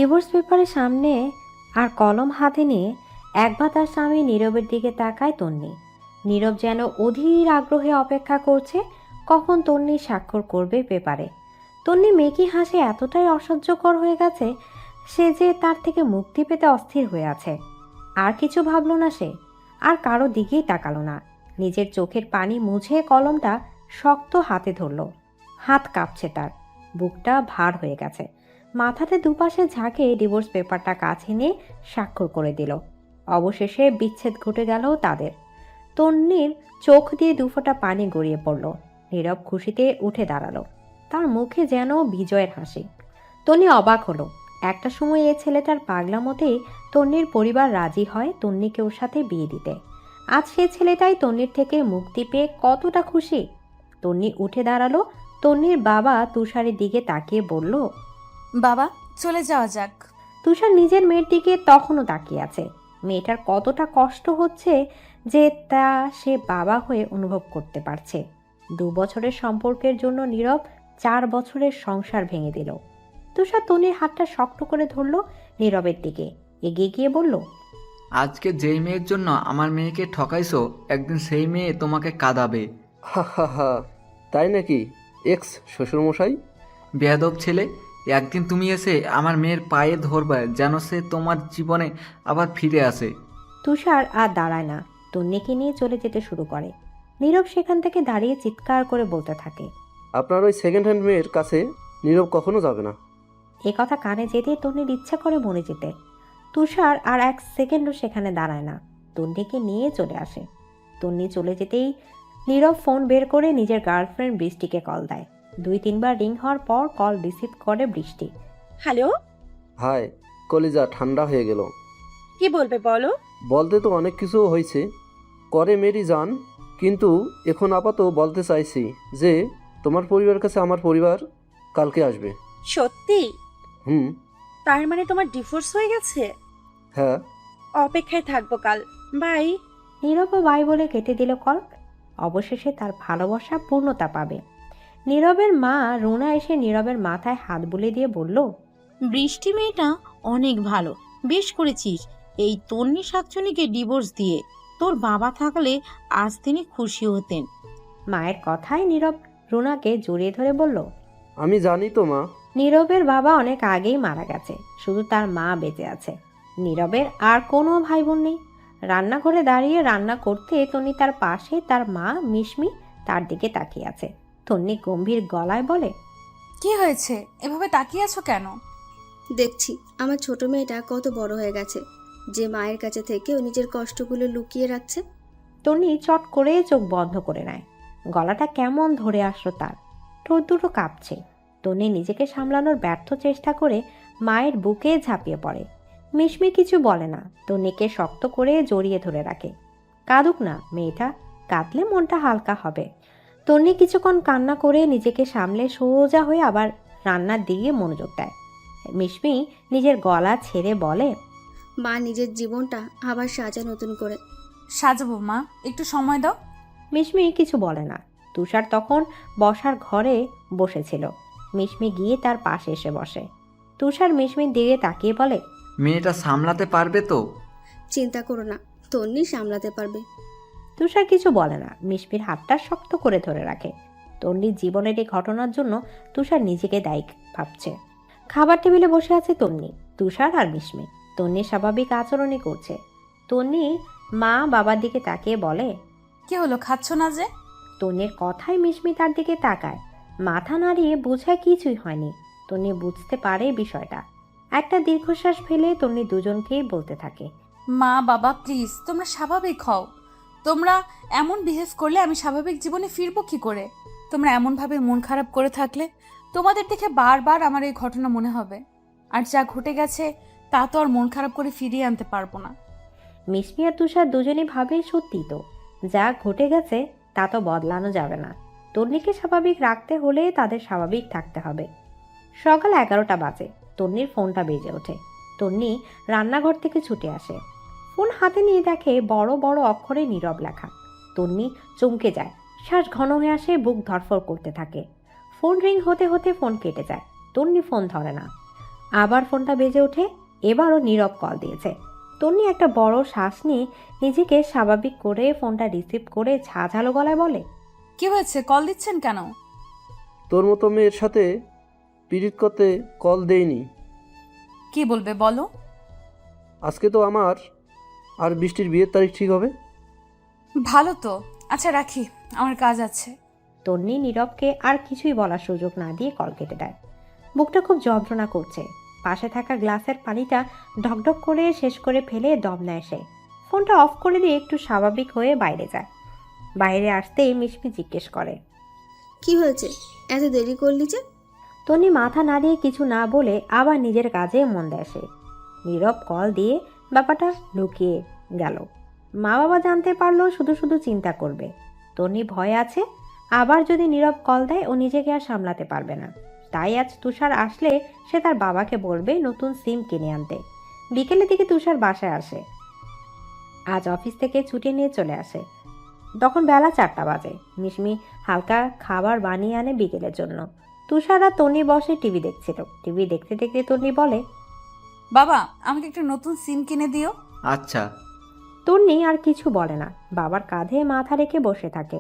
Divorce পেপারের সামনে আর কলম হাতে নিয়ে একবার তার স্বামী নীরবের দিকে তাকায় তন্নি। নীরব যেন অধীর আগ্রহে অপেক্ষা করছে কখন তন্নি স্বাক্ষর করবে পেপারে। তন্নি মেকি হাসি এতটাই অসহ্যকর হয়ে গেছে সে যে তার থেকে মুক্তি পেতে অস্থির হয়ে আছে। আর কিছু ভাবল না সে, আর কারো দিকেই তাকালো না। নিজের চোখের পানি মুছে কলমটা শক্ত হাতে ধরল। হাত কাঁপছে তার, বুকটা ভার হয়ে গেছে। মাথাতে দুপাশে ঝাঁকে ডিভোর্স পেপারটা কাছে নিয়ে স্বাক্ষর করে দিল। অবশেষে বিচ্ছেদ ঘটে গেল তাদের। তন্নির চোখ দিয়ে দুফোঁটা পানি গড়িয়ে পড়ল। নীরব খুশিতে উঠে দাঁড়ালো, তার মুখে যেন বিজয়ের হাসি। তন্নি অবাক হলো। একটা সময় এই ছেলেটার পাগলামতেই তন্নির পরিবার রাজি হয় তন্নিকে ওর সাথে বিয়ে দিতে। আজ সে ছেলেটাই তন্নির থেকে মুক্তি পেয়ে কতটা খুশি। তন্নি উঠে দাঁড়ালো। তন্নির বাবা তুষারের দিকে তাকিয়ে বলল, বাবা চলে যাওয়া যাক। তুষার নিজের মেয়ের দিকে তখনও তাকিয়ে আছে। মেয়েটার কতটা কষ্ট হচ্ছে যে তা সে বাবা হয়ে অনুভব করতে পারছে। 2 বছরের সম্পর্কের জন্য নীরব 4 বছরের সংসার ভেঙে দিল। তুষার তনির হাতটা শক্ত করে ধরল, নীরবের দিকে এগিয়ে গিয়ে বলল, আজকে যেই মেয়ের জন্য আমার মেয়েকে ঠকাইছো, একদিন সেই মেয়ে তোমাকে কাঁদাবে। হা হা হা, তাই নাকি এক্স শ্বশুরমশাই? বেয়াদব ছেলে, একদিন তুমি এসে আমার মেয়ের পায়ে ধরবে যেন সে তোমার জীবনে আবার ফিরে আসে। তুষার আর দাঁড়ায় না, তন্নিকে নিয়ে চলে যেতে শুরু করে। নীরব সেখান থেকে দাঁড়িয়ে চিৎকার করে বলতে থাকে, আপনার ওই সেকেন্ড হ্যান্ড মেয়ের কাছে নীরব কখনো যাবে না। এ কথা কানে যেতেই তন্নির ইচ্ছা করে মরে যেতে। তুষার আর 1 সেকেন্ডও সেখানে দাঁড়ায় না, তন্নিকে নিয়ে চলে আসে। তন্নি চলে যেতেই নীরব ফোন বের করে নিজের গার্লফ্রেন্ড বৃষ্টিকে কল দেয়। 2-3 বার রিং হওয়ার পর কল রিসিভ করে বৃষ্টি। হ্যালো, হাই, কলিজা ঠান্ডা হয়ে গেল। কি বলবে বলো? বলতে তো অনেক কিছু হয়েছে করে মেরি জান, কিন্তু এখন আপাতত বলতে চাইছি যে তোমার পরিবারের কাছে আমার পরিবার কালকে আসবে। সত্যি? হুম। তার মানে তোমার ডিভোর্স হয়ে গেছে? হ্যাঁ। অপেক্ষায় থাকবো কাল। বাই। নীরবও বাই বলে কেটে দিল কল। অবশেষে তার ভালোবাসা পূর্ণতা পাবে। নীরবের মা রুনা এসে নীরবের মাথায় হাত বুলিয়ে দিয়ে বলল, বৃষ্টি মেয়েটা অনেক ভালো, বেশ করেছিস এই তন্নি শাকচুনিকে ডিভোর্স দিয়ে। তোর বাবা থাকলে আজ তিনি খুশি হতেন। মায়ের কথায় নীরব রুনাকে জড়িয়ে ধরে বলল, আমি জানি তো মা। নীরবের বাবা অনেক আগেই মারা গেছে, শুধু তার মা বেঁচে আছে। নীরবের আর কোনো ভাই বোন নেই। রান্নাঘরে দাঁড়িয়ে রান্না করতে তন্নি তার পাশে তার মা মিশমি তার দিকে তাকিয়ে আছে। তন্নি গম্ভীর গলায় বলে, কি হয়েছে, এভাবে তাকিয়ে আছো কেন? দেখছি আমার ছোট মেয়েটা কত বড় হয়ে গেছে, যে মায়ের কাছে থেকে ও নিজের কষ্টগুলো লুকিয়ে রাখছে। তন্নি চট করে চোখ বন্ধ করে নেয়। গলাটা কেমন ধরে আসলো তার, ঠোঁট দুটো কাঁপছে। তন্নি নিজেকে সামলানোর ব্যর্থ চেষ্টা করে মায়ের বুকে ঝাঁপিয়ে পড়ে। মিশমি কিছু বলে না, তন্নিকে শক্ত করে জড়িয়ে ধরে রাখে। কাঁদুক না মেয়েটা, কাঁদলে মনটা হালকা হবে। তন্নি কিছুক্ষণ কান্না করে নিজেকে সামলে সোজা হয়ে আবার রান্নার দিকে মনোযোগ দেয়। মিশমি নিজের গলা ছেড়ে বলে, মা নিজের জীবনটা আবার সাজা নতুন করে। সাজাবো মা, একটু সময় দাও। মিশমি কিছু বলে না। তুষার তখন বসার ঘরে বসেছিল। মিশমি গিয়ে তার পাশে এসে বসে। তুষার মিশমির দিকে তাকিয়ে বলে, মেয়েটা সামলাতে পারবে তো? চিন্তা করো না, তন্নি সামলাতে পারবে। তুষার কিছু বলে না, মিশমির হাতটা শক্ত করে ধরে রাখে। তন্নির জীবনের এই ঘটনার জন্য তুষার নিজেকে দায়ী ভাবছে। খাবার টেবিলে বসে আছে তন্নি, তুষার আর মিশমি। তন্নির স্বাভাবিক আচরণই করছে। তন্নি মা বাবার দিকে তাকিয়ে বলে, কি হলো, খাচ্ছ না যে? তন্নির কথায় মিশমি তার দিকে তাকায়। মাথা নাড়িয়ে বোঝায় কিছুই হয়নি। তন্নি বুঝতে পারে বিষয়টা। একটা দীর্ঘশ্বাস ফেলে তন্নি দুজনকেই বলতে থাকে, মা বাবা প্লিজ তোমরা স্বাভাবিক হও। তোমরা এমন বিহেভ করলে আমি স্বাভাবিক জীবনে ফিরবো কি করে? তোমরা এমনভাবে মন খারাপ করে থাকলে তোমাদের দেখে বারবার আমার এই ঘটনা মনে হবে। আর যা ঘটে গেছে তা তো আর মন খারাপ করে ফিরিয়ে আনতে পারবো না। মিশমি আর তুষার দুজনেই ভাবে সত্যি তো, যা ঘটে গেছে তা তো বদলানো যাবে না। তন্নিকে স্বাভাবিক রাখতে হলে তাদের স্বাভাবিক থাকতে হবে। সকাল 11টা বাজে। তন্নির ফোনটা বেজে ওঠে। তন্নি রান্নাঘর থেকে ছুটে আসে। ফোন হাতে নিয়ে দেখে বড় বড় অক্ষরে নীরব লেখা। তন্নি চমকে যায়, শ্বাস ঘন হয়ে আসে, বুক ধড়ফড় করতে থাকে। ফোন রিং হতে হতে ফোন কেটে যায়। তন্নি ফোন ধরে না। আবার ফোনটা বেজে ওঠে। এবারও নীরব কল দিয়েছে। তন্নি একটা বড় শ্বাস নিয়ে নিজেকে স্বাভাবিক করে ফোনটা রিসিভ করে ঝাঝালো গলায় বলে, কি হয়েছে, কল দিচ্ছেন কেন? তোর মতো মেয়ের সাথে পিরিত করতে কল দেইনি। কি বলবে বলো। আজকে তো আমার আর বৃষ্টির বিয়ের তারিখ ঠিক হবে। ভালো তো, আচ্ছা রাখি, আমার কাজ আছে। তন্নি নীরবকে আর কিছুই বলার সুযোগ না দিয়ে কল কেটে দেয়। বুকটা খুব যন্ত্রণা করছে। পাশে থাকা গ্লাসের পানিটা ঢকঢক করে শেষ করে ফেলে দম নেয় সে। ফোনটা অফ করে দিয়ে একটু স্বাভাবিক হয়ে বাইরে যায়। বাইরে আসতেই মিশমি জিজ্ঞেস করে, কি হয়েছে, এত দেরি করলি যে? তন্নি মাথা নাড়িয়ে কিছু না বলে আবার নিজের কাজে মন দেয় সে। নীরব কল দিয়ে ব্যাপারটা লুকিয়ে গেল। মা বাবা জানতে পারলেও শুধু শুধু চিন্তা করবে। তন্নি ভয় আছে, আবার যদি নীরব কল দেয় ও নিজেকে আর সামলাতে পারবে না। তাই আজ তুষার আসলে সে তার বাবাকে বলবে নতুন সিম কিনে আনতে। বিকেলের দিকে তুষার বাসায় আসে। আজ অফিস থেকে ছুটি নিয়ে চলে আসে। তখন বেলা 4টা বাজে। মিশমি হালকা খাবার বানিয়ে আনে বিকেলের জন্য। তুষার আর তন্নি বসে টিভি দেখছিল। টিভি দেখতে দেখতে তন্নি বলে, বাবা, আমাকে একটা নতুন সিম কিনে দিও। আচ্ছা। তন্নি আর কিছু বলে না, বাবার কাঁধে মাথা রেখে বসে থাকে।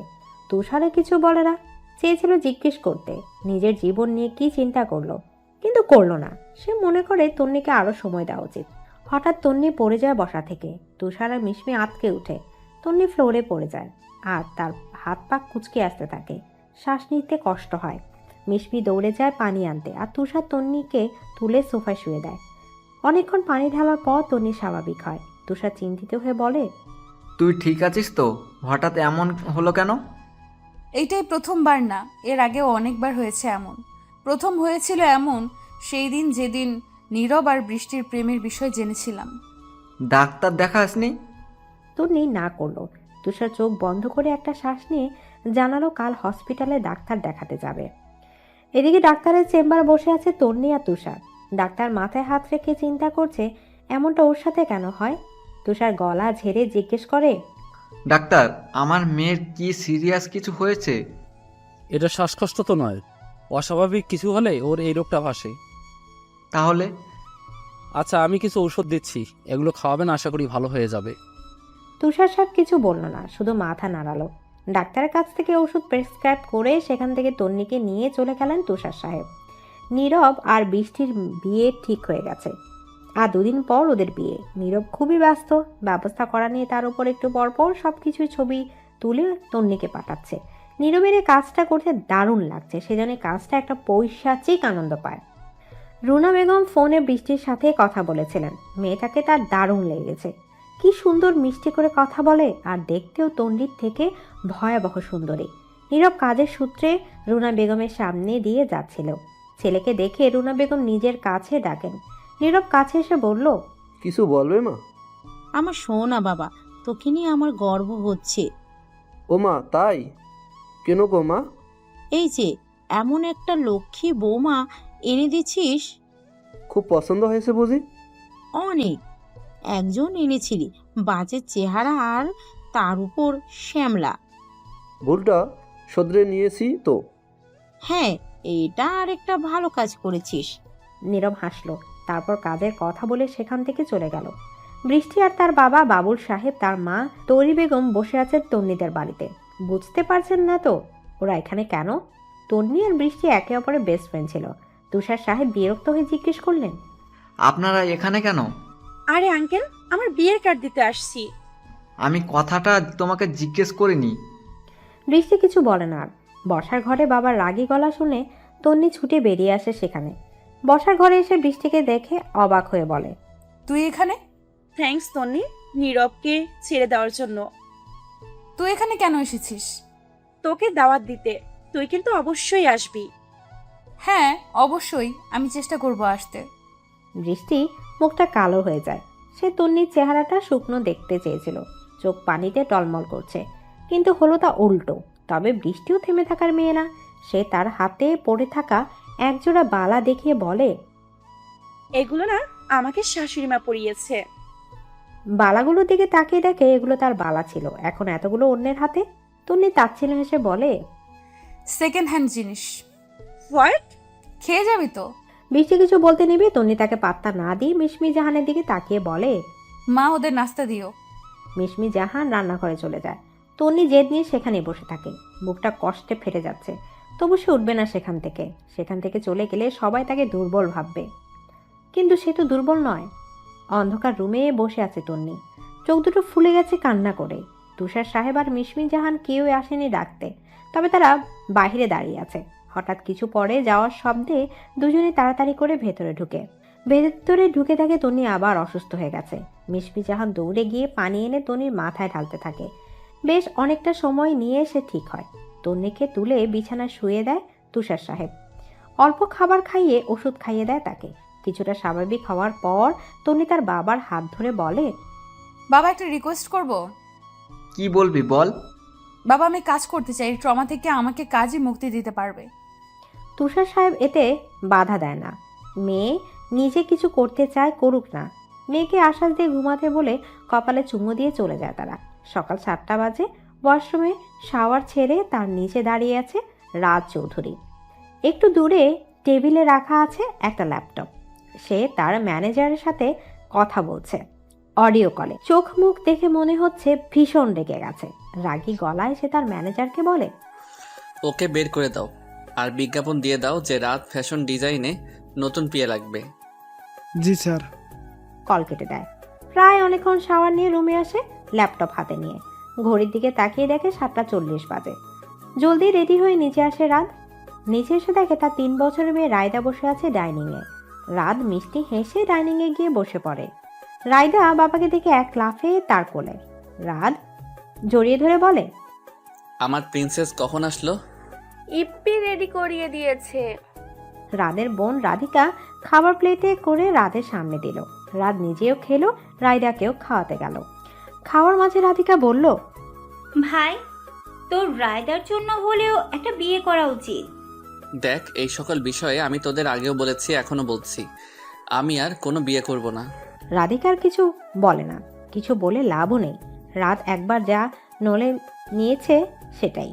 তুষারে কিছু বলে না। চেয়েছিল জিজ্ঞেস করতে নিজের জীবন নিয়ে কি চিন্তা করলো, কিন্তু করলো না। সে মনে করে তন্নিকে আরো সময় দেওয়া উচিত। হঠাৎ তন্নি পড়ে যায় বসা থেকে। তুষার আর মিশমি আঁতকে উঠে। তন্নি ফ্লোরে পড়ে যায় আর তার হাত পা কুঁচকে আসতে থাকে। শ্বাস নিতে কষ্ট হয়। মিশমি দৌড়ে যায় পানি আনতে আর তুষার তন্নিকে তুলে সোফায় শুয়ে দেয়। অনেকক্ষণ পানি ঢালার পর তন্নি স্বাভাবিক হয়। তুষার চিন্তিত হয়ে বলে, তুই ঠিক আছিস তো? হঠাৎ এমন হলো কেন? এইটাই প্রথমবার না, এর আগেও অনেকবার হয়েছে এমন। প্রথম হয়েছিল এমন সেই দিন যেদিন নীরব আর বৃষ্টির প্রেমের বিষয় জেনেছিলাম। ডাক্তার দেখাসনি? তন্নি না করলো। তুষার চোখ বন্ধ করে একটা শ্বাস নিয়ে জানালো কাল হসপিটালে ডাক্তার দেখাতে যাবে। এদিকে ডাক্তারের চেম্বারে বসে আছে তন্নি আর তুষার। ডাক্তার মাথায় হাত রেখে চিন্তা করছে এমনটা ওর সাথে কেন হয়। তুষার গলা ঝেড়ে জিজ্ঞেস করে, ডাক্তার, আমার মেয়ের কি সিরিয়াস কিছু হয়েছে? এটা শ্বাসকষ্ট তো নয়, অস্বাভাবিক কিছু হলে ওর এই রোগটা ভাসে। তাহলে? আচ্ছা, আমি কিছু ঔষধ দিচ্ছি, এগুলো খাওয়াবেন, আশা করি ভালো হয়ে যাবে। তুষার সাহেব কিছু বলল না, শুধু মাথা নাড়ালো। ডাক্তারের কাছ থেকে ওষুধ প্রেসক্রাইব করে সেখান থেকে তন্নিকে নিয়ে চলে গেলেন তুষার সাহেব। নীরব আর বৃষ্টির বিয়ে ঠিক হয়ে গেছে। আর 2 দিন পর ওদের বিয়ে। নীরব খুবই ব্যস্ত। ব্যবস্থা করা নিয়ে তার উপর একটু পরপর সব কিছুর ছবি তুলে তন্নিকে পাঠাচ্ছে। নীরবের এই কাজটা করতে দারুণ লাগছে। সেজন্য কাজটা একটা পৈশাচিক আনন্দ পায়। রুনা বেগম ফোনে বৃষ্টির সাথে কথা বলেছিলেন। মেয়েটাকে তার দারুণ লেগেছে। কি সুন্দর মিষ্টি করে কথা বলে, আর দেখতেও তন্ডির থেকে ভয়াবহ সুন্দরী। নীরব কাজের সূত্রে রুনা বেগমের সামনে দিয়ে যাচ্ছিল। ছেলেকে দেখে রুনা বেগম নিজের কাছে ডাকেন। নীরব কাছে এসে বলল, কিছু বলবে মা? আমার সোনা বাবা, তোকে নিয়ে আমার গর্ব হচ্ছে। ও মা, তাই? কেন গো মা? এই যে এমন একটা লক্ষ্মী বৌমা এনে দিছিস। খুব পছন্দ হয়েছে বুঝি? অনেক। একজন এনেছিলি, বাজে চেহারা আর তার উপর শ্যামলা। ভুলটা শোধরে নিয়েছি তো। হ্যাঁ, এটা আর একটা ভালো কাজ করেছিস। নীরব হাসলো। তারপর কাজের কথা বলে সেখান থেকে চলে গেল। বৃষ্টি আর তার বাবা বাবুল সাহেব, তার মা তৌরি বেগম বসে আছেন তন্নিদের বাড়িতে। বুঝতে পারছেন না তো ওরা এখানে কেন? তন্নি আর বৃষ্টি একে অপরের বেস্ট ফ্রেন্ড ছিল। তুষার সাহেব বিরক্ত হয়ে জিজ্ঞেস করলেন, আপনারা এখানে কেন? আরে আঙ্কেল, আমার বিয়ের কার্ড দিতে আসছি। আমি কথাটা তোমাকে জিজ্ঞেস করিনি। বৃষ্টি কিছু বলে না আর। বসার ঘরে বাবার রাগী গলা শুনে তন্নি ছুটে বেরিয়ে আসে সেখানে। বসার ঘরে এসে বৃষ্টিকে দেখে অবাক হয়ে বলে, তুই এখানে? থ্যাঙ্কস তন্নি, নীরবকে ছেড়ে দেওয়ার জন্য। তুই এখানে কেন এসেছিস? তোকে দাওয়াত দিতে। তুই কিন্তু অবশ্যই আসবি। হ্যাঁ অবশ্যই, আমি চেষ্টা করব আসতে। বৃষ্টি মুখটা কালো হয়ে যায়। সে তন্নির চেহারাটা শুকনো দেখতে চেয়েছিল। চোখ পানিতে টলমল করছে, কিন্তু হলো তা উল্টো। তবে বৃষ্টিও থেমে থাকার মেয়ে না। সে তার হাতে পড়ে থাকা একজোড়া বালা দেখিয়ে বলে, এগুলো না আমাকে শাশুড়ি মা পরিয়েছে। বালাগুলোর দিকে তাকিয়ে দেখে এগুলো তার বালা ছিল, এখন এতগুলো অন্যের হাতে। তন্নি তাচ্ছিল হেসে বলে, সেকেন্ড হ্যান্ড জিনিস। হোয়াট? খেয়ে যাবি তো? বৃষ্টি কিছু বলতে নেবে তন্নি তাকে পাত্তা না দিয়ে মিশমি জাহানের দিকে তাকিয়ে বলে। মা ওদের নাস্তা দিও। মিশমি জাহান রান্নাঘরে চলে যায়। তন্নি জেদ নিয়ে সেখানে বসে থাকে, বুকটা কষ্টে ফেটে যাচ্ছে, তবু সে উঠবে না সেখান থেকে চলে গেলে সবাই তাকে দুর্বল ভাববে। কিন্তু সে তো দুর্বল নয়। অন্ধকার রুমে বসে আছে তন্নি, চোখ দুটো ফুলে গেছে কান্না করে। তুষার সাহেব আর মিশমি জাহান কেউ আসেনি ডাকতে, তবে তারা বাইরে দাঁড়িয়ে আছে। হঠাৎ কিছু পরে যাওয়ার শব্দে দুজনে তাড়াতাড়ি করে ভেতরে ঢুকে থাকে তন্নি আবার অসুস্থ হয়ে গেছে। মিশমি জাহান দৌড়ে গিয়ে পানি এনে তন্নির মাথায় ঢালতে থাকে। বেশ অনেকটা সময় নিয়ে সে ঠিক হয়। তন্নিকে তুলে বিছানায় শুয়ে দেয় তুষার সাহেব। অল্প খাবার খাইয়ে ওষুধ খাইয়ে দেয় তাকে। কিছুটা স্বাভাবিক হওয়ার পর তন্নি তার বাবার হাত ধরে বলে, বাবা একটা রিকোয়েস্ট করব। কি বলবি বল। বাবা আমি কাজ করতে চাই, ট্রমা থেকে আমাকে কাজই মুক্তি দিতে পারবে। তুষার সাহেব এতে বাধা দেয় না। মেয়ে নিজে কিছু করতে চায়, করুক না। মেয়েকে আশ্বাস দিয়ে ঘুমাতে বলে কপালে চুমু দিয়ে চলে যায় তারা। সকাল 7টা বাজে। ওয়াশরুমে শাওয়ার ছেড়ে তার নিচে দাঁড়িয়ে আছে রাজ চৌধুরী। একটু দূরে টেবিলে রাখা আছে একটা ল্যাপটপ। সে তার ম্যানেজারের সাথে কথা বলছে অডিও কলে। চোখ মুখ দেখে মনে হচ্ছে ভীষণ রেগে গেছে। রাগী গলায় সে তার ম্যানেজারকে বলে, ওকে বের করে দাও আর বিজ্ঞাপন দিয়ে দাও যে রাত ফ্যাশন ডিজাইনে নতুন পিয়ে লাগবে। জি স্যার। কল কেটে দেয়। প্রায় অনেকক্ষণ শাওয়ার নিয়ে রুমে আসে ল্যাপটপ হাতে নিয়ে। ঘড়ির দিকে তাকিয়ে দেখে 7টা 40 বাজে। জলদি রেডি হয়ে নিচে আসে রাত। নিচে এসে দেখে তার 3 বছরের মেয়ে রায়দা বসে আছে ডাইনিংয়ে। রাত মিষ্টি হেসে ডাইনিংয়ে গিয়ে বসে পড়ে। রায়দা বাবাকে দেখে এক লাফে তার কোলে। রাত জড়িয়ে ধরে বলে, আমার প্রিন্সেস কখন আসলো? ইপ্পি রেডি করিয়ে দিয়েছে। রাদের বোন রাধিকা খাবার প্লেটে করে রাদের সামনে দিল। রাত নিজেও খেলো, রায়দাকেও খাওয়াতে গেল। খাওয়ার মাঝে রাধিকা বলল, ভাই তোর রায়দার জন্য হলেও একটা বিয়ে করা উচিত। দেখ এই সকল বিষয়ে আমি তোদের আগেও বলেছি, এখনো বলছি, আমি আর কোনো বিয়ে করব না। রাধিকার কিছু বলে না, কিছু বলে লাভও নেই। রাত একবার যা নলে নিয়েছে সেটাই।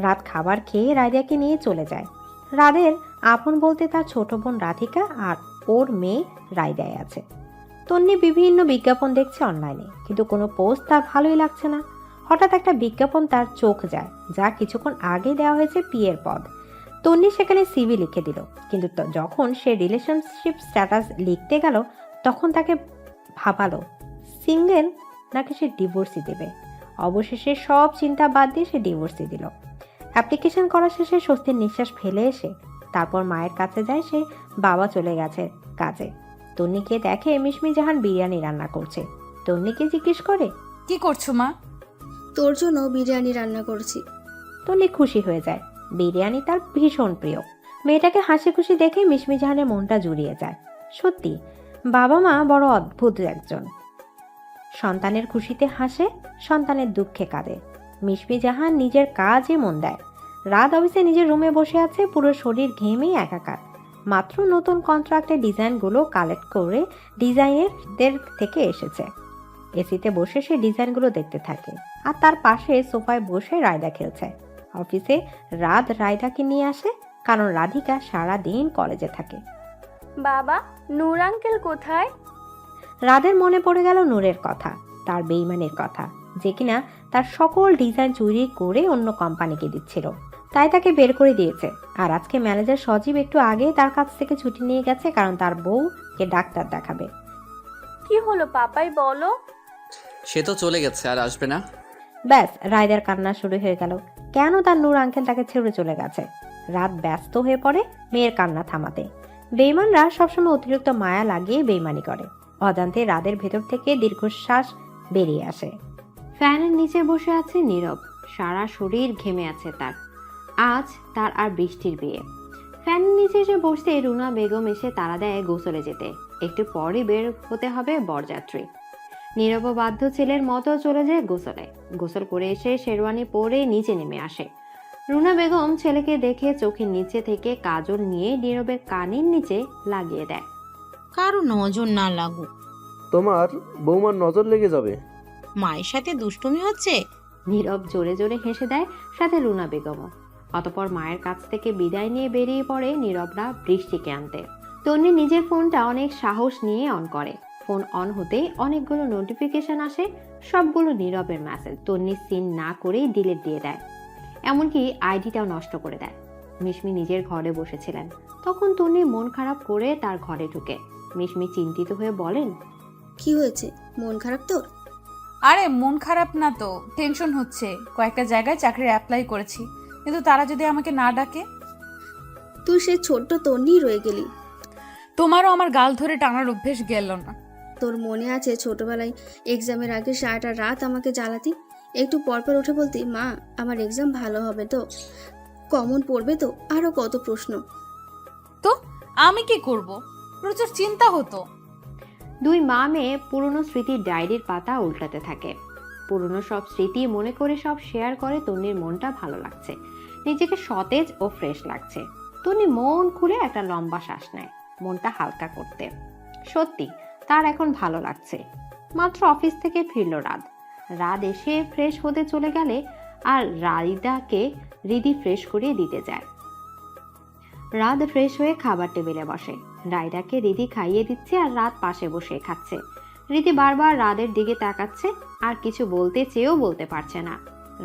রাত খাবার খেয়ে রায়দাকে নিয়ে চলে যায়। রাদের আপন বলতে তার ছোট বোন রাধিকা আর ওর মেয়ে রায়দায় আছে। তন্নি বিভিন্ন বিজ্ঞাপন দেখছে অনলাইনে, কিন্তু কোনো পোস্ট তার ভালোই লাগছে না। হঠাৎ একটা বিজ্ঞাপন তার চোখ যায়, যা কিছুক্ষণ আগে দেওয়া হয়েছে পিয়ের পদ। তন্নি সেখানে সিভি লিখে দিল, কিন্তু যখন সে রিলেশনশিপ স্ট্যাটাস লিখতে গেল তখন তাকে ভাবালো সিঙ্গেল নাকি সে ডিভোর্সই দেবে। অবশেষে সব চিন্তা বাদ দিয়ে সে ডিভোর্সই দিল। অ্যাপ্লিকেশন করা শেষে স্বস্তির নিঃশ্বাস ফেলে এসে তারপর মায়ের কাছে যায় সে। বাবা চলে গেছে কাজে। তন্নিকে দেখে মিশমি জাহান বিরিয়ানি রান্না করছে। তন্নিকে জিজ্ঞেস করে, কি করছো মা? তোর জন্য বিরিয়ানি রান্না করছি। তন্নি খুশি হয়ে যায়। বিরিয়ানি তার ভীষণ প্রিয়। মেয়েটাকে হাসি খুশি দেখে মিশমি জাহানের মনটা জুড়িয়ে যায়। সত্যি বাবা মা বড় অদ্ভুত একজন। সন্তানের খুশিতে হাসে, সন্তানের দুঃখে কাঁদে। মিশমি জাহান নিজের কাজে মন দেয়। রাত অফিসে নিজের রুমে বসে আছে, পুরো শরীর ঘেমে একাকার। মাত্র নতুন কন্ট্রাক্টের ডিজাইনগুলো কালেক্ট করে ডিজাইনারদের থেকে এসেছে। এসিতে বসে সে ডিজাইনগুলো দেখতে থাকে, আর তার পাশে সোফায় বসে রায়দা খেলছে। অফিসে রাত রায়দাকে নিয়ে আসে, কারণ রাধিকা সারা দিন কলেজে থাকে। বাবা নূর আঙ্কেল কোথায়? রাদের মনে পড়ে গেল নূরের কথা, তার বেইমানির কথা, যে কিনা তার সকল ডিজাইন চুরি করে অন্য কোম্পানিকে দিচ্ছিল। তাই তাকে বের করে দিয়েছে। আর আজকে ম্যানেজার সজীব একটু আগে তার কাছ থেকে ছুটি নিয়ে গেছে, কারণ তার বউকে ডাক্তার দেখাবে। কি হলো পাপাই বলো? সে তো চলে গেছে, আর আসবে না। ব্যাস, রায়দার কান্না শুরু হয়ে গেল। কেন তার নূর আঙ্কেল তাকে ছেড়ে চলে গেছে। রাত ব্যস্ত হয়ে পড়ে মেয়ের কান্না থামাতে। বেইমানরা সবসময় অতিরিক্ত মায়া লাগিয়ে বেইমানি করে। অজান্তে রাদের ভেতর থেকে দীর্ঘশ্বাস বেরিয়ে আসে। ফ্যানের নিচে বসে আছে নীরব, সারা শরীর ঘেমে আছে তার। আজ তার আর বৃষ্টির বিয়ে। ফ্যানের নিচে এসে বসতে রুনা বেগম এসে তাড়া দেয় গোসলে যেতে। একটু পরে বের হতে হবে বরযাত্রী। নীরব বাধ্য ছেলের মতো চলে যায় গোসলে। গোসল করে এসে শেরওয়ানি পরে নিচে নেমে আসে। রুনা বেগম ছেলেকে দেখে চোখের নিচে থেকে কাজল নিয়ে নীরবের কানের নিচে লাগিয়ে দেয়। কারো নজর না লাগুক। তোমার বৌমার নজর লেগে যাবে। মায়ের সাথে দুষ্টুমি হচ্ছে। নীরব জোরে জোরে হেসে দেয়, সাথে রুনা বেগমও। অতপর মায়ের কাছ থেকে বিদায় নিয়ে বেরিয়ে পড়ে নীরবরা বৃষ্টিকে আনতে। তন্নি নিজের ফোনটা অনেক সাহস নিয়ে অন করে। ফোন অন হতেই অনেকগুলো নোটিফিকেশন আসে, সবগুলো নীরবের মেসেজ। তন্নি সিন না করেই ডিলিট দিয়ে দেয়, এমনকি আইডিটাও নষ্ট করে দেয়। মিশমি নিজের ঘরে বসেছিলেন, তখন তন্নি মন খারাপ করে তার ঘরে ঢুকে। মিশমি চিন্তিত হয়ে বলেন, কি হয়েছে, মন খারাপ তোর? আরে মন খারাপ না তো, টেনশন হচ্ছে। কয়েকটা জায়গায় চাকরির অ্যাপ্লাই করেছি, কিন্তু তারা যদি আমাকে না ডাকে? তুই সে ছোট্ট তন্নি রয়ে গেলি। তোমারও আমার গাল ধরে টানার অভ্যেস গেল না। তোর মনে আছে ছোটবেলায় এক্সামের আগে সারাটা রাত আমাকে জ্বালাতি, একটু পরপর উঠে বলতি, মা আমার এক্সাম ভালো হবে তো, কমন পড়বে তো, আরো কত প্রশ্ন। তো আমি কি করব? প্রচুর চিন্তা হতো। দুই মা মেয়ে পুরনো স্মৃতির ডায়েরির পাতা উল্টাতে থাকে। পুরনো সব স্মৃতি মনে করে সব শেয়ার করে। তন্নির মনটা ভালো লাগছে, নিজেকে সতেজ ও ফ্রেশ লাগছে। তন্নি মন খুলে একটা লম্বা শ্বাস নেয়, মনটা হালকা করতে। সত্যি তার এখন ভালো লাগছে। মাত্র অফিস থেকে ফিরল রাত। রাত এসে ফ্রেশ হতে চলে গেলে আর রাইদাকে রিদি ফ্রেশ করিয়ে দিতে যায়। রাত ফ্রেশ হয়ে খাবার টেবিলে বসে। রাইদাকে রিদি খাইয়ে দিচ্ছে আর রাত পাশে বসে খাচ্ছে। রিদি বারবার রাদের দিকে তাকাচ্ছে, আর কিছু বলতে চেয়েও বলতে পারছে না।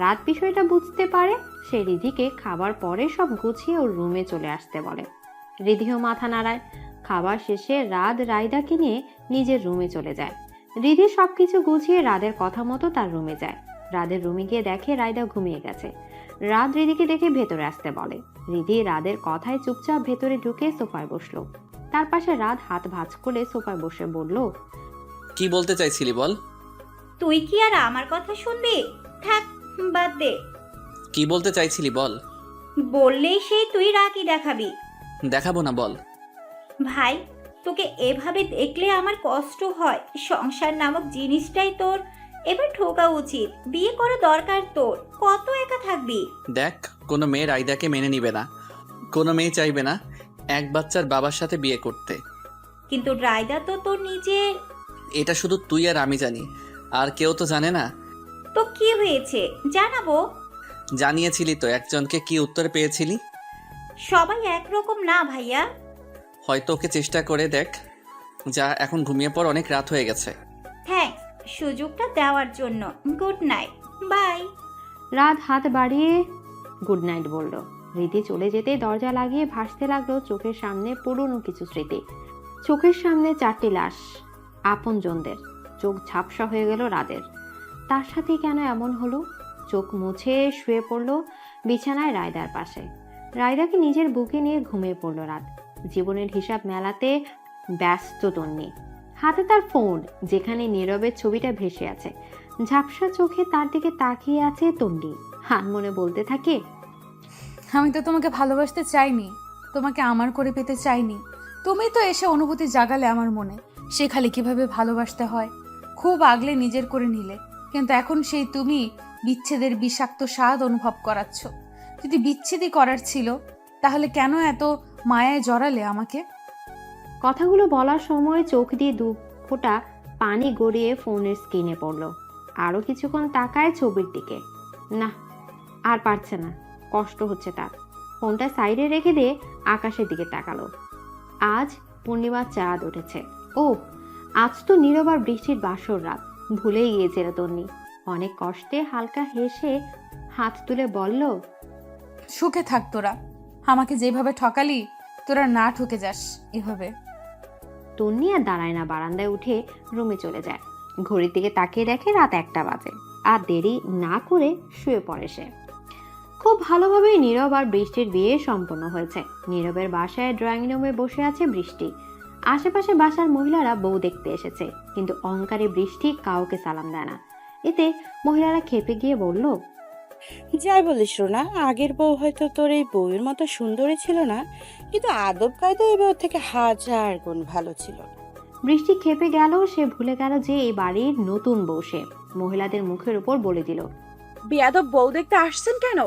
রাত বিষয়টা বুঝতে পারে, সে রিদিকে খাবার পরে সব গুছিয়ে ওর রুমে চলে আসতে বলে। রিদিও মাথা নাড়ায়। খাবার শেষে রাত রাইদাকে নিয়ে নিজের রুমে চলে যায়। রিদি সবকিছু গুছিয়ে রাদের কথা মতো তার রুমে যায়। রাদের রুমে গিয়ে দেখে রাইদা ঘুমিয়ে গেছে। রাত রিদিকে দেখে ভেতরে আসতে বলে। রিদি রাদের কথায় চুপচাপ ভেতরে ঢুকে সোফায় বসলো। তার পাশে রাত হাত ভাঁজ করে সোফায় বসে বলল, কি বলতে চাইছিলি বল। তুই কি আর আমার কথা শুনবি? থাক, বাদ দে। কি বলতে চাইছিলি বল। বললেই সেই তুই রাগই দেখাবি। দেখাবো না, বল। ভাই, তোকে এভাবে দেখলে আমার কষ্ট হয়। সংসার নামক জিনিসটাই তোর এবার ঠোকা উচিত। বিয়ে করা দরকার তোর। কত একা থাকবি? দেখ, কোনো মেয়ে রাইদাকে মেনে নিবে না। কোনো মেয়ে চাইবে না এক বাচ্চার বাবার সাথে বিয়ে করতে। কিন্তু রায়দা তো তোর নিজের। এটা শুধু তুই আর আমি জানি, আর কেউ তো জানে না। তো কি হয়েছে জানাবো? জানিয়েছিলি তো, একজনকে কি উত্তর পেয়েছিলি? সবাই একরকম না ভাইয়া। হয়তো ওকে চেষ্টা করে দেখ। যা, এখন ঘুমিয়ে পড়, অনেক রাত হয়ে গেছে। থ্যাঙ্কস সুযোগটা দেওয়ার জন্য। Good night, bye. রাত হাত বাড়িয়ে গুড নাইট বলল। রীতি চলে যেতে দরজা লাগিয়ে ভাসতে লাগলো চোখের সামনে পুরনো কিছু স্মৃতি। চোখের সামনে 4টি লাশ, আপনজনদের। চোখ ঝাপসা হয়ে গেল রাদের। তার সাথে কেন এমন হলো? চোখ মুছে শুয়ে পড়ল বিছানায় রায়দার পাশে। রায়দাকে নিজের বুকে নিয়ে ঘুমিয়ে পড়ল রাত। জীবনের হিসাব মেলাতে ব্যস্ত তন্নি। হাতে তার ফোন, যেখানে নীরবের ছবিটা ভেসে আছে। ঝাপসা চোখে তার দিকে তাকিয়ে আছে তন্নি। মনে বলতে থাকে, আমি তো তোমাকে ভালোবাসতে চাইনি, তোমাকে আমার করে পেতে চাইনি। তুমি তো এসে অনুভূতি জাগালে আমার মনে, শেখালে কিভাবে ভালোবাসতে হয়। খুব আগলে নিজের করে নিলে, কিন্তু এখন সেই তুমি বিচ্ছেদের বিষাক্ত স্বাদ অনুভব করাচ্ছ। যদি বিচ্ছেদই করার ছিল, তাহলে কেন এত মায়ায় জড়ালে আমাকে? কথাগুলো বলার সময় চোখ দিয়ে 2 ফোঁটা পানি গড়িয়ে ফোনের স্ক্রিনে পড়ল। আরো কিছুক্ষণ তাকায় ছবির দিকে। না, আর পারছে না, কষ্ট হচ্ছে তার। ফোনটা সাইডে রেখে দিয়ে আকাশের দিকে তাকালো। আজ পূর্ণিমার চাঁদ উঠেছে। ও, আজ তো নীরব আর বৃষ্টির বাসর রাত। ভুলেই গিয়েছিল তন্নি। অনেক কষ্টে হালকা হেসে হাত তুলে বলল, সুখে থাক তোরা। আমাকে যেভাবে ঠকালি, তোরা না ঠকে যাস এভাবে। তন্নি আর দাঁড়ায় না, বারান্দায় উঠে রুমে চলে যায়। ঘড়ির দিকে তাকিয়ে দেখে রাত 1টা বাজে। আর দেরি না করে শুয়ে পড়ে সে। খুব ভালোভাবেই নীরব আর বৃষ্টির বিয়ে সম্পন্ন হয়েছে। নীরবের বাসায় ড্রয়িং রুমে বসে আছে বৃষ্টি। আশেপাশে বাসার মহিলারা বউ দেখতে এসেছে, কিন্তু অহংকারী বৃষ্টি কাউকে সালাম দেয় না। এতে মহিলারা খেপে গিয়ে বলল, যাই বলিস রোনা, আগের বউ হয়তো তোর এই বউয়ের মতো সুন্দরী ছিল না, কিন্তু আদব কায়দা এই বউ থেকে 1000 গুণ ভালো ছিল। বৃষ্টি খেপে গেল। সে ভুলে গেল যে এই বাড়ির নতুন বউ সে। মহিলাদের মুখের উপর বলে দিল, বেয়াদব বউ দেখতে আসছেন কেন?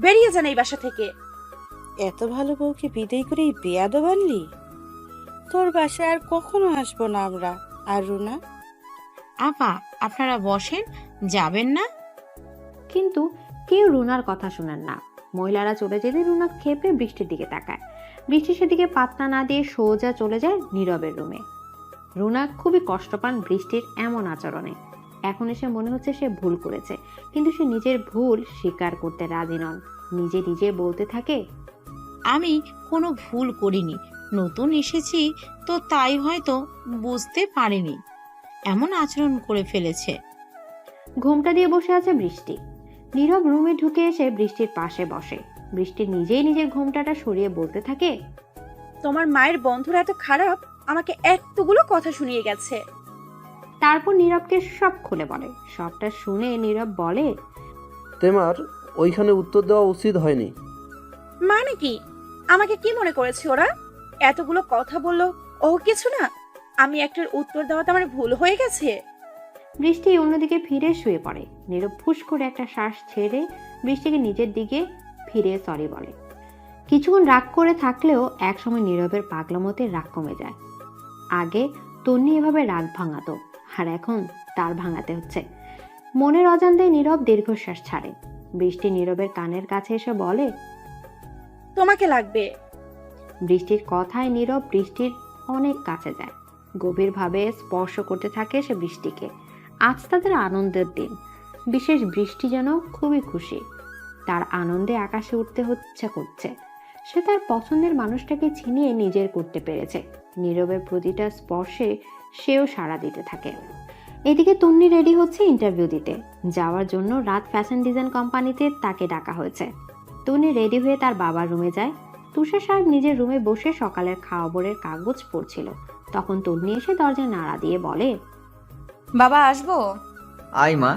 বেরিয়ে যান এই বাসা থেকে। এত ভালো বউকে বিদায় করে এই বেয়াদব আনলি? তোর বাসায় আর কখনো আসবো না আমরা। আর রুনা, আপা আপনারা বসেন, যাবেন না? কিন্তু কেউ রুনার কথা শোনেন না। মহিলারা চলে যেতে রুনা ক্ষেপে বৃষ্টির দিকে তাকায়। বৃষ্টি সেদিকে পাত্তা না দিয়ে সোজা চলে যায় নীরবের রুমে। রুনা খুবই কষ্ট পান বৃষ্টির এমন আচরণে। এখন এসে মনে হচ্ছে সে ভুল করেছে, কিন্তু সে নিজের ভুল স্বীকার করতে রাজি নন। নিজে নিজে বলতে থাকে, আমি কোনো ভুল করিনি, নতুন এসেছি তো তাই হয়তো বুঝতে পারিনি এমন আচরণ করে ফেলেছে। ঘুমটা দিয়ে বসে আছে বৃষ্টি। নীরব রুমে ঢুকে এসে বৃষ্টির পাশে বসে। বৃষ্টি নিজেই নিজের ঘুমটাটা সরিয়ে বলতে থাকে, তোমার মায়ের বন্ধুরা এত খারাপ, আমাকে এতগুলো কথা শুনিয়ে গেছে। তারপর নীরবকে সব খুলে বলে। সবটা শুনে নীরব বলে, তোমার ওইখানে উত্তর দেওয়া উচিত হয়নি। মানে কি? আমাকে কি মনে করেছে ওরা? এতগুলো কথা বললো, ও কিছু না? আমি একটার উত্তর দেওয়াতে আমার ভুল হয়ে গেছে। বৃষ্টি অন্যদিকে ফিরে শুয়ে পড়ে। নীরব ফুস করে একটা শ্বাস ছেড়ে বৃষ্টিকে নিজের দিকে ফিরে সরি বলে। কিছুক্ষণ রাগ করে থাকলেও একসময় নীরবের পাগলামতে রাগ কমে যায়। আগে তন্নি এভাবে রাগ ভাঙাতো, আর এখন তার ভাঙাতে হচ্ছে। মনের অজান্তে নীরব দীর্ঘশ্বাস ছাড়ে। বৃষ্টি নীরবের কানের কাছে এসে বলে, তোমাকে লাগবে। বৃষ্টির কথায় নীরব বৃষ্টির অনেক কাছে যায়। গভীরভাবে স্পর্শ করতে থাকে সে বৃষ্টিকে। আজ তাদের আনন্দের দিন। বিশেষ বৃষ্টি যেন খুবই খুশি। তার আনন্দে আকাশে উঠতে হচ্ছে করছে। সে তার পছন্দের মানুষটাকে ছিনিয়ে নিজের করতে পেরেছে। নীরবের প্রতিটা স্পর্শে সেও সাড়া দিতে থাকে। এদিকে তন্নি রেডি হচ্ছে ইন্টারভিউ দিতে যাওয়ার জন্য। রাত ফ্যাশন ডিজাইন কোম্পানিতে তাকে ডাকা হয়েছে। তন্নি রেডি হয়ে তার বাবার রুমে যায়। তুষার সাহেব নিজের রুমে বসে সকালের খাবারের কাগজ পড়ছিল। তখন তন্নি এসে দরজায় নাড়া দিয়ে বলে, বাবা আসবো? আয় মা।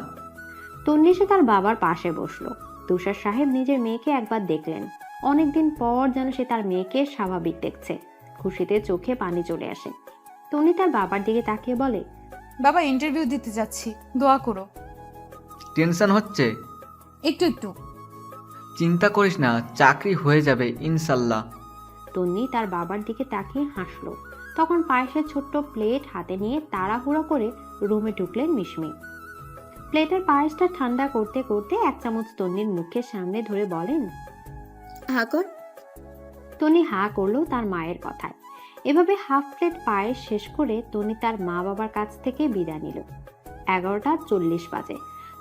তন্নি এসে তার বাবার পাশে বসলো। তুষার সাহেব নিজের মেয়েকে একবার দেখলেন। অনেকদিন পর যেন সে তার মেয়েকে স্বাভাবিক দেখছে। খুশিতে চোখে পানি চলে আসে। তন্নি তার বাবার দিকে তাকিয়ে বলে, বাবা ইন্টারভিউ দিতে যাচ্ছি, দোয়া করো। টেনশন হচ্ছে? একটু একটু। চিন্তা করিস না, চাকরি হয়ে যাবে ইনশাল্লাহ। তন্নি তার বাবার দিকে তাকিয়ে হাসলো। তখন পায়েসের ছোট্ট প্লেট হাতে নিয়ে তাড়াহুড়ো করে রুমে ঢুকলেন মিশমি। প্লেটের পায়েসটা ঠান্ডা করতে করতে এক চামচ তন্নির মুখের সামনে ধরে বলেন, হা কর। তন্নি হা করলো তার মায়ের কথায়। এভাবে হাফ প্লেট পায়েস শেষ করে তন্নি তার মা বাবার কাছ থেকে বিদায় নিল। 11:40 বাজে।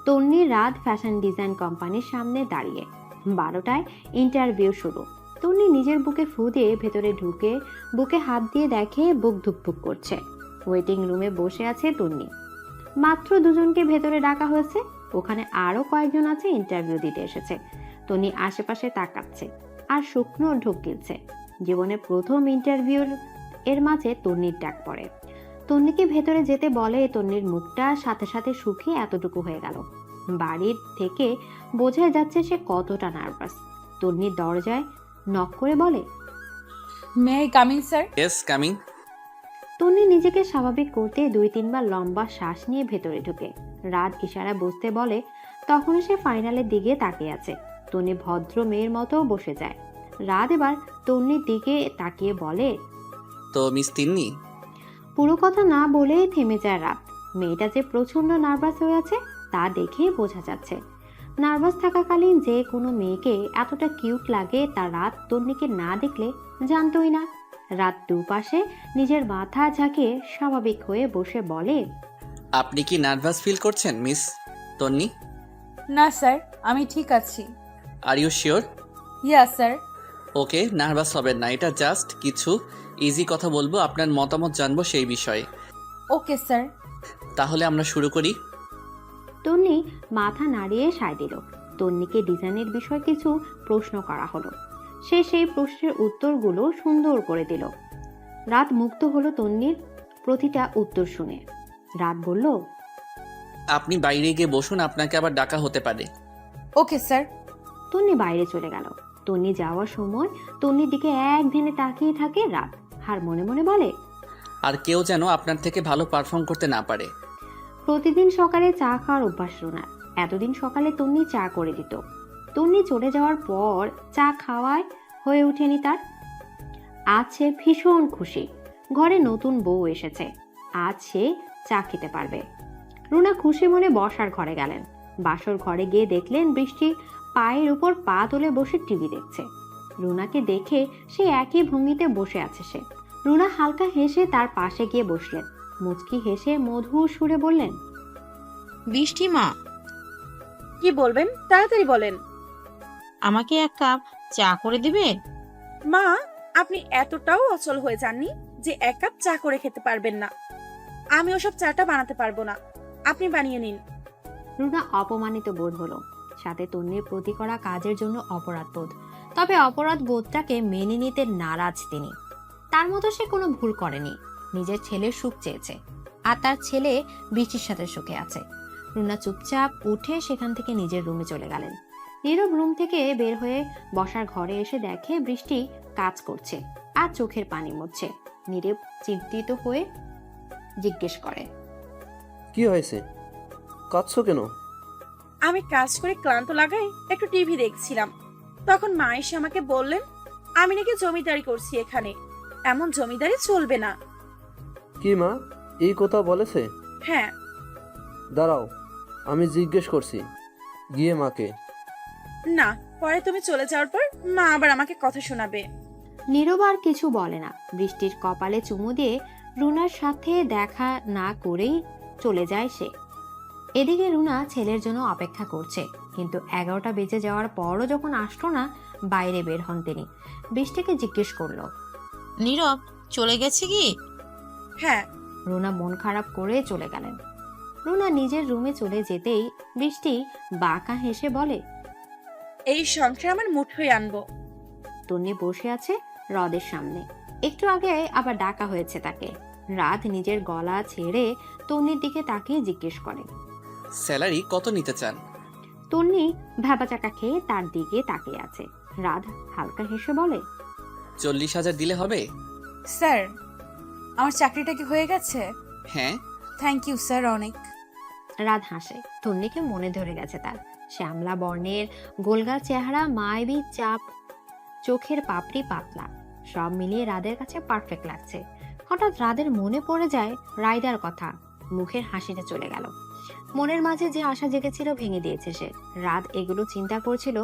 তন্নি রাত ফ্যাশন ডিজাইন কোম্পানির সামনে দাঁড়িয়ে। 12টায় ইন্টারভিউ শুরু। তন্নি নিজের বুকে ফু দিয়ে ভেতরে ঢুকে বুকে হাত দিয়ে দেখে বুক ধুকপুক করছে। ওয়েটিং রুমে বসে আছে তন্নি। মাত্র দুজনকে ভেতরে ডাকা হয়েছে। ওখানে আরো কয়েকজন আছে ইন্টারভিউ দিতে এসেছে। তন্নি আশেপাশে তাকাচ্ছে আর শুকনো ঢোক গিলছে। জীবনে প্রথম ইন্টারভিউর এর মাঝে তন্নির ডাক পড়ে। তন্নিকে ভেতরে যেতে বলে। তন্নির মুখটা সাথে সাথে শুকিয়ে এতটুকু হয়ে গেল। বাড়ির থেকে বোঝা যাচ্ছে সে কতটা নার্ভাস। তন্নি দরজায় নক করে বলে, may I coming sir? Yes coming. Tonni নিজেকে স্বাভাবিক করতে 2-3 বার লম্বা শ্বাস নিয়ে ভেতরে ঢুকে রাত ইশারা বসতে বলে। তখন সে ফাইনালের দিকে তাকিয়ে আছে। তন্নি ভদ্র মেয়ের মতো বসে যায়। রাত এবার তন্নির দিকে তাকিয়ে বলে, তো মিস তিন্নি? পুরো কথা না বলে থেমে যায় রাত। মেয়েটা যে প্রচন্ড নার্ভাস হয়ে আছে তা দেখে বোঝা যাচ্ছে। নার্ভাস থাকাকালীন যে কোনো মেয়েকে এতটা কিউট লাগে তা রাত তন্নিকে না দেখলে জানতোই না। রাত দুপাশে নিজের মাথা ঝাঁকিয়ে স্বাভাবিক হয়ে বসে বলে, আপনি কি নার্ভাস ফিল করছেন মিস তন্নি? না স্যার, আমি ঠিক আছি। Are you sure? Yeah sir. Okay, nervous হবেন না, এটা জাস্ট কিছু ইজি কথা বলবো, আপনার মতামত জানবো সেই বিষয়ে। Okay sir. তাহলে আমরা শুরু করি। তন্নি মাথা নাড়িয়ে সায় দিল। তন্নিকে ডিজাইনের বিষয়ে কিছু প্রশ্ন করা হলো। সে সেই প্রশ্নের উত্তরগুলো সুন্দর করে দিল। রাত মুগ্ধ হলো তন্নির প্রতিটা উত্তর শুনে। রাত বলল, আপনি বাইরে গিয়ে বসুন, আপনাকে আবার ডাকা হতে পারে। Okay sir. তন্নি বাইরে চলে গেল। তন্নি যাওয়ার সময় তন্নির দিকে এক ধ্যানে তাকিয়ে থাকে রাত। আর মনে মনে বলে, আর কেউ যেন আপনার থেকে ভালো পারফর্ম করতে না পারে। প্রতিদিন সকালে চা খাওয়ার অভ্যাস রুনার। এতদিন সকালে তন্নি চা করে দিত। তন্নি চলে যাওয়ার পর চা খাওয়ায় হয়ে ওঠেনি তার। আজ সে ভীষণ খুশি। ঘরে নতুন বউ এসেছে। আজ সে চা খেতে পারবে। রুনা খুশি মনে বসার ঘরে গেলেন। বাসর ঘরে গিয়ে দেখলেন বৃষ্টি পায়ের উপর পা তুলে বসে টিভি দেখছে। রুনাকে দেখে সে একই ভঙ্গিতে বসে আছে সে। রুনা হালকা হেসে তার পাশে গিয়ে বসলেন। মুচকি হেসে মধুর সুরে বললেন, বৃষ্টি মা, কি বলবেন তাড়াতাড়ি বলেন। আমাকে এক কাপ চা করে দিবে? মা, আপনি এতটাও অচল হয়ে যাননি যে এক কাপ চা করে খেতে পারবেন না। আমি ওসব চাটা বানাতে পারবো না, আপনি বানিয়ে নিন। রুনা অপমানিত বোধ হলো, সাথে তন্নির প্রতি করা কাজের জন্য অপরাধ বোধ। তবে অপরাধ বোধটাকে মেনে নিতে নারাজ তিনি। তার মতো সে কোনো ভুল করেনি, নিজের ছেলের সুখ চেয়েছে, আর তার ছেলে বৃষ্টির সাথে সুখে আছে। রুনা চুপচাপ উঠে সেখান থেকে নিজের রুমে চলে গেলেন। নীরব রুম থেকে বের হয়ে বসার ঘরে এসে দেখে বৃষ্টি কাজ করছে আর চোখের পানি মুছছে। নীরব চিন্তিত হয়ে জিজ্ঞেস করে, কি হয়েছে, কাঁদছো কেন? আমি কাজ করে ক্লান্ত লাগাই একটু টিভি দেখছিলাম, তখন মা এসে আমাকে বললেন আমি নাকি জমিদারি করছি এখানে, এমন জমিদারি চলবে না। কি মা এই কথা বলেছে? হ্যাঁ। দাঁড়াও, আমি জিজ্ঞেস করছি গিয়ে মাকে। না, পরে তুমি চলে যাওয়ার পর মা আবার আমাকে কথা শোনাবে। নীরব আর কিছু বলে না। বৃষ্টির কপালে চুমু দিয়ে রুনার সাথে দেখা না করেই চলে যায় সে। এদিকে রুনা ছেলের জন্য অপেক্ষা করছে, কিন্তু 11টা বেজে যাওয়ার পরও যখন আসলো না, বাইরে বের হন তিনি। বৃষ্টিকে জিজ্ঞেস করলো, নীরব চলে গেছে কি? হ্যাঁ। রুনা মন খারাপ করে চলে গেলেন। রুনা নিজের রুমে চলে যেতেই বৃষ্টি বাঁকা হেসে বলে, এই সংসার আমার মুঠোয় আনবো। তন্নি বসে আছে হ্রদের সামনে। একটু আগে আবার ডাকা হয়েছে তাকে। রাত নিজের গলা ছেড়ে তন্নির দিকে তাকিয়ে জিজ্ঞেস করে, স্যালারি কত নিতে চান? তন্নি ভ্যাবাচাকা খেয়ে তার দিকে তাকিয়ে আছে। রাত হালকা হেসে বলে, 40,000 দিলে হবে? স্যার, আমার চাকরিটা কি হয়ে গেছে? হ্যাঁ। থ্যাংক ইউ স্যার, অনেক। রাত হাসে। তন্নিকে মনে ধরে গেছে তার। শ্যামলা বর্ণের গোলগাল চেহারা, মায়াবী চাপ, চোখের পাপড়ি পাতলা, সব মিলিয়ে রাদের কাছে পারফেক্ট লাগছে। হঠাৎ রাদের মনে পড়ে যায় রাইদার কথা। মুখের হাসিটা চলে গেল। মনের মাঝে যে আশা জেগেছিল ভেঙে দিয়েছে সে। রাত এগুলো চিন্তা করছিল,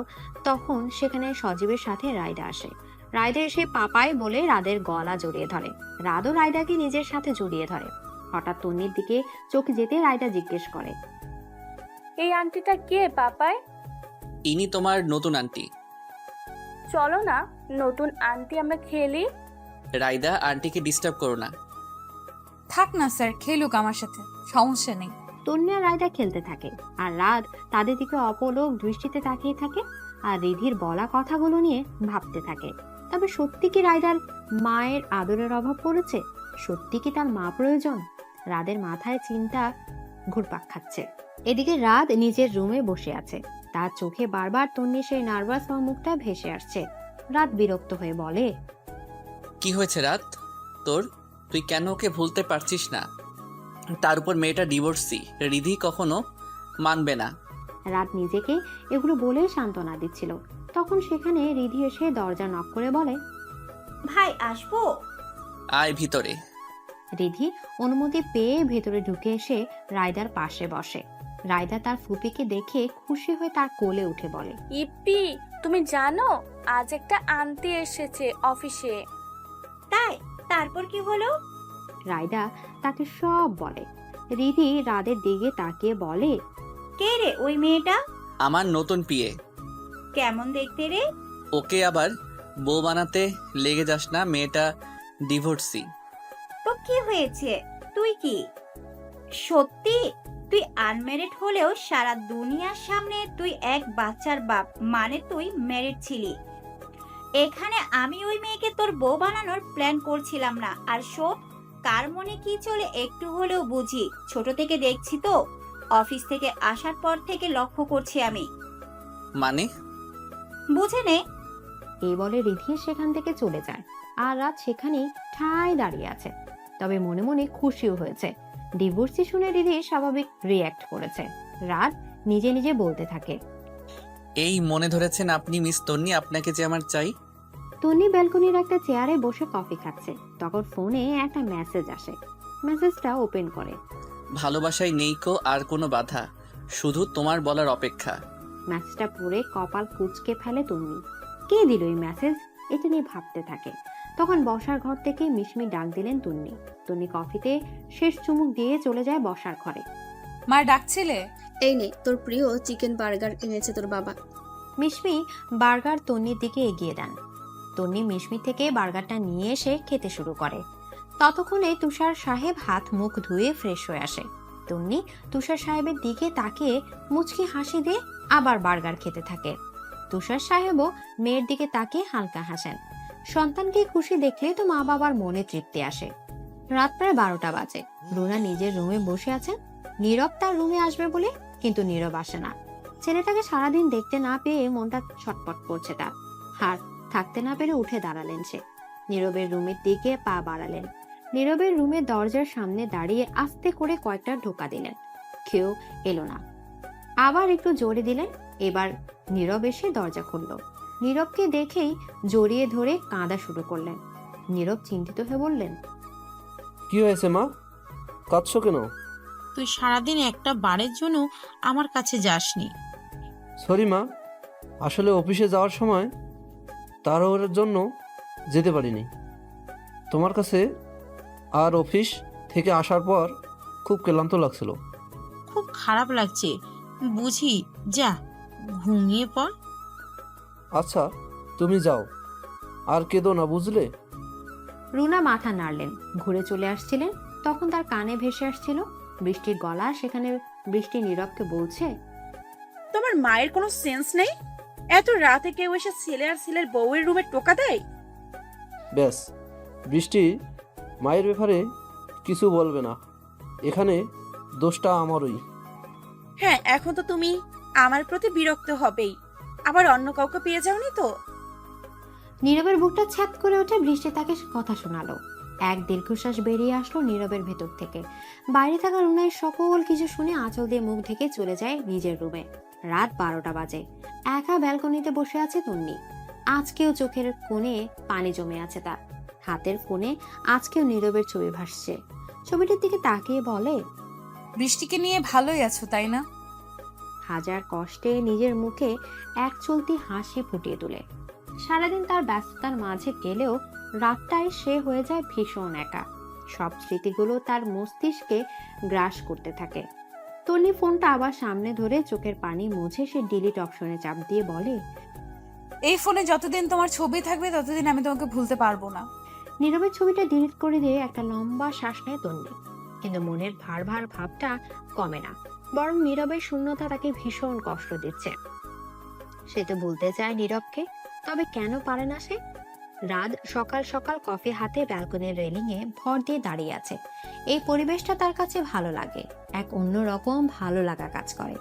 তখন সেখানে সজীবের সাথে রায়দা আসে। রায়দা এসে পাপাই বলে রাদের গলা জড়িয়ে ধরে। রাদও রায়দাকে নিজের সাথে জড়িয়ে ধরে। হঠাৎ তন্নির দিকে চোখ যেতে রায়দা জিজ্ঞেস করে, এই আন্টিটা কে পাপাই? ইনি তোমার নতুন আন্টি। চলো না নতুন আন্টি আমরা খেলি। রাইদা, আন্টিকে ডিস্টার্ব করো না। থাক না স্যার, খেলুক আমার সাথে, সমস্যা নেই। তন্নি আর রায়দা খেলতে থাকে, আর রাত তাদের দিকে অপলক দৃষ্টিতে তাকিয়ে থাকে আর রিধির বলা কথাগুলো নিয়ে ভাবতে থাকে। তবে সত্যি কি রায়দার মায়ের আদরের অভাব পড়েছে? সত্যি কি তার মা প্রয়োজন? রাদের মাথায় চিন্তা ঘুরপাক খাচ্ছে। এদিকে রাত নিজের রুমে বসে আছে। তার চোখে বারবার তন্নি সেই নার্ভাস হওয়া মুখটা ভেসে আসছে। রাত বিরক্ত হয়ে বলে, কি হয়েছে রাত তোর? তুই কেন ওকে ভুলতে পারছিস না? তার উপর মেয়েটা ডিভোর্সি, রিধি কখনো মানবে না। রাত নিজেকে এগুলো বলে সান্ত্বনা দিচ্ছিল, তখন সেখানে রিধি এসে দরজা নক করে বলে, ভাই আসবো? আয় ভিতরে। রিধি অনুমতি পেয়ে ভেতরে ঢুকে এসে রায়দার পাশে বসে। রায়দা তার ফুপিকে দেখে খুশি হয়ে তার কোলে উঠে বলে, ইপ্পি, তুমি জানো আজ একটা আন্টি এসেছে অফিসে। তাই? তারপর কি হলো? রায়দা তাকে সব বলে। রিধি রাদের দিকে তাকিয়ে বলে, কে রে ওই মেয়েটা? আমার নতুন পিয়ে। কেমন দেখতে রে? ওকে আবার বউ বানাতে লেগে যাস না, মেয়েটা ডিভোর্সি। তো কি হয়েছে? তুই কি সত্যি তুই আনম্যারিড হলেও সারা দুনিয়ার সামনে তুই এক বাচ্চার বাপ, মানে তুই ম্যারিড ছিলি। এখানে আমি ওই মেয়েকে তোর বউ বানানোর প্ল্যান করছিলাম না। আর শোন, কার মনে কি চলে একটু হলেও বুঝি। ছোট থেকে দেখছি তো, অফিস থেকে আসার পর থেকে লক্ষ্য করছি আমি। মানে? বুঝে নে। এই বলে রিধি সেখান থেকে চলে যায়। আর রাত সেখানেই ঠায় দাঁড়িয়ে আছে। তবে মনে মনে খুশিও হয়েছে। ডিভোর্সি শুনে রিধি স্বাভাবিক রিয়্যাক্ট করেছে। রাত নিজে নিজে বলতে থাকে, এই মনে ধরেছেন আপনি মিস তন্নি, আপনাকে যে আমার চাই। তন্নি ব্যালকনির একটা চেয়ারে বসে কফি খাচ্ছে। তখন ফোনে একটা মেসেজ আসে। মেসেজটা ওপেন করে, ভালোবাসায় নেই কো আর কোনো বাধা, শুধু তোমার বলার অপেক্ষা। মেসেজটা পড়ে কপাল কুঁচকে ফেলে তন্নি। কে দিল এই মেসেজ? এটা নিয়ে ভাবতে থাকে। তখন বসার ঘর থেকে মিশমি ডাক দিলেন তন্নি। তন্নি কফিতে শেষ চুমুক দিয়ে চলে যায় বসার ঘরে। মা ডাকছিলে? এই নে তোর প্রিয় চিকেন বার্গার এনেছে তোর বাবা। মিশমি বার্গার তন্নির দিকে এগিয়ে দেন। তন্নি মিশমি থেকে বার্গারটা নিয়ে এসে খেতে শুরু করে। ততক্ষণে তুষার সাহেব হাত মুখ ধুয়ে ফ্রেশ হয়ে আসে। তন্নি তুষার সাহেবের দিকে তাকিয়ে মুচকি হাসি দিয়ে আবার বার্গার খেতে থাকে। তুষার সাহেবও মেয়ের দিকে তাকিয়ে হালকা হাসেন। সন্তানকে খুশি দেখলে তো মা বাবার মনে তৃপ্তি আসে। রাত প্রায় 12টা বাজে। রুনা নিজের রুমে বসে আছেন। নীরব তার রুমে আসবে বলে, কিন্তু নীরব আসে না। ছেলেটাকে সারাদিন দেখতে না পেয়ে মনটা ছটপট করছে তার। আর থাকতে না পেরে উঠে দাঁড়ালেন সে। নীরবের রুমের দিকে পা বাড়ালেন। নীরবের রুমের দরজার সামনে দাঁড়িয়ে আস্তে করে কয়েকটা ঢোকা দিলেন। কেউ এলো না। আবার একটু জোরে দিলেন। এবার নীরব এসে দরজা খুলল। নীরবকে দেখেই জড়িয়ে ধরে কাঁদা শুরু করলেন। নীরব চিন্তিত হয়ে বললেন, কি হয়েছে মা, কাঁদছো কেন? তুই সারাদিন একটা বারের জন্য আমার কাছে যাসনি। সরি মা, আসলে অফিসে যাওয়ার সময় তাড়াহুড়োর জন্য যেতে পারিনি তোমার কাছে। আর অফিস থেকে আসার পর খুব ক্লান্ত লাগছিল। খুব খারাপ লাগছে বুঝি, যা ঘুমিয়ে পড়। আচ্ছা তুমি যাও, আর কেঁদো না বুঝলে। রুনা মাথা নাড়লেন। ঘুরে চলে আসছিলেন, তখন তার কানে ভেসে আসছিল বৃষ্টির গলা। সেখানে বৃষ্টি নীরবকে বলছে, তোমার মায়ের কোনো সেন্স নেই? এত রাতে কেউ এসে ছেলে আর ছেলের বউয়ের রুমে টোকা দেয়? ব্যাস, বৃষ্টি মায়ের ব্যাপারে কিছু বলবে না, এখানে দোষটা আমারই। হ্যাঁ, এখন তো তুমি আমার প্রতি বিরক্ত হবেই। আবার অন্য কাউকে পেয়ে যাওনি তো? নীরবের বুকটা ছ্যাদ করে ওঠে। বৃষ্টি তাকে কথা শোনালো। এক দীর্ঘশ্বাস বেরিয়ে আসলো নীরবের ভেতর থেকে। বাইরে থাকা রুনার সকল কিছু শুনে আঁচল দিয়ে মুখ ঢেকে চলে যায় নিজের রুমে। রাত 12টা বাজে। একা ব্যালকনিতে বসে আছে তন্নি। আজকেও চোখের কোণে পানি জমে আছে তার। হাতের ফোনে আজকেও নীরবের ছবি ভাসছে। ছবিটির দিকে তাকিয়ে বলে, বৃষ্টিকে নিয়ে ভালোই আছো তাই না? হাজার কষ্টে নিজের মুখে এক চলতি হাসি ফুটিয়ে তোলে। সারাদিন তার ব্যস্ততার মাঝে গেলেও রাতটায় সে হয়ে যায় ভীষণ একা। সব স্মৃতিগুলো তার মস্তিষ্কে গ্রাস করতে থাকে। তন্নি ফোনটা আবার সামনে ধরে চোখের পানি মুছে সে ডিলিট অপশনে চাপ দিয়ে বলে, এই ফোনে যতদিন তোমার ছবি থাকবে ততদিন আমি তোমাকে ভুলতে পারবো না। নীরবের ছবিটা ডিলিট করে দিয়ে একটা লম্বা শ্বাস নেয় তন্নি। কিন্তু মনের ভার ভার ভাবটা কমে না, বরং নীরবের শূন্যতা তাকে ভীষণ কষ্ট দিচ্ছে। সে তো ভুলতে চায় নীরবকে, তবে কেন পারে না সে? রাত সকাল সকাল কফি হাতে ব্যালকনির রেলিংয়ে ভর দিয়ে দাঁড়িয়ে আছে। এই পরিবেশটা তার কাছে ভালো লাগে। এক অন্যরকম ভালো লাগা কাজ করে।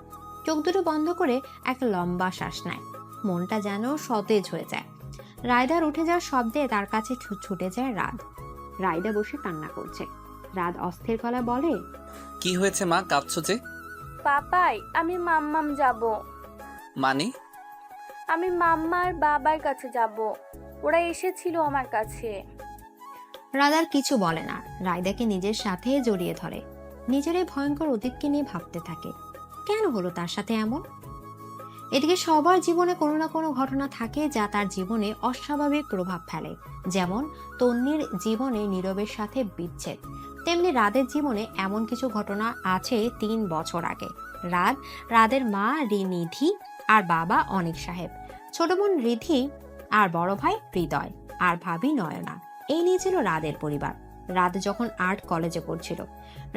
চোখ দুটো বন্ধ করে এক লম্বা শ্বাস নেয়। মনটা যেন সতেজ হয়ে যায়। রায়দার উঠে যাওয়ার শব্দে তার কাছে ছুটে যায় রাত। রায়দা বসে কান্না করছে। রাত অস্থির গলায় বলে, কি হয়েছে মা, কাঁদছো যে? পাপাই, আমি মাম্মাম যাব। মানে? আমি মাম্মার বাবার কাছে যাব। ওরা এসেছিল আমার কাছে। রাদার কিছু বলে না। রায়দাকে নিজের সাথে জড়িয়ে ধরে। নিজের এই ভয়ঙ্কর অতীতকে নিয়ে ভাবতে থাকে, কেন হলো তার সাথে এমন। এদিকে সবার জীবনে কোনো না কোনো ঘটনা থাকে যা তার জীবনে অস্বাভাবিক প্রভাব ফেলে। যেমন তন্নির জীবনে নীরবের সাথে বিচ্ছেদ, তেমনি রাদের জীবনে এমন কিছু ঘটনা আছে 3 বছর আগে। রাদের মা নিধি আর বাবা অনিক সাহেব, ছোট বোন রিধি আর বড় ভাই হৃদয় আর ভাবি নয়না। এই নিয়ে ছিল রাদের পরিবার। রাত যখন আর্ট কলেজে পড়ছিল।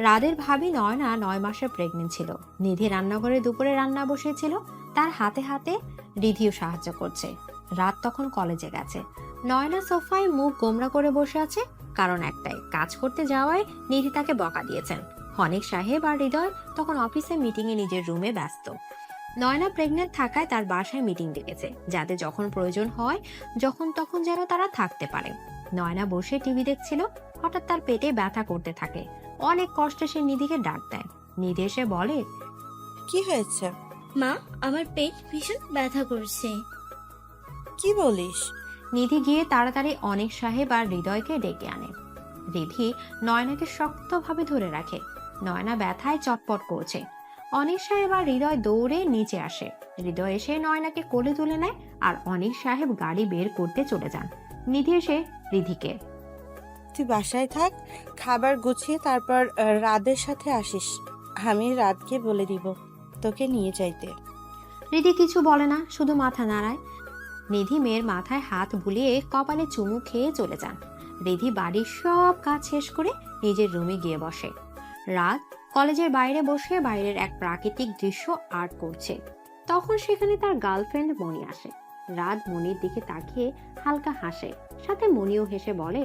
রাদের ভাবি নয়না 9 মাসের প্রেগনেন্ট ছিল। নিধি রান্নাঘরে দুপুরে রান্না বসেছিল। তার হাতে হাতে রিধিও সাহায্য করছে। রাত তখন কলেজে গেছে। নয়না সোফায় মুখ গোমরা করে বসে আছে, কারণ একটাই, কাজ করতে যাওয়ায় নিধি তাকে বকা দিয়েছেন। অনিক সাহেব আর হৃদয় তখন অফিসে মিটিংয়ে নিজের রুমে ব্যস্ত। নয়না প্রেগনেন্ট থাকায় তার বাসায় মিটিং ডেকেছে, যাতে যখন প্রয়োজন হয় যখন তখন যেন তারা থাকতে পারে। নয়না বসে টিভি দেখছিল। হঠাৎ তার পেটে ব্যথা করতে থাকে। অনেক কষ্টে সে নিধিকে ডাক দেয়। নিধি এসে বলে, কি হয়েছে মা? আমার পেট ভীষণ ব্যথা করছে। কি বলিস? নিধি গিয়ে তাড়াতাড়ি অনিক সাহেব আর হৃদয়কে ডেকে আনে। রিধি নয়নাকে শক্তভাবে ধরে রাখে। নয়না ব্যথায় চটপট করছে। অনিক সাহেব আর হৃদয় দৌড়ে নিচে আসে। হৃদয় এসে নয়নাকে কোলে তুলে নেয় আর অনিক সাহেব গাড়ি বের করতে চলে যান। নিধি এসে রিধিকে, তুই বাসায় থাক, খাবার গুছিয়ে তারপর রাতের সাথে আসিস। আমি রাতকে বলে দিব তোকে নিয়ে যাইতে। রিধি কিছু বলে না, শুধু মাথা নাড়ায়। নিধি মেয়ের মাথায় হাত বুলিয়ে কপালে চুমু খেয়ে চলে যান। রিধি বাড়ির সব কাজ শেষ করে নিজের রুমে গিয়ে বসে। রাত কলেজের বাইরে বসে বাইরের এক প্রাকৃতিক দৃশ্য আর্ট করছে। তখন সেখানে তার গার্লফ্রেন্ড মণি আসে। রাত মণির দিকে তাকিয়ে হালকা হাসে, সাথে মণিও হেসে বলে,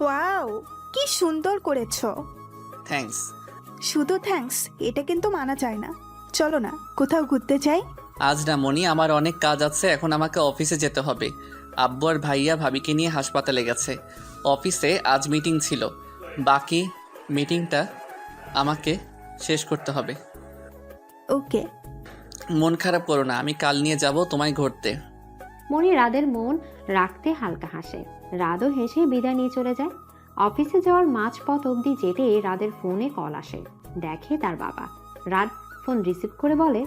ওয়াও, কি সুন্দর করেছো। থ্যাঙ্কস। শুধু থ্যাঙ্কস এটা কিন্তু মানা যায় না। চলো না কোথাও ঘুরতে যাই। আজ না মনি, আমার অনেক কাজ আছে, এখন আমাকে অফিসে যেতে হবে। আব্বু আর ভাইয়া ভাবিকে নিয়ে হাসপাতালে গেছে। অফিসে আজ মিটিং ছিল, বাকি মিটিংটা আমাকে শেষ করতে হবে। ওকে। মন খারাপ করো না, আমি কাল নিয়ে যাব তোমায় ঘুরতে। মণি রাদের মন রাখতে হালকা হাসে। রাদও হেসে বিদায় নিয়ে চলে যায়। অফিসে যাওয়ার মাঝপথ অবধি যেতে রাদের ফোনে কল আসে। দেখে তার বাবা। রাত ফোন রিসিভ করে বলে,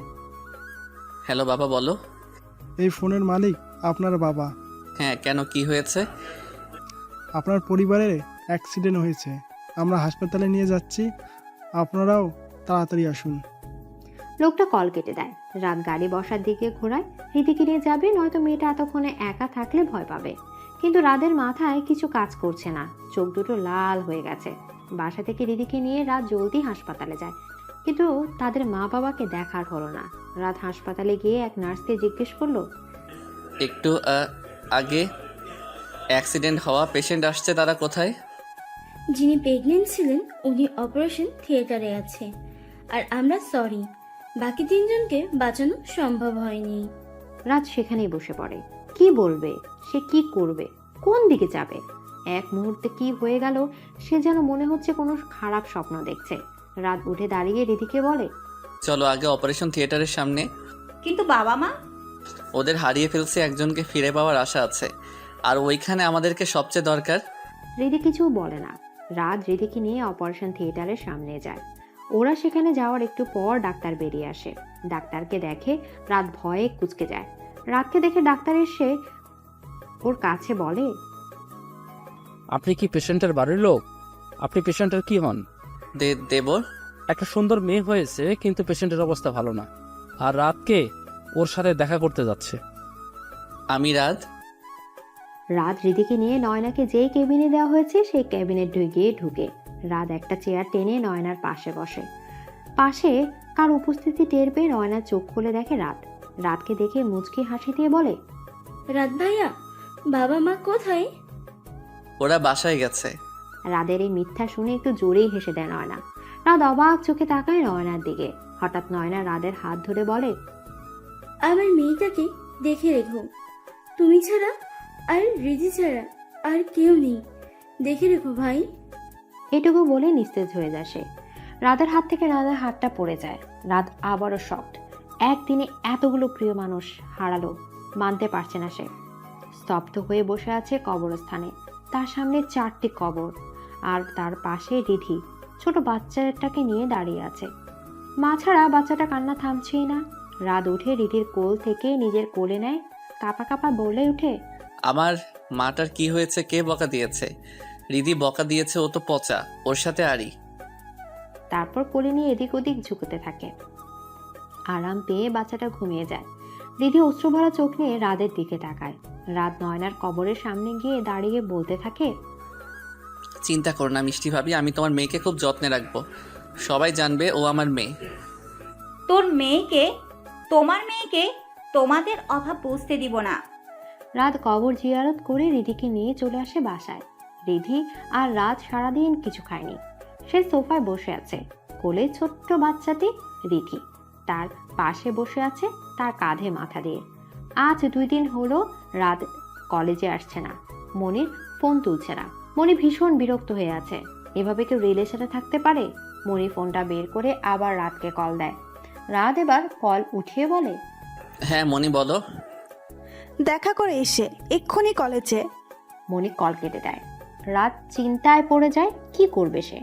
হ্যালো বাবা, বলো। এই ফোনের মালিক আপনার বাবা। হ্যাঁ, কেন, কি হয়েছে? আপনার পরিবারের অ্যাক্সিডেন্ট হয়েছে, আমরা হাসপাতালে নিয়ে যাচ্ছি, আপনারাও তাড়াতাড়ি আসুন। লোকটা কল কেটে দেয়। রাত গাড়ি বসার দিকে ঘোরায়। রীতিকে নিয়ে যাবে, নয়তো মেয়েটা এতক্ষণে একা থাকলে ভয় পাবে। কিন্তু রাদের মাথায় কিছু কাজ করছে না, চোখ দুটো লাল হয়ে গেছে। বাসা থেকে রীতিকে নিয়ে রাত জলদি হাসপাতালে যায়, কিন্তু তাদের মা বাবাকে দেখার হলো না। রাত হাসপাতালে গিয়ে এক নার্সকে জিজ্ঞেস করলো, একটু আগে অ্যাক্সিডেন্ট হওয়া পেশেন্ট আসছে, তারা কোথায়? যিনি প্রেগনেন্ট ছিলেন উনি অপারেশন থিয়েটারে আছে। আর আমরা সরি, বাকি তিনজনকে বাঁচানো সম্ভব হয়নি। রাত সেখানেই বসে পড়ে। কি বলবে, সে কি করবে, কোন দিকে যাবে? এক মুহূর্তে কি হয়ে গেল সে যেন মনে হচ্ছে কোনো খারাপ স্বপ্ন দেখছে। রাত উঠে দাঁড়িয়ে রিধিকে বলে, চলো আগে অপারেশন থিয়েটারের সামনে। কিন্তু বাবা মা? ওদের হারিয়ে ফেলছে, একজনকে ফিরে পাওয়ার আশা আছে, আর ওইখানে আমাদেরকে সবচেয়ে দরকার। রিধি কিছু বলে না। রাত রিধিকে নিয়ে অপারেশন থিয়েটারের সামনে যায়। ওরা সেখানে যাওয়ার একটু পর ডাক্তার বেরিয়ে আসে। ডাক্তারকে দেখে রাত ভয়ে কুঁচকে যায়। রাতকে দেখে ডাক্তার এসে ওর কাছে বলে, আপনি কি পেশেন্টের বাড়ির লোক? আপনি পেশেন্টের কি হন? দেবর। একটা সুন্দর মেয়ে হয়েছে, কিন্তু পেশেন্টের অবস্থা ভালো না, আর রাতকে ওর সাথে দেখা করতে যাচ্ছে। আমি রাত। রাত রিধিকে নিয়ে নয়নাকে যেই কেবিনে দেওয়া হয়েছে সেই কেবিনে ঢুকে রাত একটা চেয়ার টেনে নয়নার পাশে বসে। পাশে কার উপস্থিতি টের পেয়ে নয়না চোখ খুলে দেখে রাত। রাতকে দেখে মুচকি হাসি দিয়ে বলে, রাত ভাইয়া, বাবা মা কোথায়? ওরা বাসায় গেছে। রাদের এই মিথ্যা শুনে একটু জোরেই হেসে দেয় নয়না। রাত অবাক চোখে তাকায় নয়নার দিকে। হঠাৎ নয়না রাদের হাত ধরে বলে, আমার মেয়েটাকে দেখে রেখো, তুমি ছাড়া আর রিধি ছাড়া আর কেউ নেই, দেখে রেখো ভাই। এটুকু বলে নিস্তেজ হয়ে যায় সে। রাতের হাত থেকে রাতের হাতটা পড়ে যায়। রাত আবারও শকড। একদিনে এতগুলো প্রিয় মানুষ হারালো, মানতে পারছে না সে। স্তব্ধ হয়ে বসে আছে কবরস্থানে। তার সামনে 4টি কবর, আর তার পাশে রিধি ছোট বাচ্চাটাকে নিয়ে দাঁড়িয়ে আছে। মা ছাড়া বাচ্চাটা কান্না থামছেই না। রাত উঠে রিধির কোল থেকে নিজের কোলে নেয়, কাঁপা কাঁপা বলে উঠে, আমার মাটার কি হয়েছে, কে বকা দিয়েছে? রিধি বকা দিয়েছে, ও তো পচা, ওর সাথে আরি। তারপর কোলে নিয়ে এদিক ওদিক ঝুঁকতে থাকে। আরাম পেয়ে বাচ্চাটা ঘুমিয়ে যায়। রিধি অশ্রুভরা চোখ নিয়ে রাদের দিকে তাকায়। রাত নয়নার কবরের সামনে গিয়ে দাঁড়িয়ে বলতে থাকে, চিন্তা করো না মিষ্টি ভাবি, আমি তোমার মেয়েকে খুব যত্নে রাখবো, সবাই জানবে ও আমার মেয়ে। তোর মেয়েকে, তোমার মেয়েকে তোমাদের অভাব বুঝতে দিব না। রাত কবর জিয়ারত করে রিধিকে নিয়ে চলে আসে বাসায়। রিধি আর রাত সারাদিন কিছু খায়নি। সে সোফায় বসে আছে, কোলে ছোট্ট বাচ্চাটি রিধি তার পাশে বসে আছে, তার কাঁধে মাথা দিয়ে। আজ 2 দিন হলো রাত কলেজে আসছে না, মনির ফোন তুলছে না। মনি ভীষণ বিরক্ত হয়ে আছে। এভাবে কেউ রিলেশনে থাকতে পারে? মনি ফোনটা বের করে আবার রাতকে কল দেয়। রাত এবার কল উঠিয়ে বলে, হ্যাঁ মনি বলো। দেখা করে এসে এক্ষুনি কলেজে। মনি কল কেটে দেয়। রাত চিন্তায় পড়ে যায়, কি করবে সে।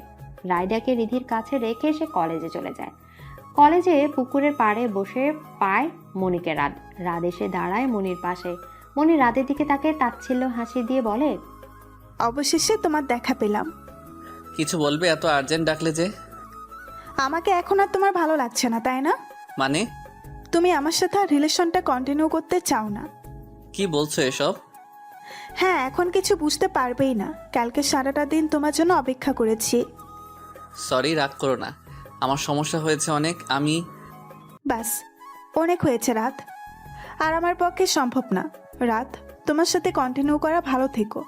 রায়ডাকে রিধির কাছে রেখে সে কলেজে চলে যায়। কলেজে পুকুরের পাড়ে বসে পায় মনিকে রাত। রাত এসে দাঁড়ায় মনির পাশে। মনি রাতের দিকে তাকে তাচ্ছিল্য হাসি দিয়ে বলে, অবশেষে তোমার দেখা পেলাম। কিছু বলবে? এত আর্জেন্ট ডাকলে যে? আমাকে এখন আর তোমার ভালো লাগছে না, তাই না? মানে? তুমি আমার সাথে আর রিলেশনটা কন্টিনিউ করতে চাও না। কি বলছো এসব? হ্যাঁ, এখন কিছু বুঝতে পারবেই না। কালকে সারাটা দিন তোমার জন্য অপেক্ষা করেছি। সরি, রাগ করো না, আমার সমস্যা হয়েছে অনেক। ব্যাস, অনেক হয়েছে রাত। আর আমার পক্ষে সম্ভব না। রাত, তোমার সাথে কন্টিনিউ করা। ভালো থেকো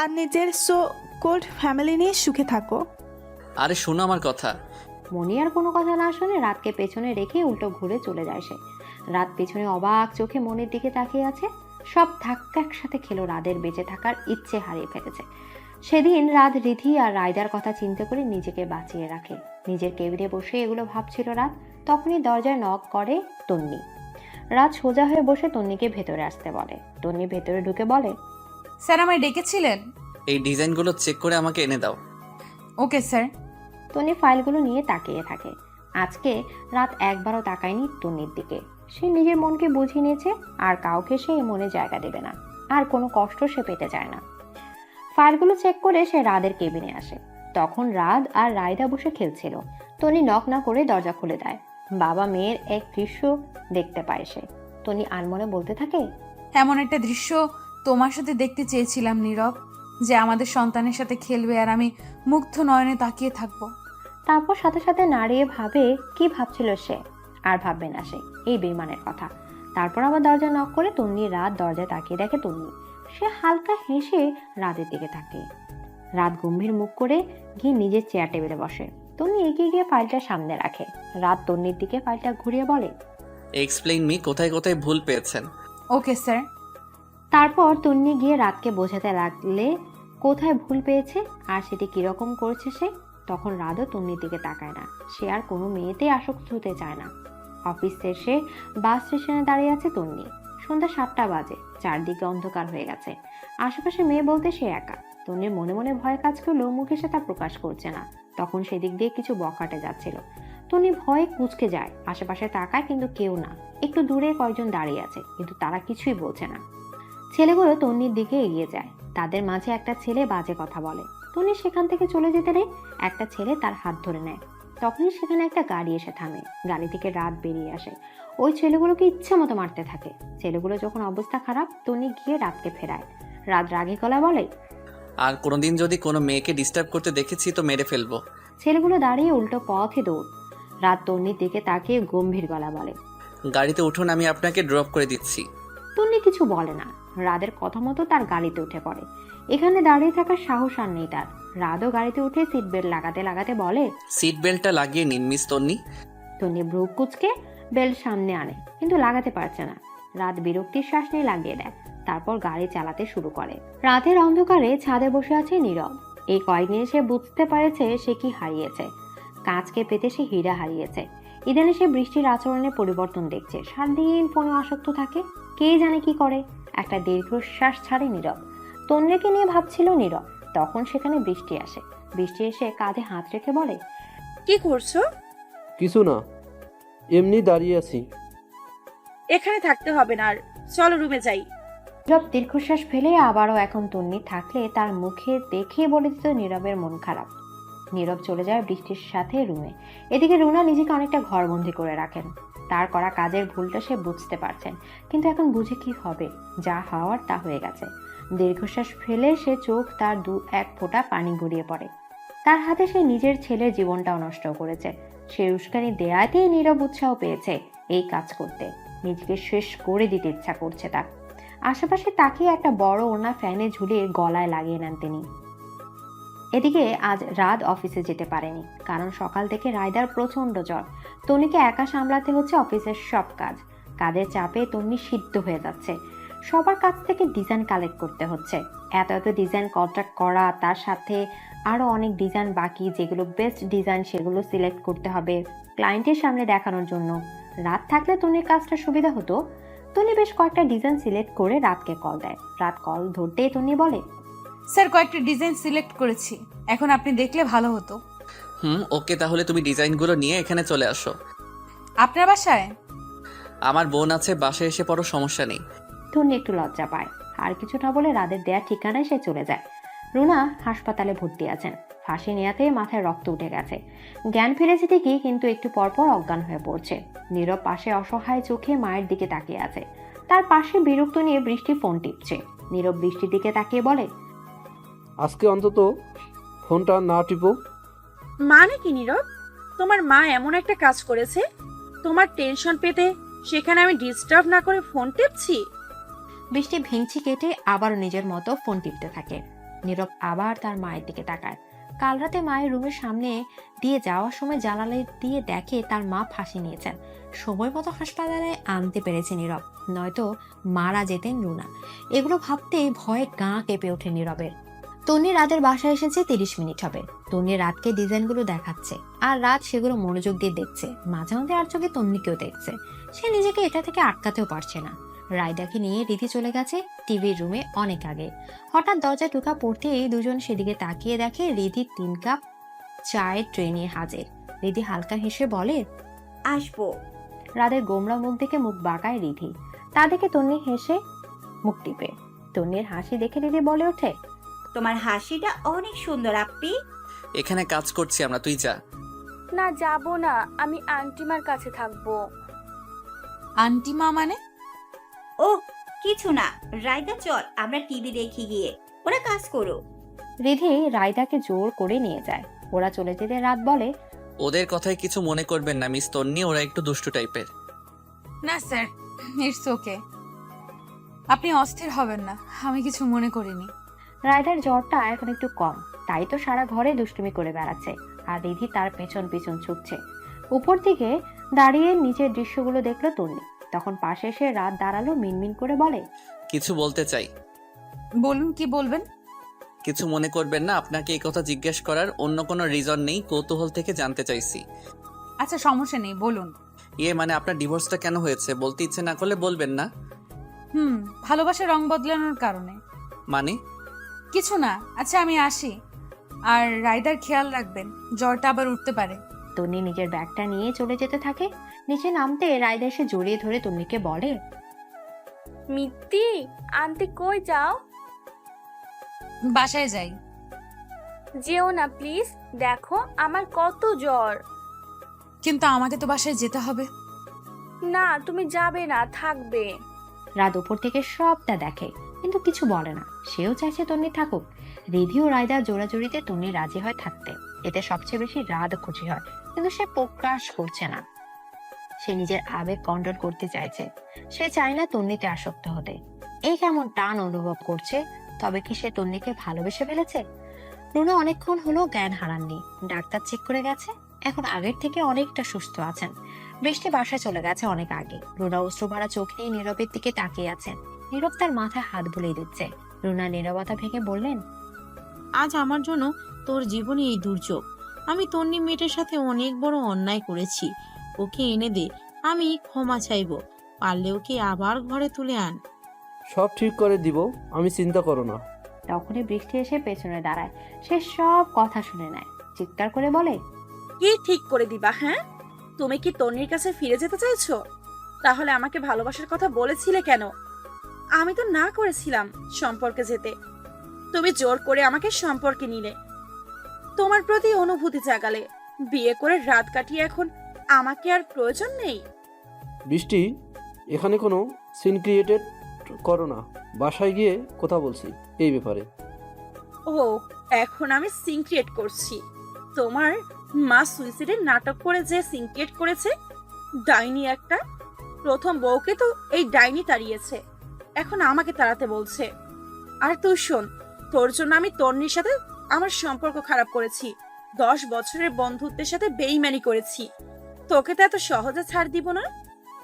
আর নিজের সো কোল্ড ফ্যামিলি নিয়ে সুখে থাকো। আরে শোনো আমার কথা। মনি আর কোনো কথা না শুনে রাতকে পেছনে রেখে উল্টো ঘুরে চলে যায় সে। রাত পেছনে অবাক চোখে মনির দিকে তাকিয়ে আছে। সব ধাক্কা একসাথে খেলো, রাদের বেঁচে থাকার ইচ্ছে হারিয়ে ফেলেছে। সেদিন রাত রিধি আর রায়দার কথা চিন্তা করে নিজেকে বাঁচিয়ে রাখে। নিজের কেবিনে বসে এগুলো ভাবছিল রাত। তখনই দরজায় নক করে তন্নি। রাত সোজা হয়ে বসে তন্নিকে ভেতরে আসতে বলে। তন্নি ভেতরে ঢুকে বলে, স্যার আমায় ডেকেছিলেন? এই ডিজাইনগুলো চেক করে আমাকে এনে দাও। Okay sir. তন্নি ফাইলগুলো নিয়ে তাকিয়ে থাকে। আজকে রাত একবারও তাকায়নি তন্নির দিকে। সে নিজের মনকে বুঝিয়ে নিয়েছে, আর কাউকে সে মনে জায়গা দেবে না, আর কোনো কষ্ট সে পেতে চায় না। ফাইলগুলো চেক করে সে রাদের কেবিনে আসে। তখন রাত আর রায়দা বসে খেলছিল। তনি নক না করে দরজা খুলে দেয়। বাবা মেয়ের এক দৃশ্য দেখতে পায় সে। তনি আনমনে বলতে থাকে, এমন একটা দৃশ্য তোমার সাথে দেখতে চেয়েছিলাম নীরব, যে আমাদের সন্তানের সাথে খেলবে আর আমি মুগ্ধ নয়নে তাকিয়ে থাকবো। তারপর সাথে সাথে নাড়িয়ে ভাবে কি ভাবছিল সে, আর ভাববে না সে এই বেইমানের কথা। তারপর আবার দরজা নক করে তন্নি। রাত দরজায় তাকিয়ে দেখে তন্নি। সে হালকা হেসে রাতের দিকে তাকিয়ে। রাত গম্ভীর মুখ করে গিয়ে নিজের চেয়ার টেবিলে বসে। তন্নি এগিয়ে গিয়ে ফাইলটা সামনে রাখে। রাত তন্নির দিকে ফাইলটা ঘুরিয়ে বলে, এক্সপ্লেইন মি, কোথায় কোথায় ভুল পেয়েছেন। Okay sir. তারপর তন্নি গিয়ে রাতকে বোঝাতে লাগলে কোথায় ভুল পেয়েছে আর সেটি কিরকম করছে সে। তখন রাতও তন্নির দিকে তাকায় না। সে আর কোনো মেয়েতে আসক্ত হতে চায় না। অফিস শেষে বাস স্টেশনে দাঁড়িয়ে আছে তন্নি। সন্ধ্যা 7টা বাজে। চারদিকে অন্ধকার হয়ে গেছে। আশেপাশে মেয়ে বলতে সে একা। তন্নির মনে মনে ভয় কাজ করলেও মুখে সে তা প্রকাশ করছে না। তখন সেদিক দিয়ে কিছু বখাটে যাচ্ছিল। তন্নি ভয়ে কুঁচকে যায়। আশেপাশে তাকায়, কিন্তু কেউ না। একটু দূরে কয়েকজন দাঁড়িয়ে আছে, কিন্তু তারা কিছুই বলছে না। ছেলেগুলো তন্নির দিকে এগিয়ে যায়। তাদের মাঝে একটা ছেলে বাজে কথা বলে। তন্নি সেখান থেকে চলে যেতে নেই। একটা ছেলে তার হাত ধরে নেয়। তখনই সেখানে একটা গাড়ি এসে থামে। গাড়ি থেকে রাত বেরিয়ে আসে। ওই ছেলেগুলোকে ইচ্ছে মতো মারতে থাকে। ছেলেগুলো যখন অবস্থা খারাপ, তন্নি গিয়ে রাতকে ফেরায়। রাত রাগী গলায় বলে, আর কোনোদিন যদি কোনো মেয়েকে ডিস্টার্ব করতে দেখেছি তো মেরে ফেলবো। ছেলেগুলো দাঁড়িয়ে উল্টো পথে দৌড়। রাত তন্নির দিকে তাকিয়ে গম্ভীর গলা বলে, গাড়িতে উঠুন, আমি আপনাকে ড্রপ করে দিচ্ছি। তন্নি কিছু বলে না। রাদের কথা মতো তার গাড়িতে উঠে পড়ে। এখানে দাঁড়িয়ে থাকার সাহস আর নেই তার। রাতও গাড়িতে উঠে সিট বেল্ট লাগাতে লাগাতে বলে, সিট বেল্টটা লাগিয়ে নিন মিস তন্নি। তন্নি ভ্রু কুচকে বেল্ট সামনে আনে, কিন্তু লাগাতে পারছে না। রাত বিরক্তির শ্বাস নিয়ে লাগিয়ে দেয়। তারপর গাড়ি চালাতে শুরু করে। রাতের অন্ধকারে ছাদে বসে আছে নীরব। এই কয়েকদিনে সে বুঝতে পারেছে সে কি হারিয়েছে। কাঁচকে পেতে সে হীরা হারিয়েছে। ইদানে সে বৃষ্টির আচরণে পরিবর্তন দেখছে। সারাদিন ফোনে আসক্ত থাকে। কে জানে কি করে। একটা দীর্ঘশ্বাস ছাড়ে নীরব। তন্নিকে নিয়ে ভাবছিল নীরব। তখন সেখানে বৃষ্টি আসে। বৃষ্টি এসে কাঁধে হাত রেখে বলে, কি করছো? কিছু না, এমনি দাঁড়িয়ে আছি। এখানে থাকতে হবে না, আর চলো রুমে যাই। নীরব দীর্ঘশ্বাস ফেলে আবারও এখন তন্নি থাকলে তার মুখে দেখে বলে দিত নীরবের মন খারাপ। নীরব চলে যায় বৃষ্টির সাথে রুমে। এদিকে রুনা নিজেকে অনেকটা ঘরবন্দি করে রাখেন। তার করা কাজের ভুলটা সে বুঝতে পারছেন, কিন্তু এখন বুঝে কি হবে। যা হওয়ার তা হয়ে গেছে। দীর্ঘশ্বাস ফেলে সে চোখ তার 2-1 ফোঁটা পানি গড়িয়ে পড়ে। তার হাতে সে নিজের ছেলের জীবনটাও নষ্ট করেছে। সে উস্কানি দেয়াতেই নীরব উৎসাহ পেয়েছে এই কাজ করতে। নিজেকে শেষ করে দিতে ইচ্ছা করছে তার। আশেপাশে তাকিয়ে একটা বড় ওড়না ফ্যানে ঝুলিয়ে গলায় লাগিয়ে নেন তিনি। এদিকে আজ রাত অফিসে যেতে পারেনি, কারণ সকাল থেকে রায়দার প্রচন্ড জ্বর। তন্নিকে একা সামলাতে হচ্ছে অফিসের সব কাজ। কাজের চাপে তন্নি সিদ্ধ হয়ে যাচ্ছে। সবার কাছ থেকে ডিজাইন কালেক্ট করতে হচ্ছে। এত এত ডিজাইন কন্ট্রাক্ট করা, তার সাথে আরও অনেক ডিজাইন বাকি, যেগুলো বেস্ট ডিজাইন সেগুলো সিলেক্ট করতে হবে ক্লায়েন্টের সামনে দেখানোর জন্য। রাত থাকলে তন্নির কাজটা সুবিধা হতো। তন্নি বেশ কয়েকটা ডিজাইন সিলেক্ট করে রাতকে কল দেয়। রাত কল ধরতেই তন্নি বলে, স্যার কয়েকটা ডিজাইন সিলেক্ট করেছি, এখন আপনি দেখলে ভালো হতো। ওকে, তাহলে তুমি ডিজাইনগুলো নিয়ে এখানে চলে আসো। আপনার বাসায়? আমার বোন আছে, বাসায় এসে পড়ো, সমস্যা নেই। তন্নি একটু লজ্জা পায়, আর কিছু না বলে রাদের দেয়া ঠিকানায় সে চলে যায়। রুনা হাসপাতালে ভর্তি আছেন। ফাঁসি নেয়াতে মাথায় রক্ত উঠে গেছে। জ্ঞান ফিরেছে ঠিকই, কিন্তু একটু পরপর অজ্ঞান হয়ে পড়ছে। নীরব পাশে অসহায় চোখে মায়ের দিকে তাকিয়ে আছে। তার পাশে বিরক্ত নিয়ে বৃষ্টি ফোন টিপছে। নীরব বৃষ্টির দিকে তাকিয়ে বলে, আজকে অন্তত ফোনটা না টিপো। মানে কি নীরব? তোমার মা এমন একটা কাজ করেছে তোমার টেনশন পেতে, সেখানে আমি ডিস্টার্ব না করে ফোন টিপছি? বৃষ্টি ভেঙচি কেটে আবার নিজের মতো ফোন টিপতে থাকে। নীরব আবার তার মায়ের দিকে তাকায়। কাল রাতে মায়ের রুমের সামনে দিয়ে যাওয়ার সময় জানালা দিয়ে দেখে তার মা ফাঁসি নিয়েছেন। সময় মতো হাসপাতালে আনতে পেরেছে নীরব, নয়তো মারা যেতেন রুনা। এগুলো ভাবতে ভয়ে গা কেঁপে ওঠে নীরবের। তন্নি রাতের বাসায় এসেছে 30 মিনিট হবে। তন্নি রাতকে ডিজাইনগুলো দেখাচ্ছে, আর রাত সেগুলো মনোযোগ দিয়ে দেখছে। মাঝে মধ্যে আর চোখে তন্নিকেও দেখছে। সে নিজেকে এটা থেকে আটকাতেও পারছে না। রায়দাকে নিয়ে রীতি চলে গেছে টিভির রুমে অনেক আগে। হঠাৎ দরজা ঢোকা পড়তেই দুজন সেদিকে তাকিয়ে দেখে রিধি 3 কাপ চায়ের ট্রে নিয়ে হাজির। রিধি হালকা হেসে বলে, আসবো। রাদের গোমরা মুখ দেখে মুখ বাঁকায় রিধি। তা দেখে তন্নি হেসে মুখ টিপে। তন্নির হাসি দেখে রিধি বলে ওঠে, তোমার হাসিটা অনেক সুন্দর আপ্পি। এখানে কাজ করছি আমরা, তুই যা। না, যাব না, আমি আন্টিমার কাছে থাকবো। আন্টিমা মানে? ও কিছু না, রায়দা চল আমরা টিভি দেখি গিয়ে, ওরা কাজ করো। রিধি রায়দাকে জোর করে নিয়ে যায়। ওরা চলে যেতে রাত বলে, ওদের কথায় কিছু মনে করবেন না মিস তন্নি, ওরা একটু দুষ্টু টাইপের। না স্যার, ইটস ওকে, আপনি অস্থির হবেন না, আমি কিছু মনে করিনি। রায়দার জ্বরটা এখন একটু কম, তাই তো সারা ঘরে দুষ্টুমি করে বেড়াচ্ছে। আর রিধি তার পেছন পেছন ছুটছে। উপর দিকে দাঁড়িয়ে নিচের দৃশ্যগুলো দেখলো তন্নি। তখন পাশে এসে রাত দাঁড়ালো, মিনমিন করে বলে, কিছু বলতে চাই। বলুন, কি বলবেন? কিছু মনে করবেন না, আপনাকে এই কথা জিজ্ঞেস করার অন্য কোনো রিজন নেই, কৌতূহল থেকে জানতে চাইছি। আচ্ছা সমস্যা নেই, বলুন। মানে আপনার ডিভোর্সটা কেন হয়েছে? বলতে ইচ্ছে না করলে বলবেন না। ভালোবাসার রং বদলানোর কারণে। মানে? কিছু না। আচ্ছা আমি আসি, আর রায়দার খেয়াল রাখবেন, জ্বরটা আবার উঠতে পারে। তন্নি নিজের ব্যাগটা নিয়ে চলে যেতে থাকে। নিচে নামতে রায়দা এসে জড়িয়ে ধরে তন্নিকে বলে, মিত্তি, আন্টি কই যাও? বাসায় যাই। যেও না প্লিজ, দেখো আমার কত জ্বর। কিন্তু আমাকে তো বাসায় যেতে হবে। না, তুমি যাবে না, থাকবে। রাত উপর থেকে সবটা দেখে, কিন্তু কিছু বলে না। সেও চাইছে তন্নি থাকুক। রিধি ও রায়দা জোড়াজুড়িতে তন্নি রাজি হয় থাকতে। এতে সবচেয়ে বেশি রাত খুশি হয়, কিন্তু সে প্রকাশ করছে না। সে নিজের আবেগ কন্ট্রোল করতে চাইছে। সে চায় না তন্নিতে আসক্ত হতে। এই কেমন টান অনুভব করছে। তবে কি সে তন্নিকে ভালোবেসে ফেলেছে? রুনা অনেকক্ষণ হলো জ্ঞান হারাননি। ডাক্তার চেক করে গেছে, এখন আগের থেকে অনেকটা সুস্থ আছেন। বৃষ্টি বাসায় চলে গেছে অনেক আগে। রুনা অশ্রু ভরা চোখ নিয়ে নীরবের দিকে তাকিয়ে আছেন। নীরব তার মাথায় হাত বুলিয়ে দিচ্ছে। রুনা নীরবতা ভেঙে বললেন, আজ আমার জন্য তোর জীবনে এই দুর্যোগ। আমি তন্নি মেয়েটার সাথে অনেক বড় অন্যায় করেছি। ওকে এনে দে, আমি ক্ষমা চাইবো। পারলে ওকে আবার ঘরে তুলে আন। সব ঠিক করে দিব, আমি চিন্তা করো না। তখনই বৃষ্টি এসে পেছনে দাঁড়ায়। সে সব কথা শুনে নেয়। চিৎকার করে বলে, কি ঠিক করে দিবা? হ্যাঁ, তুমি কি তন্নির কাছে ফিরে যেতে চাইছো? তাহলে আমাকে ভালোবাসার কথা বলেছিলে কেন? আমি তো না করেছিলাম সম্পর্কে যেতে। তুমি জোর করে আমাকে সম্পর্কে নিলে, তোমার প্রতি অনুভূতি জাগালে। বিয়ে করে রাত কাটিয়ে এখন আমাকে আর প্রয়োজন নেই। বৃষ্টি, এখানে কোনো সিন ক্রিয়েটেড করো না। বাসায় গিয়ে কথা বলছি এই ব্যাপারে। ও, এখন আমি সিন ক্রিয়েট করছি? তোমার মা সুইসাইডের নাটক করে যে সিন ক্রিয়েট করেছে, ডাইনি একটা। প্রথম বউকে তো এই ডাইনি তাড়িয়েছে, এখন আমাকে তাড়াতে বলছে। আর তুই শোন, তোর জন্য আমি তন্নির সাথে আমার সম্পর্ক খারাপ করেছি। 10 বছরের বন্ধুত্বের সাথে বেইমানি করেছি। তোকে তো এত সহজে ছাড় দিব না।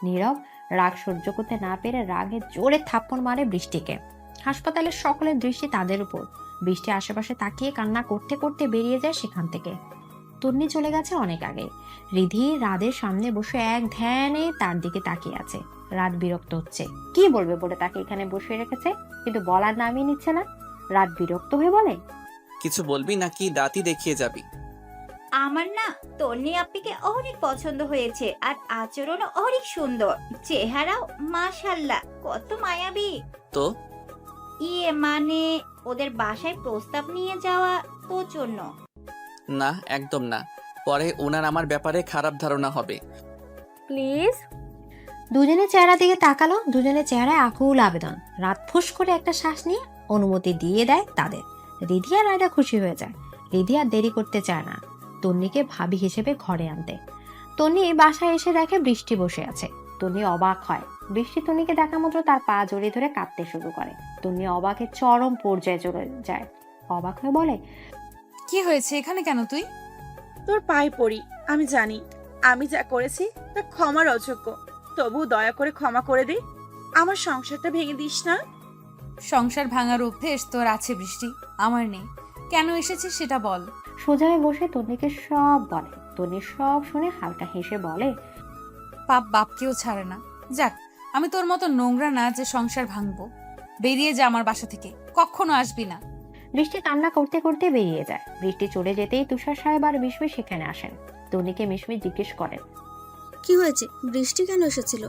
নীরব রাগ সহ্য করতে না পেরে রাগে জোরে থাপ্পড় মারে বৃষ্টিকে। হাসপাতালের সকলের দৃষ্টি তাদের উপর। বৃষ্টি আশেপাশে তাকিয়ে কান্না করতে করতে বেরিয়ে যায় সেখান থেকে। তন্নি চলে গেছে অনেক আগে। রিধি রাদের সামনে বসে এক ধ্যানে তার দিকে তাকিয়ে আছে। রাত বিরক্ত হচ্ছে, কি বলবে বলে তাকে এখানে বসে রেখেছে, কিন্তু বলার নামই নিচ্ছে না। রাত বিরক্ত হয়ে বলে, কিছু বলবি নাকি দাঁতই দেখিয়ে যাবি? আমার না তন্নি আপ্পিকে অনেক পছন্দ হয়েছে, আর আচরণও অনেক সুন্দর, চেহারাও মাশাল্লাহ কত মায়াবী। তো মানে ওদের বাসায় প্রস্তাব নিয়ে যাওয়া তোর জন্য? না, একদম না। পরে ওনার আমার ব্যাপারে খারাপ ধারণা হবে। প্লিজ। দুজনের চেহারা দিকে তাকালো, দুজনের চেহারায় আকুল আবেদন। রাত ফুস করে একটা শ্বাস নিয়ে অনুমতি দিয়ে দেয় তাদের। রিধি আর রায়দা খুশি হয়ে যায়। রিধি আর দেরি করতে চায় না তন্নিকে ভাবি হিসেবে ঘরে আনতে। তন্নি বাসায় এসে দেখে বৃষ্টি বসে আছে। তন্নি অবাক হয়। বৃষ্টি তন্নিকে দেখা মাত্র তার পা জড়িয়ে ধরে কাঁদতে শুরু করে। তন্নি অবাকে চরম পর্যায়ে চলে যায়। অবাক হয়ে বলে, কি হয়েছে? এখানে কেন তুই? তোর পায়ে পড়ি, আমি জানি আমি যা করেছি তা ক্ষমার অযোগ্য, তবু দয়া করে ক্ষমা করে দে, আমার সংসারটা ভেঙে দিস না। সংসার ভাঙার অভ্যেস তোর আছে বৃষ্টি, আমার নেই। কেন এসেছিস সেটা বল। সোজা হয়ে বসে তন্নিকে সব বলে। তন্নি সব শুনে হালকা হেসে বলে, পাপ বাপকেও ছাড়ে না। যাক, আমি তোর মতো নোংরা না যে সংসার ভাঙবো। বেরিয়ে যা আমার বাসা থেকে, কখনো আসবি না। বৃষ্টি কান্না করতে করতে বেরিয়ে যায়। বৃষ্টি চলে যেতেই তুষার সাহেব আর মিশমি সেখানে আসেন। তন্নিকে মিশমি জিজ্ঞেস করেন, কি হয়েছে? বৃষ্টি কেন এসেছিল?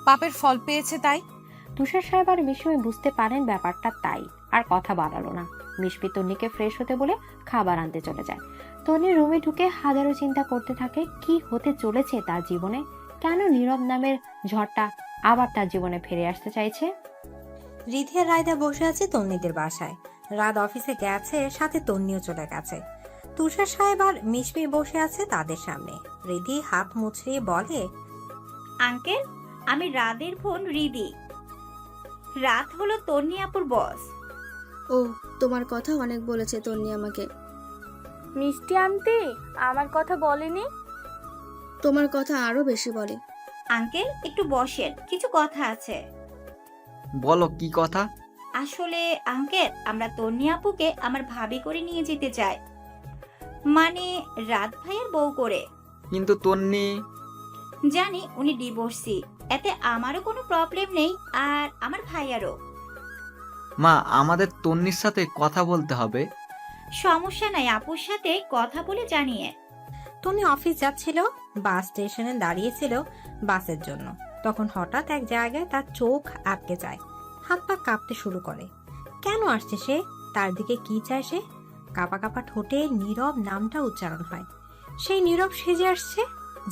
পাপের ফল পেয়েছে তাই। তুষার সাহেব আর মিশমি বুঝতে পারেন ব্যাপারটা, তাই আর কথা বাড়ালো না। মিশমি তন্নিকে ফ্রেশ হতে বলে খাবার আনতে চলে যায়। তন্নি রুমে ঢুকে হাজারো চিন্তা করতে থাকে কি হতে চলেছে তার জীবনে। কেন নীরব নামের ঝড়টা আবার তার জীবনে ফিরে আসতে চাইছে। রিধি আর রায়দা বসে আছে তন্নিদের বাসায়। রাত অফিসে গেছে, সাথে তন্নিও চলে গেছে। তুষার সাহেব আর মিশমি বসে আছে তাদের সামনে। রিধি হাত মুছড়িয়ে বলে, আঙ্কেল, আমি রাদের বোন রিদি। রাত হলো তন্নি আপুর বস। ও, তোমার কথা অনেক বলেছে তন্নি আমাকে। মিষ্টি আনতে আমার কথা বলেনি? তোমার কথা আরো বেশি বলে। আঙ্কেল একটু বসেন, কিছু কথা আছে। বলো কি কথা? আসলে আঙ্কেল, আমরা তন্নি আপুকে আমার ভাবি করে নিয়ে যেতে চাই, মানে রাত ভাইয়ের বউ করে। কিন্তু তন্নি। জানি উনি ডিভোর্সি, এতে আমারও কোনো প্রবলেম নেই, আর আমার ভাইয়ারও। মা, আমাদের তন্নির সাথে কথা বলতে হবে। সমস্যা নাই, আপুর সাথে কথা বলে জানিয়ে। তন্নি অফিস যাচ্ছিল, বাস স্টেশনে দাঁড়িয়েছিল বাসের জন্য। তখন হঠাৎ এক জায়গায় তার চোখ আটকে যায়, হাত পা কাঁপতে শুরু করে। কেন আসছে সে? তার দিকে কি চায় সে? কাঁপা কাঁপা ঠোঁটে নীরব নামটা উচ্চারণ হয়। সেই নীরব সেজে আসছে,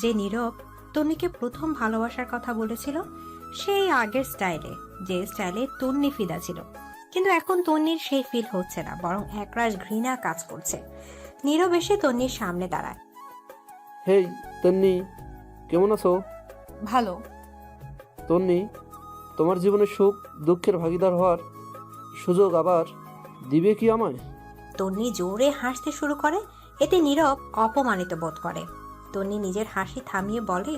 যে নীরব তন্নিকে প্রথম ভালোবাসার কথা বলেছিল, সেই আগের স্টাইলে, যে স্টাইলে তন্নি ফিদা ছিল। কিন্তু এখন তন্নির সেই ফিল হচ্ছে না, বরং একরাশ ঘৃণা কাজ করছে। নীরব এসে তন্নির সামনে দাঁড়ায়। হেই তন্নি, কেমন আছো? ভালো। তন্নি, তোমার জীবনে সুখ দুঃখের ভাগিদার হওয়ার সুযোগ আবার দিবে কি আমায়? তন্নি জোরে হাসতে শুরু করে। এতে নীরব অপমানিত বোধ করে। তন্নি নিজের হাসি থামিয়ে বলে,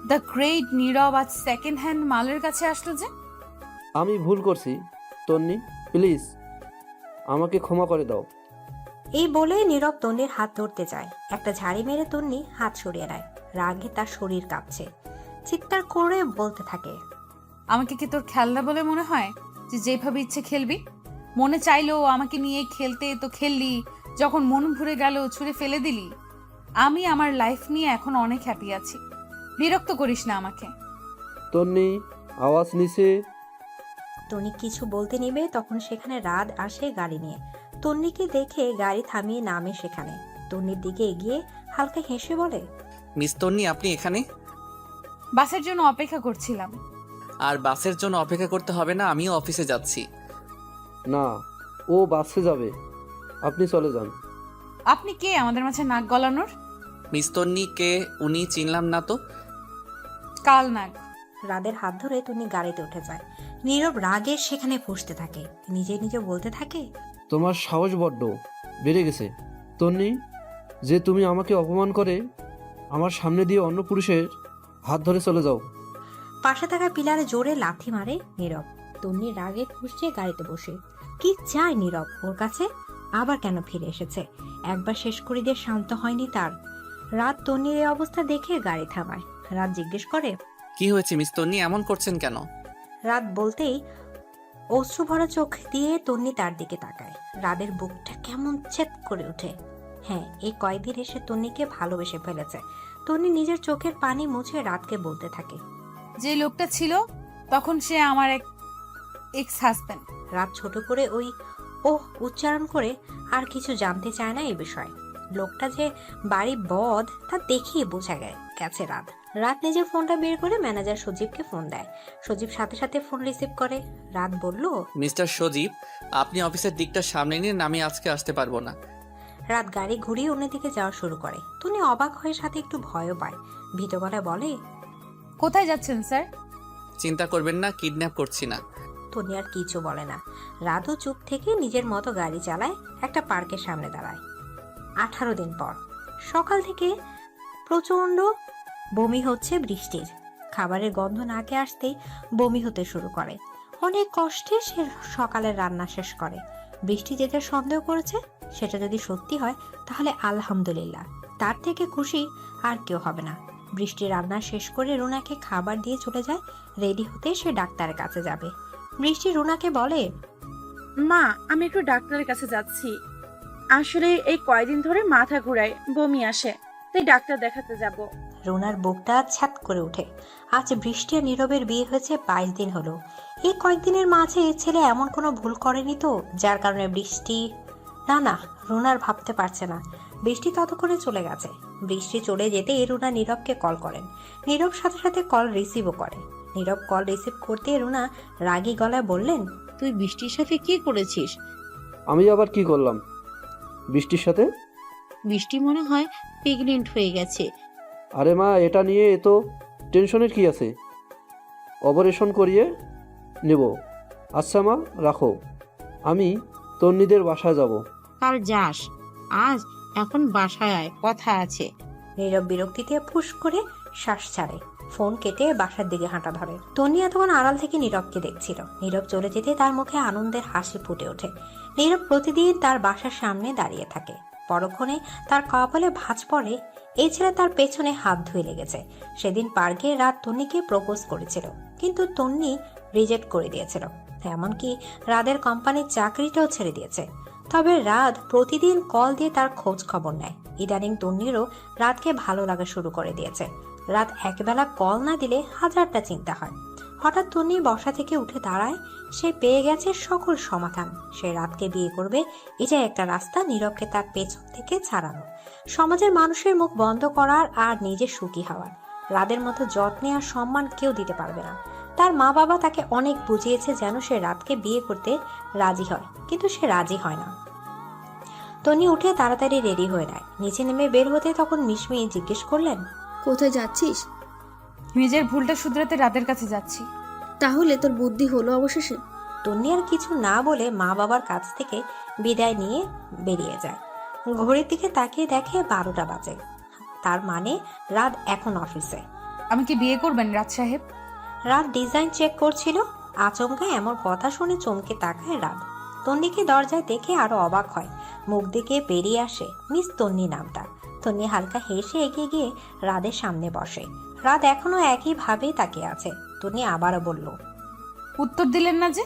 দ্য গ্রেট নীরব আজ সেকেন্ড হ্যান্ড মালের কাছে আসলো যে। আমি ভুল করছি তন্নি, প্লিজ আমাকে ক্ষমা করে দাও। এই বলে নীরব তন্নির হাত ধরতে চায়। একটা ঝাড়ি মেরে তন্নি হাত সরিয়ে নেয়। রাগে তার শরীর কাঁপছে। চিৎকার করে বলতে থাকে, আমাকে কি তোর খেলনা বলে মনে হয় যে যেভাবে ইচ্ছে খেলবি? মনে চাইলো আমাকে নিয়ে খেলতে তো খেললি, যখন মন ভরে গেল ছুঁড়ে ফেলে দিলি। আমি আমার লাইফ নিয়ে এখন অনেক হ্যাপি আছি, বিরক্ত করিস না আমাকে। তন্নি আওয়াজ নিচে। তন্নি কিছু বলতে নিবে, তখন সেখানে রাত আসে গাড়ি নিয়ে। তন্নিকে দেখে গাড়ি থামিয়ে নামে সেখানে। তন্নির দিকে এগিয়ে হালকা হেসে বলে, মিস তন্নি, আপনি এখানে? বাসের জন্য অপেক্ষা করছিলাম। আর বাসের জন্য অপেক্ষা করতে হবে না, আমিও অফিসে যাচ্ছি। না, ও বাসে যাবে, আপনি চলে যান। আপনি কে আমাদের মাঝে নাক গলানোর? মিস তন্নি কে উনি চিনলাম না তো। কাল নাক। রাদের হাত ধরে তন্নি গাড়িতে উঠে যায়। নীরব রাগে সেখানে ফুঁসতে থাকে, নিজে নিজে বলতে থাকে, তোমার সাহস বড্ড বেড়ে গেছে তন্নি, যে তুমি আমাকে অপমান করে আমার সামনে দিয়ে অন্য পুরুষের হাত ধরে চলে যাও। পাশে থাকা পিলারে জোরে লাথি মারে নীরব। তন্নি রাগে ফুঁসছে গাড়িতে বসে। কি চায় নীরব ওর কাছে? আবার কেন ফিরে এসেছে? একবার শেষ করে দিয়ে শান্ত হয়নি তার। রাত তন্নির এই অবস্থা দেখে গাড়ি থামায়। রাত জিজ্ঞেস করে, কি হয়েছে মিস তন্নি, এমন করছেন কেন? রাত বলতেই অশ্রু ভরা চোখ দিয়ে তন্নি তার দিকে তাকায়। রাদের বুকটা কেমন ছেদ করে ওঠে। হ্যাঁ, এই কয়েকদিন এসে তন্নিকে ভালোবেসে ফেলেছে। তন্নি নিজের চোখের পানি মুছে রাতকে বলতে থাকে, যে লোকটা ছিল তখন সে আমার এক এক্স হাজব্যান্ড। রাত ছোট করে ওই ওহ উচ্চারণ করে আর কিছু জানতে চায় না এই বিষয়ে। লোকটা যে বাড়ি বদ তা দেখিয়ে বোঝা গেছে রাত। রাত নিজের ফোনটা বের করে ম্যানেজার সজীবকে ফোন দেয়। সজীব সাথে সাথে ফোন রিসিভ করে। রাত বলল, মিস্টার সজীব, আপনি অফিসের দিকটা সামনে নিন, আমি আজকে আসতে পারবো না। রাত গাড়ি ঘুরিয়ে অন্যদিকে যাওয়া শুরু করে। তনি অবাক হয়ে সাথে একটু ভয়ও পায়। ভীত গলায় বলে, কোথায় যাচ্ছেন স্যার? চিন্তা করবেন না, কিডন্যাপ করছি না। তনি আর কিছু বলে না। রাতও চুপ থেকে নিজের মতো গাড়ি চালায়। একটা পার্কের সামনে দাঁড়ায়। 18 দিন পর সকাল থেকে প্রচন্ড বমি হচ্ছে বৃষ্টির। খাবারের গন্ধ নাকে আসতেই বমি হতে শুরু করে। অনেক কষ্টে সে সকালের রান্না শেষ করে। বৃষ্টি যেটা সন্দেহ করেছে সেটা যদি সত্যি হয় তাহলে আলহামদুলিল্লাহ, তার থেকে খুশি আর কেউ হবে না। বৃষ্টি রান্না শেষ করে রুনাকে খাবার দিয়ে চলে যায়। রেডি হতে সে ডাক্তারের কাছে যাবে। বৃষ্টি রুনাকে বলে, মা, আমি একটু ডাক্তারের কাছে যাচ্ছি। আসলে এই কয়দিন ধরে মাথা ঘোরায়, বমি আসে, তাই ডাক্তার দেখাতে যাব। রুনার বুকটা ছ্যাত করে ওঠে। আজ বৃষ্টি আর নীরবের বিয়ে হয়েছে 22 দিন হলো। এই কয়েকদিনের মাঝে ছেলে এমন কোনো ভুল করেনি তো যার কারণে বৃষ্টি না রুনার ভাবতে পারছে না। বৃষ্টি ততক্ষণে চলে গেছে। বৃষ্টি চলে যেতে রুনা নীরবকে কল করেন। নীরব সাথে সাথে কল রিসিভও করে। নীরব কল রিসিভ করতে রুনা রাগী গলায় বললেন, তুই বৃষ্টির সাথে কি করেছিস? আমি আবার কি করলাম বৃষ্টির সাথে? বৃষ্টি মনে হয় প্রেগনেন্ট হয়ে গেছে। আরে মা, এটা নিয়ে এত টেনশনের কি আছে? অপারেশন করিয়ে নেব। আচ্ছা মা, রাখো, আমি তন্নিদের বাসায় যাব। কাল যাস, আজ এখন বাসায় আয়, কথা আছে। নীরব বিরক্তিতে ফুস করে শ্বাস ছাড়ে। ফোন কেটে বাসার দিকে হাঁটা ধরে। তন্নি এতক্ষণ আড়াল থেকে নীরবকে দেখছিল। নীরব চলে যেতে তার মুখে আনন্দের হাসি ফুটে ওঠে। নীরব প্রতিদিন তার বাসার সামনে দাঁড়িয়ে থাকে। পরক্ষণে তার কপালে ভাঁজ পড়ে। এই ছেলে তার পেছনে হাত ধুয়ে লেগেছে। সেদিন পার্কে রাত তন্নিকে প্রপোজ করেছিল, কিন্তু তন্নি রিজেক্ট করে দিয়েছিল। এমনকি রাদের কোম্পানির চাকরিটাও ছেড়ে দিয়েছে। তবে রাত প্রতিদিন কল দিয়ে তার খোঁজ খবর নেয়। ইদানিং তন্নিরও রাতকে ভালো লাগা শুরু করে দিয়েছে। রাত একবেলা কল না দিলে হাজারটা চিন্তা হয়। হঠাৎ তন্নি বসা থেকে উঠে দাঁড়ায়। সে পেয়ে গেছে সকল সমাধান। সে রাতকে বিয়ে করবে। এটাই একটা রাস্তা নীরবকে তার পেছন থেকে ছাড়ানো, সমাজের মানুষের মুখ বন্ধ করার আর নিজে সুখী হওয়ার। রাদের মতো যত্নে আর সম্মান কেউ দিতে পারবে না। তার মা বাবা তাকে অনেক বুঝিয়েছে যেন সে রাতকে বিয়ে করতে রাজি হয়, কিন্তু সে রাজি হয় না। তন্নি উঠে তাড়াতাড়ি রেডি হয়ে নেয়। নিচে নেমে বের হতে তখন মিশমিয়ে জিজ্ঞেস করলেন, কোথায় যাচ্ছিস? নিজের ভুলটা শুধরাতে রাতের কাছে যাচ্ছি। তাহলে তোর বুদ্ধি হলো অবশেষে। তন্নি আর কিছু না বলে মা বাবার কাছ থেকে বিদায় নিয়ে বেরিয়ে যায়। ঘড়ির দিকে তাকিয়ে দেখে 12টা বাজে। তার মানে রাত এখন অফিসে। আমি কি বিয়ে করবেন রাত সাহেব? রাত ডিজাইন চেক করছিল। আচমকা এমন কথা শুনে চমকে তাকায় রাত। তন্নিকে দরজায় দেখে আরো অবাক হয়। মুখ দিকে বেরিয়ে আসে মিস তন্নি নামটা। তন্নি হালকা হেসে এগিয়ে গিয়ে রাদের সামনে বসে। রাত এখনো একইভাবে তাকিয়ে আছে। তন্নি আবারও বলল, উত্তর দিলেন না যে?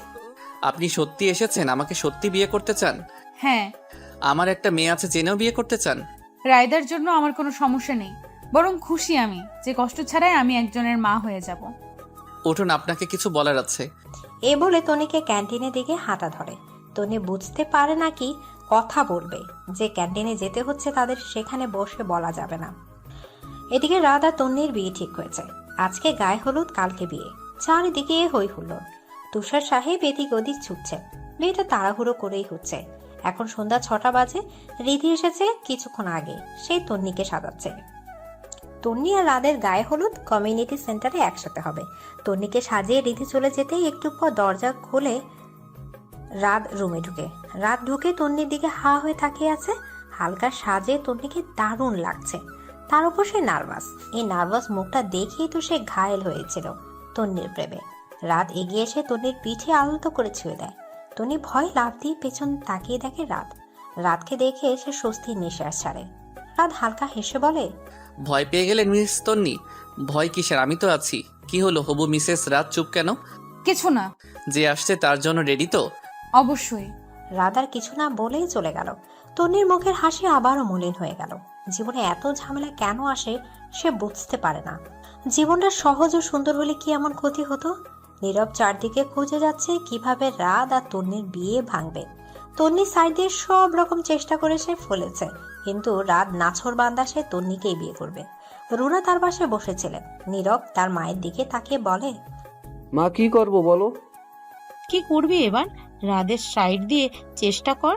আপনি সত্যি এসেছেন? আমাকে সত্যি বিয়ে করতে চান? হ্যাঁ। আমার একটা মেয়ে আছে, জেনেও বিয়ে করতে চান? রায়দার জন্য আমার কোনো সমস্যা নেই, বরং খুশি আমি যে কষ্ট ছাড়াই আমি একজনের মা হয়ে যাব। উঠুন, আপনাকে কিছু বলার আছে। এ বলে তনিকে ক্যান্টিনের দিকে হাঁটা ধরে। তনি বুঝতে পারে না কি কথা বলবে। যে ক্যান্টিনে যেতে হচ্ছে তাদের সেখানে বসে বলা যাবে না। এদিকে রাত আর তন্নির বিয়ে ঠিক হয়েছে। আজকে গায়ে হলুদ, কালকে বিয়ে। চারিদিকে হই হুল্লোড়। তুষার সাহেব এদিক ওদিক ছুটছে। বিয়েটা তাড়াহুড়ো করেই হচ্ছে। এখন সন্ধ্যা 6টা বাজে। রিধি এসেছে কিছুক্ষণ আগে। সেই তন্নিকে সাজাচ্ছে। তন্নি আর রাদের গায়ে হলুদ কমিউনিটি সেন্টারে একসাথে হবে। তন্নিকে সাজিয়ে রিধি চলে যেতেই একটু পর দরজা খুলে রাত রুমে ঢুকে। রাত ঢুকে তন্নির দিকে হা হয়ে তাকিয়ে আছে। হালকা সাজে তন্নিকে দারুণ লাগছে। তার উপর সে নার্ভাস। এই নার্ভাস মুখটা দেখেই তো সে ঘায়েল হয়েছিল তন্নির প্রেমে। রাত এগিয়ে এসে তন্নির পিঠে আলতো করে ছুঁয়ে দেয়। তন্নি ভয় লাফ দিয়ে পেছন তাকিয়ে দেখে রাত। রাতকে দেখে সে স্বস্তির নিঃশ্বাস ছাড়ে। রাত হালকা হেসে বলে, ভয় পেয়ে গেলেন মিস তন্নি? ভয় কিসের, আমি তো আছি। কি হলো হবু মিসেস রাত, চুপ কেন? কিছু না। যে আসছে তার জন্য রেডি তো? অবশ্যই। রাত আর কিছু না বলেই চলে গেল। তন্নির মুখের হাসি আবারও মলিন হয়ে গেল। জীবনে এত ঝামেলা কেন আসে সে বুঝতে পারে না। জীবনটা সহজ ও সুন্দর হলে কি এমন ক্ষতি হতো? নীরব চারদিকে খুঁজে যাচ্ছে কিভাবে রাত আর তন্নির বিয়ে ভাঙবে। তন্নি সাইড দিয়ে সব রকম চেষ্টা করে সে ফলেছে, কিন্তু রাত নাছর বান্দা সে তন্নিকেই বিয়ে করবে। রুনা তার পাশে বসেছিলেন। নীরব তার মায়ের দিকে তাকিয়ে বলে, মা কি করব বলো? কি করবি এবার? রাদের সাইড দিয়ে চেষ্টা কর।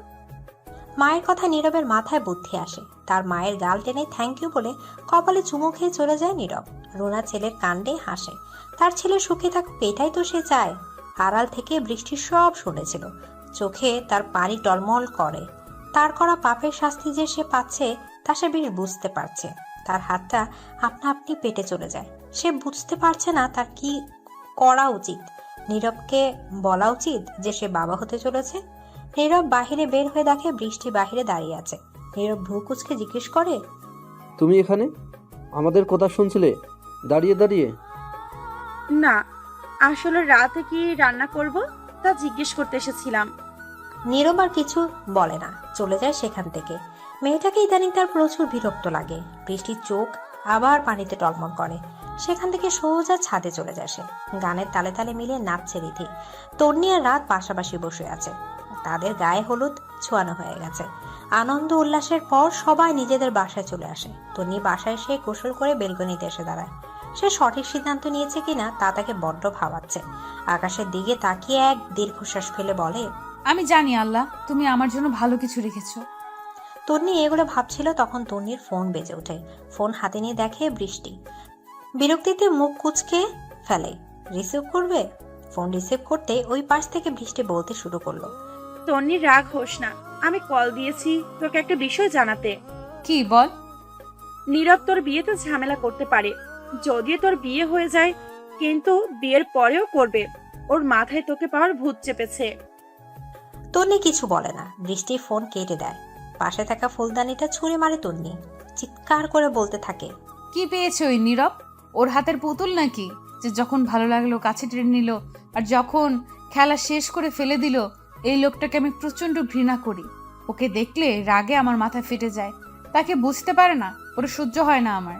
মায়ের কথা নীরবের মাথায় বুদ্ধি আসে। তার মায়ের গাল টেনে থ্যাংক ইউ বলে কপালে চুমু খেয়ে চলে যায় নীরব। রুনা ছেলের কাণ্ডে হাসে। তার ছেলে সুখে থাকুক এটাই তো সে চায়। আড়াল থেকে বৃষ্টি সব শুনেছিল। চোখে তার পানি টলমল করে। তার করা পাপের শাস্তি যে সে পাচ্ছে তা সে বেশ বুঝতে পারছে। তার হাতটা আপনা আপনি পেটে চলে যায়। সে বুঝতে পারছে না তার কি করা উচিত। নীরবকে বলা উচিত যে সে বাবা হতে চলেছে। নীরব বাহিরে বের হয়ে দেখে বৃষ্টি বাহিরে দাঁড়িয়ে আছে। নীরব ভ্রু কুঁচকে জিজ্ঞেস করে, তুমি এখানে আমাদের কথা শুনছিলে দাঁড়িয়ে দাঁড়িয়ে? না, আসলে রাতে কি রান্না করব তা জিজ্ঞেস করতে এসেছিলাম। নীরব আর কিছু বলে না, চলে যায় সেখান থেকে। মেয়েটাকে ইদানিং তার প্রচুর বিরক্ত লাগে। বৃষ্টির চোখ আবার পানিতে টলমল করে। সেখান থেকে সোজা ছাদে চলে যায় সে। গানের তালে তালে মিলে নাচছে রীতি। তন্নি আর রাত পাশাপাশি বসে আছে। তাদের গায়ে হলুদ ছোঁয়ানো হয়ে গেছে। আনন্দ উল্লাসের পর সবাই নিজেদের বাসায় চলে আসে। তন্নি বাসায় সে গোসল করে বেলকনিতে এসে দাঁড়ায়। সে সঠিক সিদ্ধান্ত নিয়েছে কিনা তা তাকে বড্ড ভাবাচ্ছে। আকাশের দিকে তাকিয়ে এক দীর্ঘশ্বাস ফেলে বলে, আমি জানি আল্লাহ তুমি আমার জন্য ভালো কিছু রেখেছো। তন্নি এগুলো ভাবছিল তখন তন্নির ফোন বেজে ওঠে। ফোন হাতে নিয়ে দেখে বৃষ্টি। বিরক্তিতে মুখ কুঁচকে ফেলে। রিসিভ করবে? ফোন রিসিভ করতে ওই পাশ থেকে বৃষ্টি বলতে শুরু করলো, তন্নি রাগ হোস না, আমি কল দিয়েছি তোকে একটা বিষয় জানাতে। কি বল? নীরব তোর বিয়েতে ঝামেলা করতে পারে। যদিও তোর বিয়ে হয়ে যায়, কিন্তু বিয়ের পরেও করবে। ওর মাথায় তোকে পাওয়ার ভূত চেপেছে। তন্নি কিছু বলে না। বৃষ্টি ফোন কেটে দেয়। পাশে থাকা ফুলদানিটা ছুঁড়ে মারে তন্নি। চিৎকার করে বলতে থাকে, কি পেয়েছে ওই নীরব? ওর হাতের পুতুল নাকি যে যখন ভালো লাগলো কাছে টেনে নিল, আর যখন খেলা শেষ করে ফেলে দিল? এই লোকটাকে আমি প্রচন্ড ঘৃণা করি। ওকে দেখলে রাগে আমার মাথা ফেটে যায়। তাকে বুঝতে পারে না, ওটা সহ্য হয় না আমার।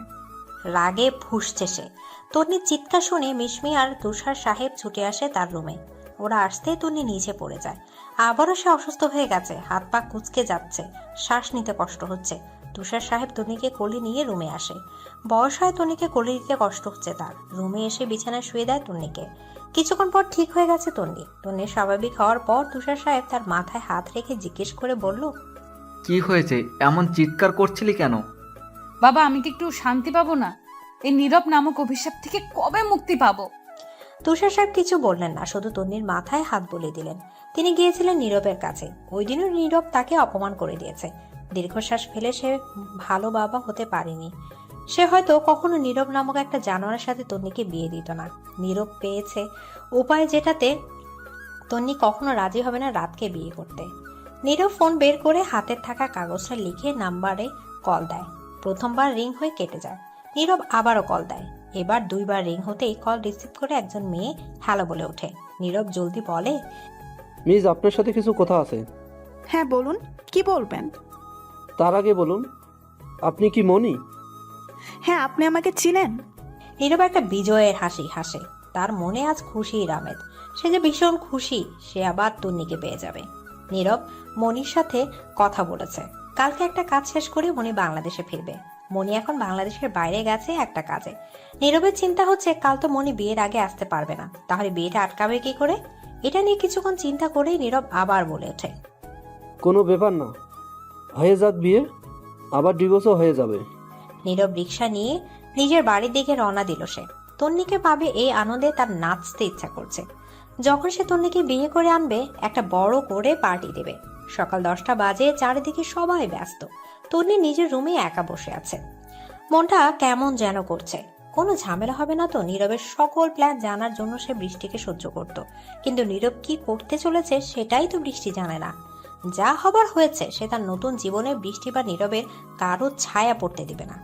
রাগে ফুঁসছে সে। তন্নির চিৎকার শুনে মিশমি আর তুষার সাহেব ছুটে আসে তার রুমে। ওরা আসতেই তন্নি নিচে পড়ে যায়। আবারও সে অসুস্থ হয়ে গেছে। হাত পা কুঁচকে যাচ্ছে, শ্বাস নিতে কষ্ট হচ্ছে। তুষার সাহেব তন্নিকে কোলে নিয়ে রুমে আসে। বয়স হয় তন্নিকে কোলে দিতে কষ্ট হচ্ছে তার। রুমে এসে বিছানায় শুয়ে দেয় তন্নিকে। কিছুক্ষণ পর ঠিক হয়ে গেছে তন্নি। তন্নির স্বাভাবিক হওয়ার পর তুষার সাহেব তার মাথায় হাত রেখে জিজ্ঞেস করে বলল, কি হয়েছে? এমন চিৎকার করছিলি কেন? বাবা, আমি কি একটু শান্তি পাবো না? এই নীরব নামক অভিশাপ থেকে কবে মুক্তি পাবো? তুষার সাহেব কিছু বললেন না, শুধু তন্নির মাথায় হাত বুলিয়ে দিলেন। তিনি গিয়েছিলেন নীরবের কাছে। ওই দিনও নীরব তাকে অপমান করে দিয়েছে। দীর্ঘশ্বাস ফেলে সে ভালো বাবা হতে পারেনি। সে হয়তো কখনো নীরব নামক একটা জানোয়ারের সাথে তন্নিকে বিয়ে দিত না। নীরব পেয়েছে উপায় যেটাতে তন্নি কখনো রাজি হবে না রাতকে বিয়ে করতে। নীরব ফোন বের করে হাতের থাকা কাগজটা লিখে নাম্বারে কল দেয়। প্রথমবার রিং হয়ে কেটে যায়। নীরব আবারও কল দেয়। এবার দুইবার রিং হতেই কল রিসিভ করে একজন মেয়ে হ্যালো বলে ওঠে। নীরব জলদি বলে, মিস, আপনার সাথে কিছু কথা আছে। হ্যাঁ বলুন, কি বলবেন? তার আগে বলুন, আপনি কি মনি? হ্যাঁ, আপনি আমাকে চিনেন? নীরব একটা বিজয়ের হাসি হাসে। তার মনে আজ খুশির আমেজ। সে যে ভীষণ খুশি সে আবার তন্নিকে পেয়ে যাবে। নীরব মনির সাথে কথা বলেছে। কালকে একটা কাজ শেষ করে মনি বাংলাদেশে ফিরবে। মনি এখন বাংলাদেশের বাইরে গেছে একটা কাজে। নীরবের চিন্তা হচ্ছে কাল তো মনি বিয়ের আগে আসতে পারবে না, তাহলে বিয়েটা আটকাবে কি করে? এটা নিয়ে কিছুক্ষণ চিন্তা করেই নীরব আবার বলে ওঠে, কোনো ব্যাপার না, হয়ে যাক বিয়ে, আবার ডিভোর্সও হয়ে যাবে। নীরব রিক্সা নিয়ে নিজের বাড়ির দিকে রওনা দিল সে। তন্নিকে পাবে এই আনন্দে তার নাচতে ইচ্ছা করছে। যখন সে তন্নিকে বিয়ে করে আনবে একটা বড় করে পার্টি দেবে। সকাল 10টা বাজে, চারিদিকে সবাই ব্যস্ত। তন্নি নিজের রুমে একা বসে আছে। মনটা কেমন যেন করছে। কোনো ঝামেলা হবে না তো? নীরবের সকল প্ল্যান জানার জন্য সে বৃষ্টিকে সহ্য করত, কিন্তু নীরব কি করতে চলেছে সেটাই তো বৃষ্টি জানে না। যা হবার হয়েছে, সে তার নতুন জীবনে বৃষ্টি বা নীরবের কারো ছায়া পড়তে দিবে না।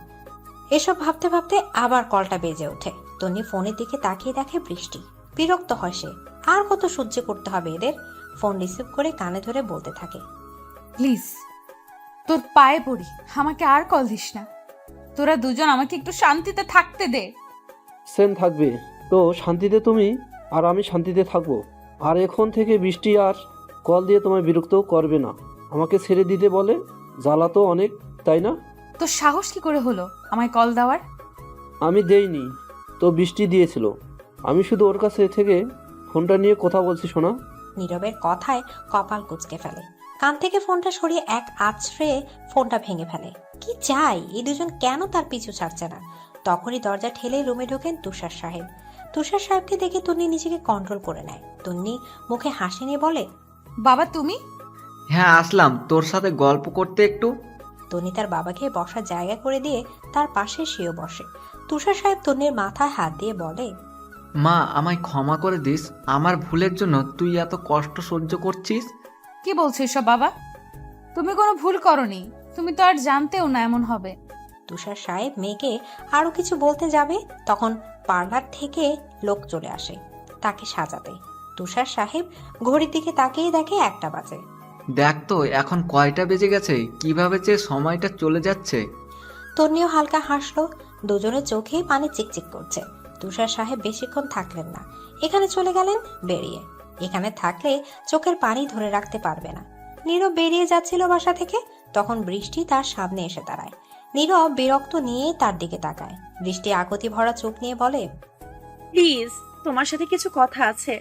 এসব ভাবতে ভাবতে আবার কলটা বেজে ওঠে। তন্নি ফোনের দিকে তাকিয়ে দেখে বৃষ্টি। বিরক্ত হয় সে। আর কত সহ্য করতে হবে এদের? ফোন রিসিভ করে কানে ধরে বলতে থাকে, প্লিজ তোর পায়ে পড়ি, আমাকে আর কল দিস না। তোরা দুজন আমাকে একটু শান্তিতে থাকতে দে। সেন থাকবে তো শান্তিতে তুমি, আর আমি শান্তিতে থাকবো। আর এখন থেকে বৃষ্টি আর কল দিয়ে তোমায় বিরক্ত করবে না। আমাকে ছেড়ে দিতে বলে, জ্বালা তো অনেক, তাই না? তোর সাহস কি করে হলো আমায় কল দেওয়ার? আমি দেইনি তো, বৃষ্টি দিয়েছিল। আমি শুধু ওর কাছে থেকে ফোনটা নিয়ে কথা বলছি শোনা। নীরবের কথায় কপাল কুঁচকে ফেলে, কান থেকে ফোনটা সরিয়ে এক আছড়ে ফোনটা ভেঙে ফেলে। কি চাই এই দুজন, কেন তার পিছু ছাড়ছে না? তখনই দরজা ঠেলে রুমে ঢোকেন তুষার সাহেব। তুষার সাহেবকে দেখে তন্নি নিজেকে কন্ট্রোল করে নেয়। তন্নি মুখে হাসি নিয়ে বলে, বাবা তুমি? হ্যাঁ আসলাম তোর সাথে গল্প করতে একটু। তন্নি তার বাবাকে বসার জায়গা করে দিয়ে তার পাশে সেও বসে। তুষার সাহেব তন্নির মাথায় হাত দিয়ে বলে, মা আমায় ক্ষমা করে দিস, আমার ভুলের জন্য তুই এত কষ্ট সহ্য করছিস। কি বলছো এসব বাবা? তুমি কোনো ভুল করনি, তুমি তো আর জানতেও না এমন হবে। তুষার সাহেব মেয়েকে আরো কিছু বলতে যাবে, তখন পার্লার থেকে লোক চলে আসে তাকে সাজাতে। তুষার সাহেব ঘড়ির দিকে তাকিয়ে দেখে 1টা বাজে। দেখ তো এখন কয়টা বেজে গেছে, কিভাবে যে সময়টা চলে যাচ্ছে। তন্নিও হালকা হাসলো। দুজনের চোখে পানি চিকচিক করছে। তুষার সাহেব বেশিক্ষণ থাকলেন না, এখানে চলে গেলেন বেরিয়ে। এখানে থাকলে চোখের পানি ধরে রাখতে পারবে না। নীরব বেরিয়ে যাচ্ছিল বাসা থেকে, তখন বৃষ্টি তার সামনে এসে দাঁড়ায়। নীরব বিরক্ত নিয়ে তার দিকে তাকায়। বৃষ্টি আকতি ভরা চোখ নিয়ে বলে, প্লিজ, তোমার সাথে কিছু কথা আছে।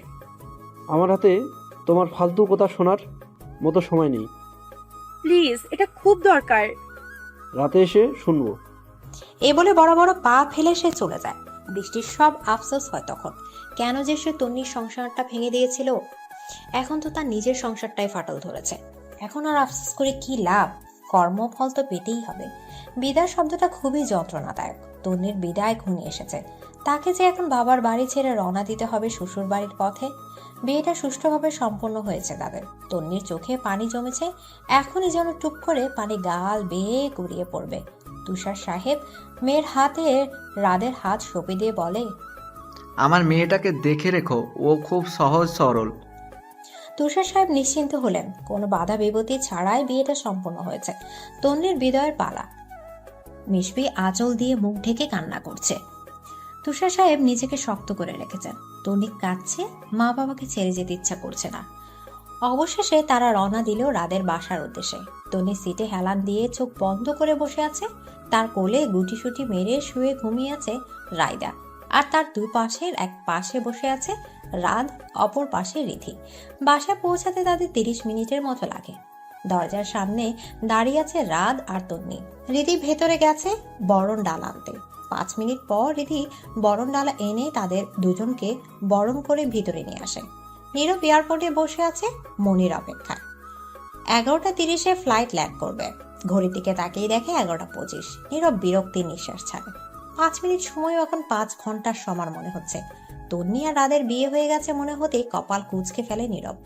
আমার হাতে তোমার ফালতু কথা শোনার মতো সময় নেই। প্লিজ, এটা খুব দরকার। রাতে এসে শুনবো। এ বলে বড় বড় পা ফেলে সে চলে যায়। বৃষ্টির সব আফসোস হয় তখন, কেন যে সে তন্নির সংসারটা ভেঙে দিয়েছিল। এখন তো তার নিজের সংসারটাই ফাটল ধরেছে, এখন আর আফসোস করে কি লাভ? কর্মফল তো পেতেই হবে। বিদায় শব্দটা খুবই যন্ত্রণাদায়ক। তন্নির বিদায় ঘনিয়ে এসেছে, তাকে যে এখন বাবার বাড়ি ছেড়ে রওনা দিতে হবে শ্বশুর বাড়ির পথে। বিয়েটা সুষ্ঠুভাবে সম্পন্ন হয়েছে তাদের। তন্নির চোখে পানি জমেছে, এখনই যেন টুপ করে পানি গাল বেয়ে গড়িয়ে পড়বে। তুষার সাহেব মেয়ের হাতে রাদের হাত সঁপে দিয়ে বলে, আমার মেয়েটাকে দেখে রেখো, ও খুব সহজ সরল। তুষার সাহেব নিশ্চিন্ত হলেন, কোনো বাধা বিপত্তি ছাড়াই বিয়েটা সম্পন্ন হয়েছে। তন্নির বিদায়ের পালা। মিশবি আঁচল দিয়ে মুখ ঢেকে কান্না করছে। তুষার সাহেব নিজেকে শক্ত করে রেখেছেন। তন্নি কাঁদছে, মা বাবাকে ছেড়ে যেতে ইচ্ছা করছে না। অবশেষে তারা রওনা দিল রাদের বাসার উদ্দেশ্যে। তন্নি সিটে হেলান দিয়ে চোখ বন্ধ করে বসে আছে। তার কোলে গুটিসুটি মেরে শুয়ে ঘুমিয়ে আছে রায়দা, আর তার দুই পাশের এক পাশে বসে আছে রাত, অপর পাশে রিধি। বাসায় পৌঁছাতে তাদের 30 মিনিটের মতো লাগে। দরজার সামনে দাঁড়িয়ে আছে রাত আর তন্নি। রিধি ভেতরে গেছে বরণ ডালা আনতে। 5 মিনিট পর রিধি বরণ ডালা এনে তাদের দুজনকে বরণ করে ভিতরে নিয়ে আসে। নীরব এয়ারপোর্টে বসে আছে মনির অপেক্ষায়। 11:30 ফ্লাইট ল্যান্ড করবে। ঘড়ির দিকে তাকিয়ে দেখে 11:25। নীরব বিরক্তির নিঃশ্বাস ছাড়ে। 5 মিনিট সময় এখন 5 ঘন্টার সমান মনে হচ্ছে। তন্নি আর রাদের বিয়ে হয়ে গেছে মনে হতে কপাল কুঁচকে ফেলে নীরব।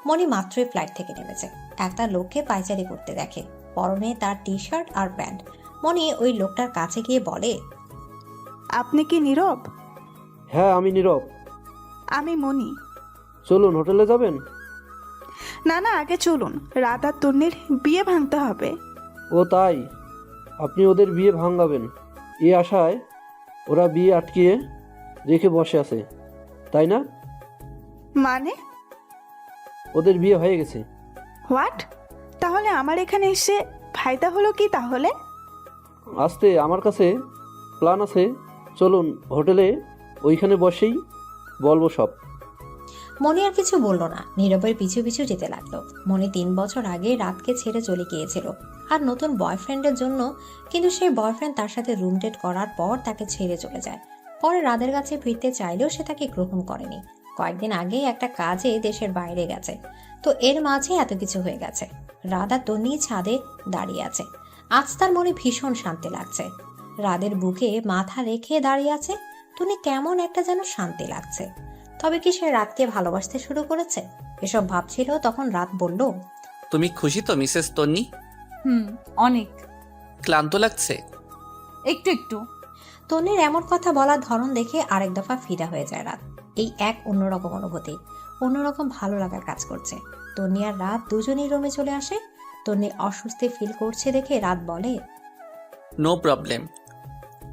মনি মাত্রই ফ্লাইট থেকে নেমেছে। একটা লোককে পায়চারি করতে দেখে, পরনে তার টি শার্ট আর প্যান্ট। মনি ওই লোকটার কাছে গিয়ে বলে, আপনি কি নীরব? হ্যাঁ আমি নীরব। আমি মনি। চলুন হোটেলে যাবেন? না না, আগে চলুন, রাত আর তন্নির বিয়ে ভাঙতে হবে। ও তাই, আপনি ওদের বিয়ে ভাঙাবেন এই আশায় ওরা বিয়ে আটকিয়ে রেখে বসে আছে, তাই না? মানে? ওদের বিয়ে হয়ে গেছে। হোয়াট? তাহলে আমার এখানে এসে ফায়দা হলো কি তাহলে? আসতে আমার কাছে প্ল্যান আছে, চলুন হোটেলে, ওইখানে বসেই বলবো সব। মনি আর কিছু বলল না, নীরবের পিছু পিছু যেতে লাগলো। মনি 3 বছর আগে রাতকে ছেড়ে চলে গিয়েছিল আর নতুন বয়ফ্রেন্ডের জন্য, কিন্তু সেই বয়ফ্রেন্ড তার সাথে রুম ডেট করার পর তাকে ছেড়ে চলে যায়। পরে রাদের কাছে ফিরতে চাইলেও সে তাকে গ্রহণ করেনি। কয়েকদিন আগে একটা কাজে দেশের বাইরে গেছে, তো এর মাঝে এত কিছু হয়ে গেছে। রাধা তন্নি ছাদে দাঁড়িয়ে আছে। আজ তার মনে ভীষণ শান্তি লাগছে। রাদের বুকে মাথা রেখে দাঁড়িয়ে আছে। তন্নি কেমন একটা যেন শান্তি লাগছে। তবে কি সে রাতকে ভালোবাসতে শুরু করেছে? এসব ভাবছিল তখন রাত বলল, তুমি খুশি তো মিসেস তন্নি? অনেক। ক্লান্ত লাগছে? একটু একটু। তন্নির এমন কথা বলার ধরন দেখে আরেক দফা ফিদা হয়ে যায় রাত। এই এক অন্যরকম অনুভূতি, অন্যরকম ভালো লাগার কাজ করছে। তন্নি আর রাত দুজনেই রুমে চলে আসে। তন্নি অস্বস্তি ফিল করছে দেখে রাত বলে, নো প্রবলেম,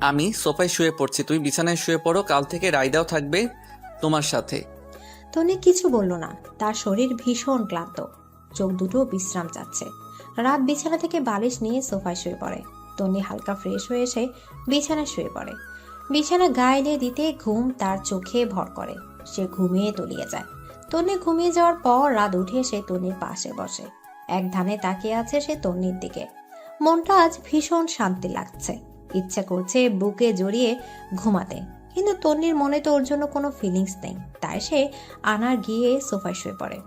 আমি সোফায় শুয়ে পড়ছি, তুমি বিছানায় শুয়ে পড়ো, কাল থেকে রাইদাও থাকবে তোমার সাথে। তন্নি কিছু বলল না, তার শরীর ভীষণ ক্লান্ত, চোখ দুটো বিশ্রাম চাচ্ছে। রাত বিছানা থেকে বালিশ নিয়ে সোফায় শুয়ে পড়ে। তন্নি হালকা ফ্রেশ হয়ে এসে বিছানায় শুয়ে পড়ে। বিছানা গায়ে দিয়ে দিতে ঘুম তার চোখে ভর করে, সে ঘুমিয়ে তলিয়ে যায়। তন্নি ঘুমিয়ে যাওয়ার পর রাত উঠে এসে তন্নির পাশে বসে, এক ধানে তাকিয়ে আছে সে তন্নির দিকে। মনটা আজ ভীষণ শান্তি লাগছে, ইচ্ছা করছে বুকে জড়িয়ে ঘুমাতে, কিন্তু তন্নির মনে তো ওর জন্য কোনো ফিলিংস নেই, তাই সে আনার গিয়ে সোফায় শুয়ে পড়ে।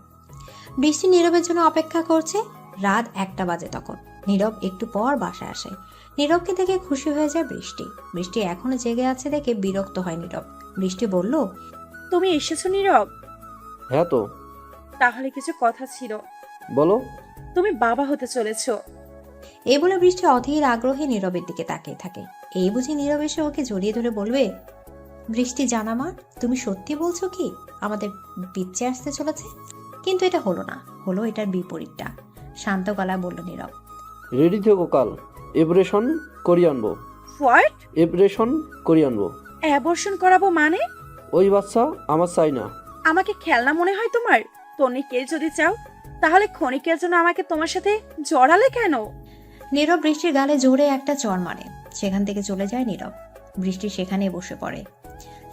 বৃষ্টি নীরবের জন্য অপেক্ষা করছে। রাত 1টা বাজে তখন। নীরব একটু পর বাসায় আসে। নীরবকে দেখে খুশি হয়ে যায় বৃষ্টি। বৃষ্টি এখনো জেগে আছে দেখে বিরক্ত হয় নীরব। বৃষ্টি বলল, তুমি এসেছো নীরব? হ্যাঁ তো, তাহলে কিছু কথা ছিল। বলো। তুমি বাবা হতে চলেছো। এই বলে বৃষ্টি অধীর আগ্রহে নীরবের দিকে তাকিয়ে থাকে। এই বুঝি নীরব এসে ওকে জড়িয়ে ধরে বলবে, বৃষ্টি জানা মা, তুমি সত্যি বলছো কি আমাদের পিচ্ছে আসতে চলেছে? কিন্তু এটা হলো না, হলো এটার বিপরীতটা। শান্ত গলায় বলল নীরব। রেডি থেকো, কাল অপারেশন করিয়ে আনবো। হোয়াট? অপারেশন করিয়ে আনবো। অ্যাবর্শন করাবো মানে? ওই বাচ্চা আমার চাই না। আমাকে খেলনা মনে হয় তোমার? তনিকে যদি চাও তাহলে ক্ষণিকের জন্য আমাকে তোমার সাথে জড়ালে কেন? নীরব বৃষ্টির গালে জোরে একটা চড় মারে, সেখান থেকে চলে যায় নীরব। বৃষ্টি সেখানে বসে পড়ে।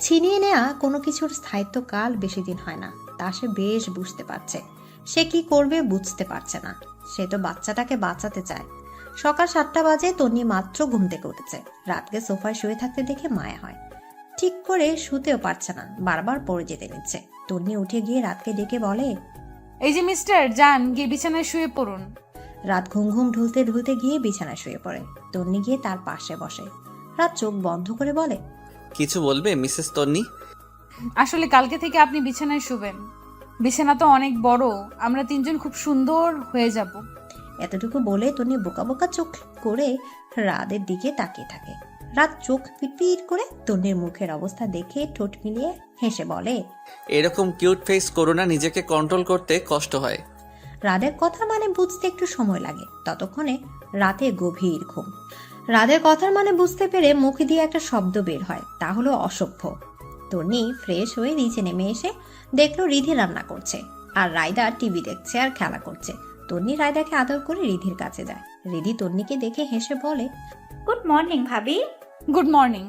ছিনিয়ে নেয়া কোনো কিছুর স্থায়িত্ব কাল বেশি দিন হয় না, তা সে বেশ বুঝতে পারছে। সে কি করবে বুঝতে পারছে না। সে তো বাচ্চাটাকে বাঁচাতে চায়। সকাল 7টা বাজে, তন্নি মাত্র ঘুম থেকে উঠেছে। রাতকে সোফায় শুয়ে থাকতে দেখে মায়া হয়। ঠিক করে শুতেও পারছে না, বারবার পড়ে যেতে নিচ্ছে। তন্নি উঠে গিয়ে রাতকে ডেকে বলে, এই যে মিস্টার, যান গিয়ে বিছানায় শুয়ে পড়ুন। রাত ঘুম ঘুম ঢুলতে ঢুলতে গিয়ে বিছানায় শুয়ে পড়ে। তন্নি গিয়ে তার পাশে বসে। রাত চোখ বন্ধ করে বলে, কিছু বলবে মিসেস তন্নি? আসলে কালকে থেকে আপনি বিছানায় শুবেন। বিছানা তো অনেক বড়, আমরা 3জন খুব সুন্দর হয়ে যাব। এতটুকু বলে তন্নি বোকা বোকা চোখ করে রাতের দিকে তাকিয়ে থাকে। রাত চোখ পিটপিট করে তন্নির মুখের অবস্থা দেখে ঠোঁট মিলিয়ে হেসে বলে, এরকম কিউট ফেস করো না, নিজেকে কন্ট্রোল করতে কষ্ট হয়। রাদের কথা মানে বুঝতে একটু সময় লাগে, ততক্ষণে রাতে গভীর ঘুম। রাদের কথার মানে বুঝতে পেরে মুখ দিয়ে একটা শব্দ বের হয়, তা হলো অসভ্য। তন্নি ফ্রেশ হয়ে নিচে নেমে এসে দেখলো রিধি রান্না করছে আর রায়দা টিভি দেখছে আর খেলা করছে। তন্নি রায়দাকে আদর করে রিধির কাছে যায়। রিধি তন্নিকে দেখে হেসে বলে, গুড মর্নিং ভাবি। Good morning.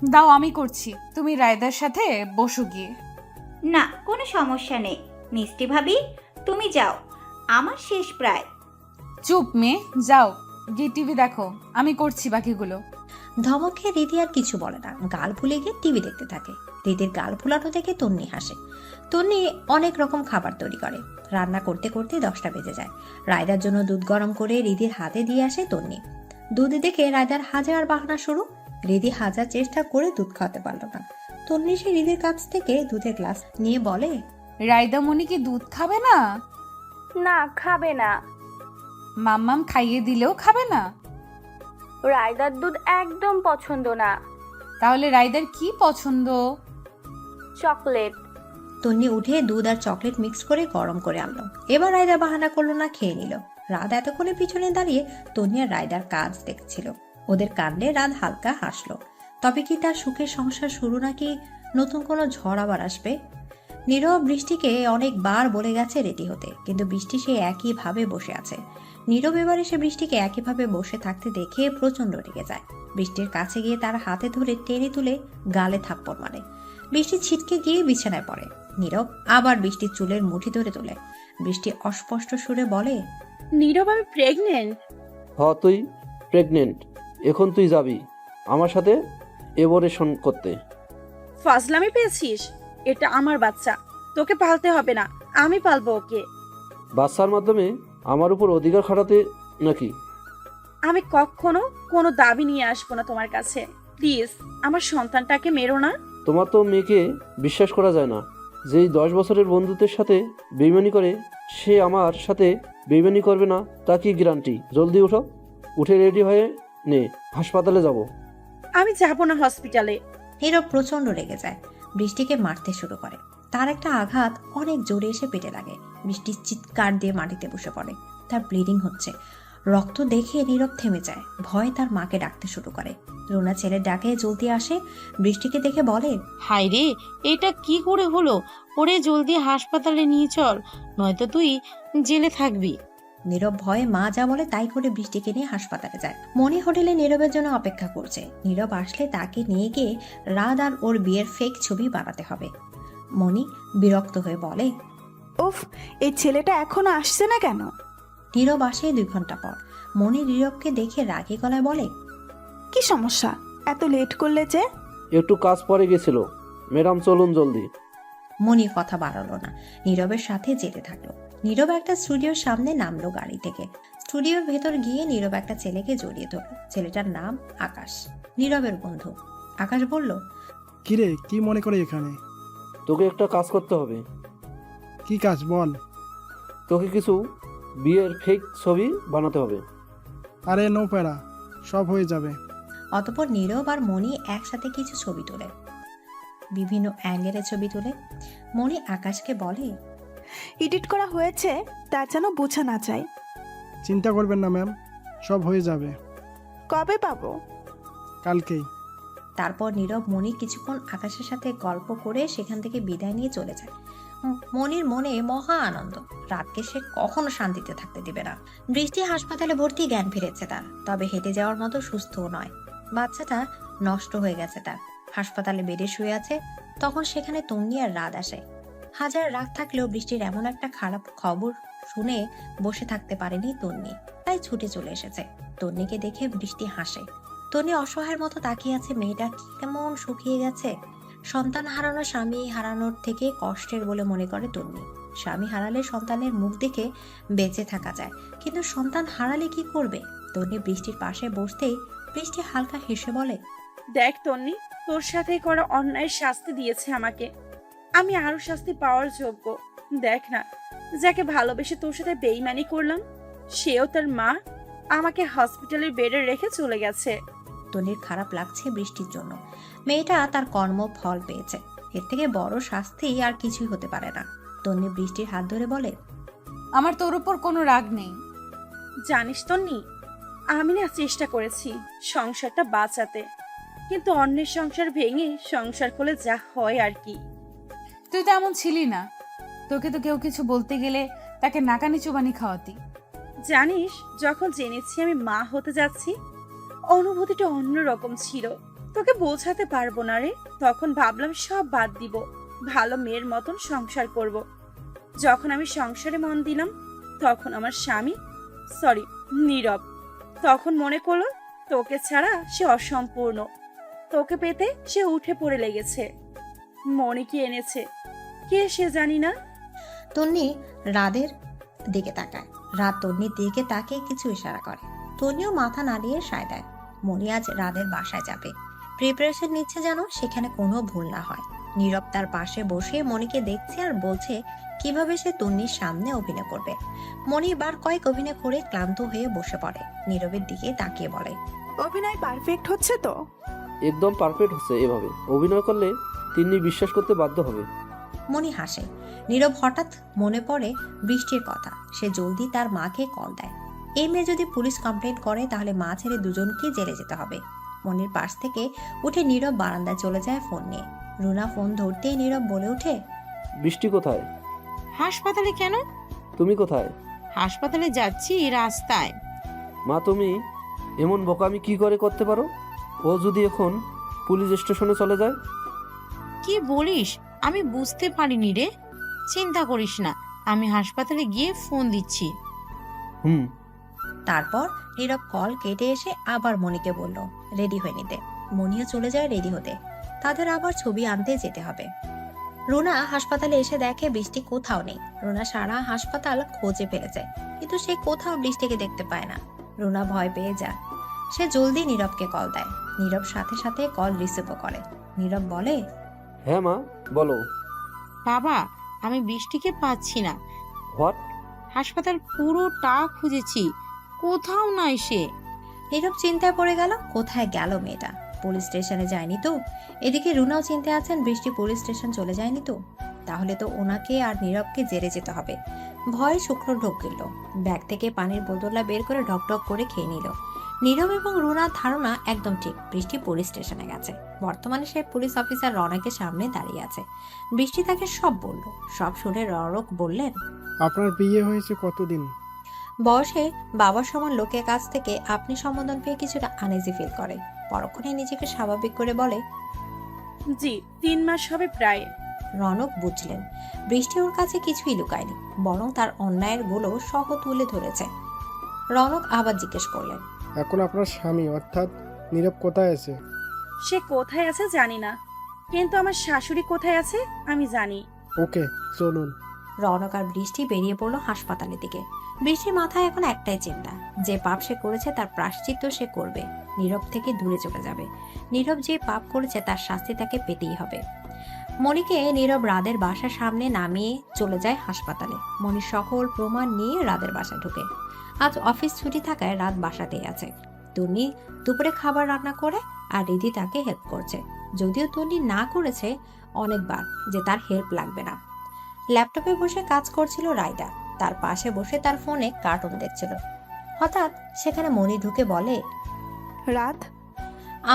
দাও আমি করছি, তুমি রায়দার সাথে বসো গিয়ে। না, কোনো সমস্যা নেই মিষ্টি ভাবি, তুমি যাও, আমার শেষ প্রায়। চুপ মেয়ে, যাও গিয়ে টিভি দেখো, আমি করছি বাকিগুলো। ধমক খেয়ে রিধি আর কিছু বলে না, গাল ফুলে গিয়ে টিভি দেখতে থাকে। রিধির গাল ফুলানো দেখে তন্নি হাসে। তন্নি অনেক রকম খাবার তৈরি করে। রান্না করতে করতে 10টা বেজে যায়। রায়দার জন্য দুধ গরম করে রিধির হাতে দিয়ে আসে তন্নি। দুধ দেখে রায়দার হাজার বাহানা শুরু। রিধি হাজার চেষ্টা করে দুধ খাওয়াতে পারলো না। তন্নি সে রিধির কাছ থেকে দুধের গ্লাস নিয়ে বলে, রায়দা মনি কি দুধ খাবে না? না, খাবে না। মাম্মাম খাইয়ে দিলেও খাবে না? রায়দার দুধ একদম পছন্দ না। তাহলে রায়দার কি পছন্দ? চকলেট। তন্নি উঠে দুধ আর চকলেট মিক্স করে গরম করে আনলো। এবার রায়দা বাহানা করলো না, খেয়ে নিল। রাত এতক্ষণে পিছনে দাঁড়িয়ে তন্নি আর রায়দার কাজ দেখছিল। ওদের কাণ্ডে রাত হালকা হাসলো। তবে কি তার সুখের সংসার শুরু, নাকি নতুন কোনো ঝড় আবার আসবে? নীরব বৃষ্টিকে অনেকবার বলে গেছে রেডি হতে, কিন্তু বৃষ্টি সে একইভাবে বসে আছে। নীরব এবার এসে বৃষ্টিকে একইভাবে বসে থাকতে দেখে প্রচন্ড রেগে যায়। বৃষ্টির কাছে গিয়ে তার হাতে ধরে টেনে তুলে গালে থাপ্পড় মারে। বৃষ্টি ছিটকে গিয়ে বিছানায় পড়ে। নীরব আবার বৃষ্টির চুলের মুঠি ধরে তোলে। বৃষ্টি অস্পষ্ট সুরে বলে, নীরব, আমি প্রেগনেন্ট। তুই প্রেগনেন্ট, এখন তুই যাবি আমার সাথে অপারেশন করতে। ফাজলামি পেয়েছিস? এটা আমার বাচ্চা, তোকে পালতে হবে না, আমি পালবো ওকে। বাচ্চার মাধ্যমে আমার উপর অধিকার খাটাতে নাকি? আমি কখনো কোনো দাবি নিয়ে আসবো না তোমার কাছে। প্লিজ আমার সন্তানটাকে মেরো না। তোমার তো মেয়েকে বিশ্বাস করা যায় না। যেই 10 বছরের বন্ধুত্বের সাথে বেইমানি করে, সে আমার সাথে বেইমানি করবে না তা কি গ্যারান্টি? জলদি উঠো, উঠে রেডি হয়ে নে, হাসপাতালে যাব। আমি যাব না হসপিটালে। নীরব প্রচন্ড রেগে যায়। বৃষ্টিকে মারতে শুরু করে। তার একটা আঘাত অনেক জোরে এসে পেটে লাগে। বৃষ্টির চিৎকার দিয়ে মাটিতে বসে পড়ে। তার ব্লিডিং হচ্ছে। রক্ত দেখে নীরব থেমে যায়, ভয়ে তার মাকে ডাকতে শুরু করে। রুনা ছেলের ডাকে জলদি আসে, বৃষ্টিকে দেখে বলে, হায় রে, এটা কি করে হলো? ওরে জলদি হাসপাতালে নিয়ে চল, নয়তো তুই জেলে থাকবি। নীরব ভয়ে মা যা বলে তাই করে বৃষ্টিকে নিয়ে হাসপাতালে যায়। মনি হোটেলে নীরবের জন্য অপেক্ষা করছে। নীরব আসলে তাকে নিয়ে গিয়ে রাত আর ওর বিয়ের ফেক ছবি বানাতে হবে। মনি বিরক্ত হয়ে বলে, উফ, এই ছেলেটা এখনো আসছে না কেন? নীরব আসে 2 ঘন্টা পর। মনি নীরবকে দেখে রাগী গলায় বলে, কি সমস্যা, এত লেট করলে যে? একটু কাজ পড়ে গেছিল, ম্যাডাম চলুন জলদি। মনি কথা বাড়ালো না, নীরবের সাথে যেতে থাকলো। নীরব একটা স্টুডিওর সামনে নামলো গাড়ি থেকে। স্টুডিওর ভেতর গিয়ে নীরব একটা ছেলেকে জড়িয়ে ধরলো। ছেলেটার নাম আকাশ, নীরবের বন্ধু। আকাশ বলল, কিরে, কি মনে করে এখানে? তোকে একটা কাজ করতে হবে। কি কাজ বল? তোকে কিছু বিয়ের ফেক ছবি বানাতে হবে। আরে নো প্যারা, সব হয়ে যাবে। অতঃপর নীরব আর মনি একসাথে কিছু ছবি তোলে, বিভিন্ন অ্যাঙ্গেলের ছবি তোলে। মনি আকাশকে বলে, এডিট করা হয়েছে, তা যেন বোঝা না যায়। চিন্তা করবেন না ম্যাম, সব হয়ে যাবে। কবে পাবো? কালকেই। তারপর নীরব মনি কিছুক্ষণ আকাশের সাথে গল্প করে সেখান থেকে বিদায় নিয়ে চলে যায়। মনির মনে মহা আনন্দ, রাতকে সে কখনো শান্তিতে থাকতে দিবে না। বৃষ্টি হাসপাতালে ভর্তি, জ্ঞান ফিরেছে তার, তবে হেঁটে যাওয়ার মতো সুস্থও নয়। বাচ্চাটা নষ্ট হয়ে গেছে তার। হাসপাতালে বেডে শুয়ে আছে। তখন সেখানে তন্নি আর রাত আসে। হাজার রাগ থাকলেও বৃষ্টির এমন একটা খারাপ খবর শুনে বসে থাকতে পারেনি তন্নি, তাই ছুটে চলে এসেছে। তন্নিকে দেখে বৃষ্টি হাসে। তন্নি অসহায়ের মতো তাকিয়ে আছে, মেয়েটা কেমন শুকিয়ে গেছে। সন্তান হারানো স্বামী হারানোর থেকে কষ্টের বলে মনে করে তন্নি। স্বামী হারালে সন্তানের মুখ দেখে বেঁচে থাকা যায়, কিন্তু সন্তান হারালে কি করবে? তন্নি বৃষ্টির পাশে বসতেই বৃষ্টি হালকা হেসে বলে, দেখ তন্নি, তোর সাথে করা অন্যায়ের শাস্তি দিয়েছে আমাকে। আমি আরো শাস্তি পাওয়ার যোগ্য। দেখ না, যাকে ভালোবেসে তোর সাথে বেইমানি করলাম, সেও তার মা আমাকে হসপিটালের বেডে রেখে চলে গেছে। তন্নির খারাপ লাগছে বৃষ্টির জন্য। মেয়েটা তার কর্ম ফল পেয়েছে, এর থেকে বড় শাস্তি আর কিছুই হতে পারে না। তন্নি বৃষ্টির হাত ধরে বলে, আমার তোর উপর কোনো রাগ নেই। জানিস তন্নি, আমি না চেষ্টা করেছি সংসারটা বাঁচাতে, কিন্তু অন্যের সংসার ভেঙে সংসার করলে যা হয় আর কি। তুই তো এমন ছিলি না, তোকে তো কেউ কিছু বলতে গেলে তাকে নাকানি চুবানি খাওয়াতি। জানিস, যখন জেনেছি আমি মা হতে যাচ্ছি, অনুভূতিটা অন্যরকম ছিল। তোকে বোঝাতে পারবো না রে। তখন ভাবলাম সব বাদ দিব, ভালো মেয়ের মতন সংসার করব। যখন আমি সংসারে মন দিলাম, তখন আমার স্বামী, সরি নীরব, তখন মনে করলো তোকে ছাড়া সে অসম্পূর্ণ। তোকে পেতে সে উঠে পড়ে লেগেছে। মনে কি এনেছে কে সে জানি না। তন্নি রাদের দিকে তাকায়। রাত তন্নির দিকে তাকে কিছু ইশারা করে। তন্নিও মাথা নাড়িয়ে সায় দেয়। মনি আজ রাদের বাসায় যাবে, প্রিপারেশন নিচ্ছে যেন সেখানে কোনো ভুল না হয়। নীরব তার পাশে বসে মনিকে দেখছে আর বলছে কিভাবে সে তন্নির সামনে অভিনয় করবে। মনি বার কয়েক অভিনয় করে ক্লান্ত হয়ে বসে পড়ে। নীরবের দিকে তাকিয়ে বলে, অভিনয় পারফেক্ট হচ্ছে তো? একদম পারফেক্ট হচ্ছে। এভাবে অভিনয় করলে তিনি বিশ্বাস করতে বাধ্য হবে। মনি হাসে। নীরব হঠাৎ মনে পড়ে বৃষ্টির কথা। সে জলদি তার মাকে কল দেয়। এই মেয়ে যদি পুলিশ কমপ্লেন করে তাহলে মা ছেড়ে দুজনকে জেলে যেতে হবে। মনির পাশ থেকে উঠে নীরব বারান্দায় চলে যায় ফোন নিয়ে। রুনা ফোন ধরতেই নীরব বলে ওঠে, বৃষ্টি কোথায়? হাসপাতালে কেন? তুমি কোথায়? হাসপাতালে যাচ্ছি রাস্তায়। মা, তুমি এমন বোকামি কি করে করতে পারো? ও যদি এখন পুলিশ স্টেশনে চলে যায়? কি বলিস? আমি বুঝতে পারিনি রে। চিন্তা করিস না, আমি হাসপাতালে গিয়ে ফোন দিচ্ছি। তারপর নীরব কল কেটে এসে আবার মনিকে বলল রেডি হয়ে নিতে। মনিও চলে যায় রেডি হতে। তাদের আবার ছবি আনতে যেতে হবে। রুনা হাসপাতালে এসে দেখে বৃষ্টি কোথাও নেই। রুনা সারা হাসপাতাল খোঁজে ফেলেছে, কিন্তু সে কোথাও বৃষ্টিকে দেখতে পায় না। রুনা ভয় পেয়ে যায়। সে জলদি নীরবকে কল দেয়। নীরব সাথে সাথে কল রিসিভও করে। নীরব বলে, হ্যাঁ মা, বলো। বাবা, আমি বৃষ্টিকে পাচ্ছি না। হোয়াট? হাসপাতাল পুরোটা খুঁজেছি, কোথাও নাই সে। নীরব চিন্তায় পড়ে গেল, কোথায় গেল মেয়েটা? পুলিশ স্টেশনে যায়নি তো? এদিকে রুনাও চিন্তায় আছেন, বৃষ্টি পুলিশ স্টেশন চলে যায়নি তো? তাহলে তো ওনাকে আর নীরবকে জেলে যেতে হবে। ভয়ে শুকনো ঢোক গেল। ব্যাগ থেকে পানির বোতলটা বের করে ঢকঢক করে খেয়ে নিল। নীরব এবং রুনার ধারণা একদম ঠিক, বৃষ্টি পুলিশ স্টেশনে গেছে। বর্তমানে সে পুলিশ অফিসার রনকের সামনে দাঁড়িয়ে আছে। বৃষ্টি তাকে সব বলল। সব শুনে রনক বললেন, আপনার বিয়ে হয়েছে কতদিন? বয়সে বাবার সমান লোকের কাছ থেকে আপনি সম্বোধন পেয়ে কিছুটা আনইজি ফিল করে। পরক্ষণে নিজেকে স্বাভাবিক করে বলে, জি 3 মাস হবে প্রায়। রনক বুঝলেন বৃষ্টি ওর কাছে কিছুই লুকায়নি, বরং তার অন্যায়ের গুলো সহ তুলে ধরেছে। রনক আবার জিজ্ঞেস করলেন, এখন আপনার স্বামী অর্থাৎ নীরব কোথায় আছে? সে কোথায় আছে জানি না, কিন্তু আমার শাশুড়ি কোথায় আছে আমি জানি। ওকে, চলুন। রনক আর বৃষ্টি বেরিয়ে পড়লো হাসপাতালের দিকে। বৃষ্টির মাথায় এখন একটাই চিন্তা, যে পাপ সে করেছে তার প্রায়শ্চিত্ত সে করবে, নীরব থেকে দূরে চলে যাবে। নীরব যে পাপ করেছে তার শাস্তি তাকে পেতেই হবে। মণিকে নীরব রাদের বাসার সামনে নামিয়ে চলে যায় হাসপাতালে। মণি সকল প্রমাণ নিয়ে রাদের বাসায় ঢুকে। আজ অফিস ছুটি থাকায় রাত বাসাতেই আছে। তন্নি দুপুরে খাবার রান্না করে আর রিধি তাকে হেল্প করছে, যদিও তন্নি না করেছে অনেকবার যে তার হেল্প লাগবে না। ল্যাপটপে বসে কাজ করছিল রাইদা, তার পাশে বসে তার ফোনে কার্টুন দেখছিল। হঠাৎ সেখানে মণি ঢুকে বলে, রাত।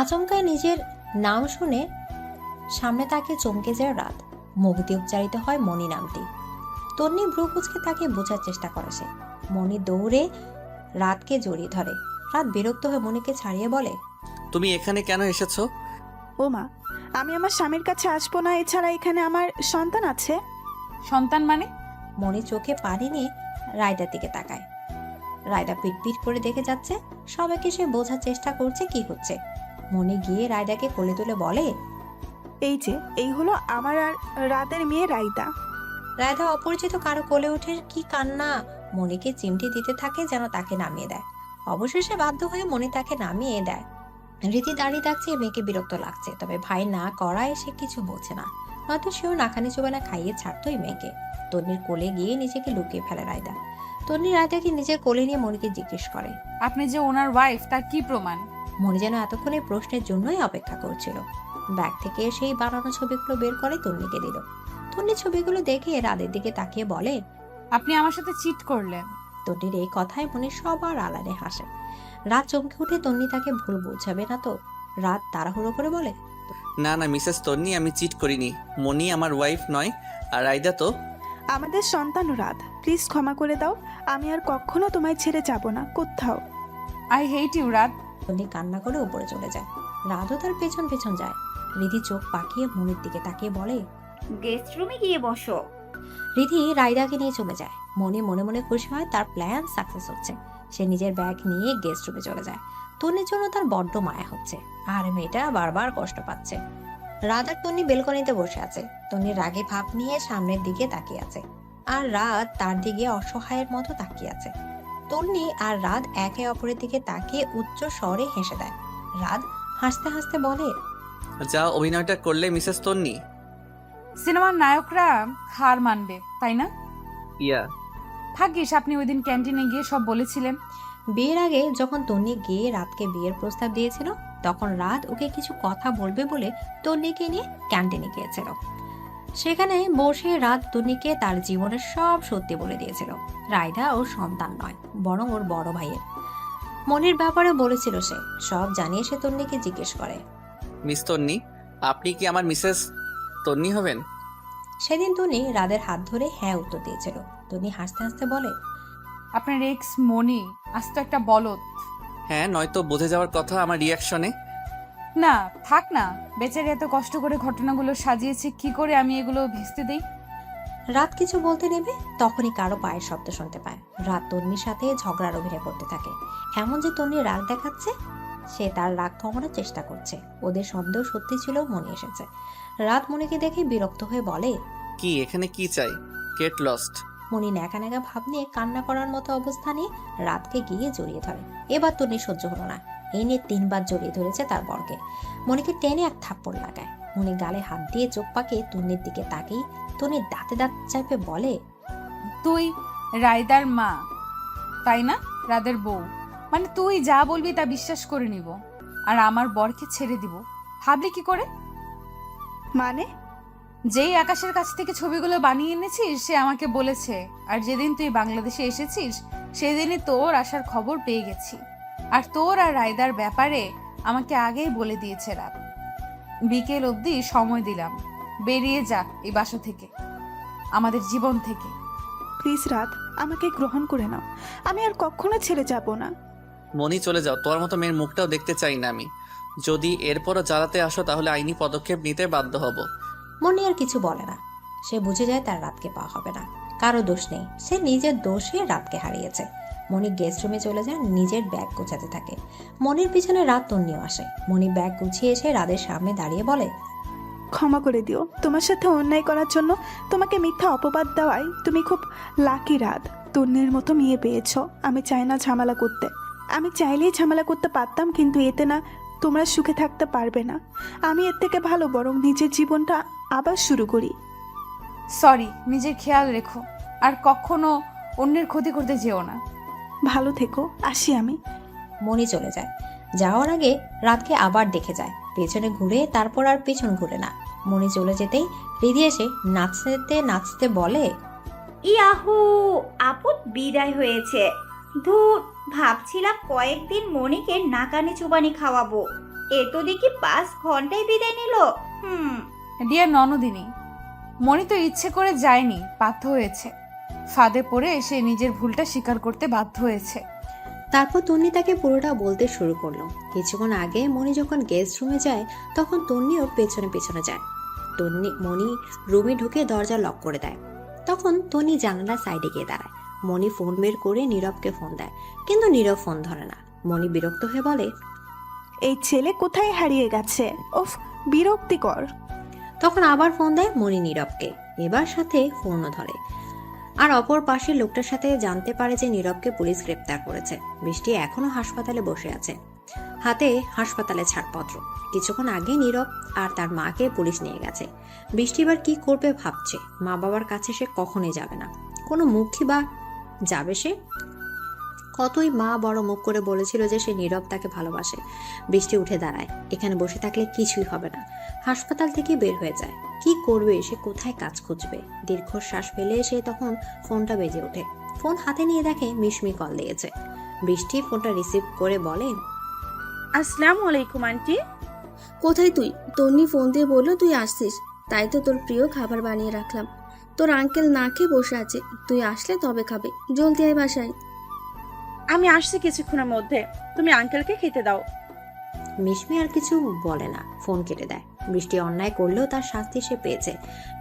আচমকায় নিজের নাম শুনে সামনে তাকে চমকে যায় রাত। মুখ দিয়ে উচ্চারিত হয় মণি নামটি। তন্নি ভ্রু কুঁচকে তাকে বোঝার চেষ্টা করে সে। মণি দৌড়ে রাতকে জড়িয়ে ধরে। রাত বিরক্ত হয়ে মণিকে ছাড়িয়ে বলে, তুমি এখানে কেন এসেছো? ও মা, আমি আমার স্বামীর কাছে আসবো না? এছাড়া এখানে আমার সন্তান আছে। সন্তান মানে? মণি চোখে পানি নিয়ে রায়দার দিকে তাকায়। রায়দা পিটপিট করে দেখে যাচ্ছে। সবাইকে সে বোঝার চেষ্টা করছে কি হচ্ছে। মণি গিয়ে রায়দাকে কোলে তুলে বলে, এই যে, এই হলো আমার আর রাতের মেয়ে রাইদা। রায়দা অপরিচিত কারো কোলে উঠে কি কান্না! মণিকে চিমটি দিতে থাকে যেন তাকে নামিয়ে দেয়। অবশেষে বাধ্য হয়ে মণি তাকে নামিয়ে দেয়। রীতি দাঁড়িয়ে থাকছে, মেয়েকে বিরক্ত লাগছে, তবে ভাই না করায় সে কিছু বলছে না। নয়তো সেও নাকানি চোবানা খাইয়ে ছাড়তোই মেয়েকে। তন্নির কোলে গিয়ে নিজেকে লুকিয়ে ফেলে রায়দা। তন্নি রায়দাকে নিজের কোলে নিয়ে মণিকে জিজ্ঞেস করে, আপনি যে ওনার ওয়াইফ তার কি প্রমাণ? মণি যেন এতক্ষণে প্রশ্নের জন্যই অপেক্ষা করছিল। ব্যাগ থেকে সেই বানানো ছবিগুলো বের করে তন্নিকে দিল। তন্নি ছবিগুলো দেখে রাদের দিকে তাকিয়ে বলে, আপনি আমার সাথে চিট করলেন। তন্নির এই কথায় মনে সবার আলাদা হাসে। রাত চমকে উঠে তন্নি তাকে ভুল বোঝাবে না তো। রাত তাড়াহুড়ো করে বলে, না না মিসেস তন্নি, আমি চিট করিনি। মনি আমার ওয়াইফ নয়, আর রাইদা তো আমাদের সন্তান। রাত, প্লিজ ক্ষমা করে দাও। আমি আর কখনো তোমায় ছেড়ে যাব না কোথাও। আই হেট ইউ রাত। তন্নি কান্না করে উপরে চলে যায়। রাতও তার পেছন পেছন যায়। রিধি চোখ পাকিয়ে মনির দিকে তাকিয়ে বলে, গেস্ট রুমে গিয়ে বসো। রিধি রায়দাকে নিয়ে চলে যায়। মনি মনে মনে খুশি হয় তার প্ল্যান সাকসেস হচ্ছে। সে নিজের ব্যাগ নিয়ে গেস্ট রুমে চলে যায়। তন্নির জন্য তার বড্ড মায়া হচ্ছে, আর মেয়েটা বারবার কষ্ট পাচ্ছে। রাত আর তন্নি বেলকনিতে বসে আছে। তন্নি রাগে ভাব নিয়ে সামনের দিকে তাকিয়ে আছে, আর রাত তার দিকে অসহায়ের মতো তাকিয়ে আছে। তন্নি আর রাত একে অপরের দিকে তাকিয়ে উচ্চ স্বরে হেসে দেয়। রাত হাসতে হাসতে বলে, যা অভিনয়টা করলে মিসেস তন্নি। সিনেমার নায়করা হার মানবে, তাই না? ইয়া। ভাগ্যিস আপনি ওই দিন ক্যান্টিনে গিয়ে সব বলেছিলেন। বিয়ের আগে যখন তন্নি গিয়ে রাতকে বিয়ের প্রস্তাব দিয়েছিল, তখন রাত ওকে কিছু কথা বলবে বলে তন্নিকে নিয়ে ক্যান্টিনে গিয়েছিল। সেখানে বসে রাত তন্নিকে তার জীবনের সব সত্যি বলে দিয়েছিল। রায়দা ওর সন্তান নয়, বরং ওর বড় ভাইয়ের। মনির ব্যাপারে বলেছিল সে। সব জানিয়ে সে তন্নিকে জিজ্ঞেস করে, মিস তন্নি, আপনি কি আমার মিসেস তন্নি হবেন? সেদিন তন্নি রাদের হাত ধরে হ্যাঁ উত্তর দিয়েছিল। তন্নি হাসতে হাসতে বলে, আপনার এক্স মনি আজ তো একটা বলদ। হ্যাঁ, নয়তো বোঝে যাওয়ার কথা আমার রিয়াকশনে। না থাক না, বেচারি এত কষ্ট করে ঘটনাগুলো সাজিয়েছে, কি করে আমি এগুলো ভেস্তে দেই? রাত কিছু বলতে নেবে, তখনই কারো পায়ের শব্দ শুনতে পায়। রাত তন্নির সাথে ঝগড়ার অভিনয় করতে থাকে, এমন যে তন্নি রাগ দেখাচ্ছে। সে তার রাগ কমানোর চেষ্টা করছে। ওদের সন্দেহ সত্যি ছিল, মনে এসেছে। রাত মনিকে দেখে বিরক্ত হয়ে বলে, কি এখানে কি চাই? Get lost. মনি ন্যাকা ন্যাকা ভাব নিয়ে কান্না করার মতো অবস্থা নিয়ে রাতকে গিয়ে জড়িয়ে ধরে। এবার তন্নি সহ্য হলো না, এই নিয়ে 3 বার জড়িয়ে ধরেছে তার বরকে। মনিকে টেনে এক থাপ্পড় লাগায়। মনি গালে হাত দিয়ে চোখ পাকিয়ে তন্নির দিকে তাকিয়ে তন্নির দাঁতে দাঁত চাইপে বলে, তুই রায়দার মা, তাই না? রাদের বউ, মানে তুই যা বলবি তা বিশ্বাস করে নিব, আর আমার বরকে ছেড়ে দিব। ভাবলি কি করে? মানে যেই আকাশের কাছ থেকে ছবিগুলো বানিয়ে এনেছিস সে আমাকে বলেছে, আর যেদিন তুই বাংলাদেশে এসেছিস সেদিনই তোর আসার খবর পেয়ে গেছি। আর তোর আর রায়দার ব্যাপারে আমাকে আগেই বলে দিয়েছে রাত। বিকেল অবধি সময় দিলাম, বেরিয়ে যা এই বাসা থেকে, আমাদের জীবন থেকে। প্লিজ রাত, আমাকে গ্রহণ করে নাও, আমি আর কখনো ছেড়ে যাব না। মনি চলে যাও, তোর মতো মেয়ের মুখটাও দেখতে চাই না আমি। যদি এরপরও জ্বালাতে আসো তাহলে আইনি পদক্ষেপ নিতে বাধ্য হব। মনি আর কিছু বলে না। সে বুঝে যায় তার রাতকে পাওয়া হবে না। কারো দোষ নেই, সে নিজের দোষে রাতকে হারিয়েছে। মনি গেস্ট রুমে চলে যায়, নিজের ব্যাগ গোছাতে থাকে। মনির পিছনে রাত তন্নিও আসে। মনি ব্যাগ গুছিয়ে এসে রাতের সামনে দাঁড়িয়ে বলে, ক্ষমা করে দিও, তোমার সাথে অন্যায় করার জন্য, তোমাকে মিথ্যা অপবাদ দেওয়ায় তুমি খুব লাকি রাত। তন্নির মতো মেয়ে পেয়েছো। আমি চাই না ঝামেলা করতে, আমি চাইলেই ঝামেলা করতে পারতাম, কিন্তু এতে না তোমরা সুখে থাকতে পারবে না। আমি এর থেকে ভালো বরং নিজের জীবনটা আবার শুরু করি। সরি, নিজের খেয়াল রেখো, আর কখনো অন্যের ক্ষতি করতে যেও না। ভালো থেকো, আসি আমি। মনি চলে যায়। যাওয়ার আগে রাতকে আবার দেখে যায়, পেছনে ঘুরে, তারপর আর পেছন ঘুরে না। মনি চলে যেতেই রিধি এসে নাচতে নাচতে বলে, ইয়াহু, আপদ বিদায় হয়েছে। ধুর, ভাবছিলাম কয়েকদিন মনিকে নাকানি চুবানি খাওয়াবো, এ তো দেখি 5 ঘন্টায় বিদায় নিল। ডিয়ার ননদিনী, মনি তো ইচ্ছে করে যায়নি, বাধ্য হয়েছে। ফাঁদে পড়ে সে নিজের ভুলটা স্বীকার করতে বাধ্য হয়েছে। তারপর তন্নি তাকে পুরোটা বলতে শুরু করলো। কিছুক্ষণ আগে মনি যখন গেস্ট রুমে যায় তখন তন্নি ওর পেছনে পেছনে যায়। মনি রুমে ঢুকে দরজা লক করে দেয়। তখন তন্নি জানালার সাইডে গিয়ে দাঁড়ায়। মনি ফোন বের করে নীরবকে ফোন দেয়, কিন্তু নীরব ফোন ধরে না। মনি বিরক্ত হয়ে বলে, এই ছেলে কোথায় হারিয়ে গেছে, ওফ বিরক্তিকর। তখন আবার ফোন দেয় মনি নীরবকে, এবার সাথে ফোনও ধরে। আর অপর পাশের লোকটার সাথে জানতে পারে যে নীরবকে পুলিশ গ্রেপ্তার করেছে। বৃষ্টি এখনো হাসপাতালে বসে আছে, হাতে হাসপাতালে ছাড়পত্র। কিছুক্ষণ আগে নীরব আর তার মাকে পুলিশ নিয়ে গেছে। বৃষ্টি এবার কি করবে ভাবছে। মা বাবার কাছে সে কখনোই যাবে না, কোনো মুখই বা যাবে সে? কতই মা বড় মুখ করে বলেছিল যে সে নীরব তাকে ভালোবাসে। বৃষ্টি উঠে দাঁড়ায়, এখানে বসে থাকলে কিছুই হবে না। হাসপাতাল থেকে বের হয়ে যায়। কি করবে সে, কোথায় কাজ খুঁজবে? দীর্ঘশ্বাস ফেলে সে তখন ফোনটা বেজে ওঠে। ফোন হাতে নিয়ে দেখে মিশমি কল দিয়েছে। বৃষ্টি ফোনটা রিসিভ করে বলে, আসসালামু আলাইকুম আন্টি। কোথায় তুই? তন্নি ফোন দিয়ে বললো তুই আসছিস, তাই তো তোর প্রিয় খাবার বানিয়ে রাখলাম। তোর আঙ্কেল না খেয়ে বসে আছে, তুই আসলে তবে খাবে। জলদি আয় বাসায়। আমি আসছি কিছুক্ষণের মধ্যে, তুমি আঙ্কেলকে খেতে দাও। মিশমি আর কিছু বলে না, ফোন কেটে দেয়। বৃষ্টি অন্যায় করলেও তার শাস্তি সে পেয়েছে।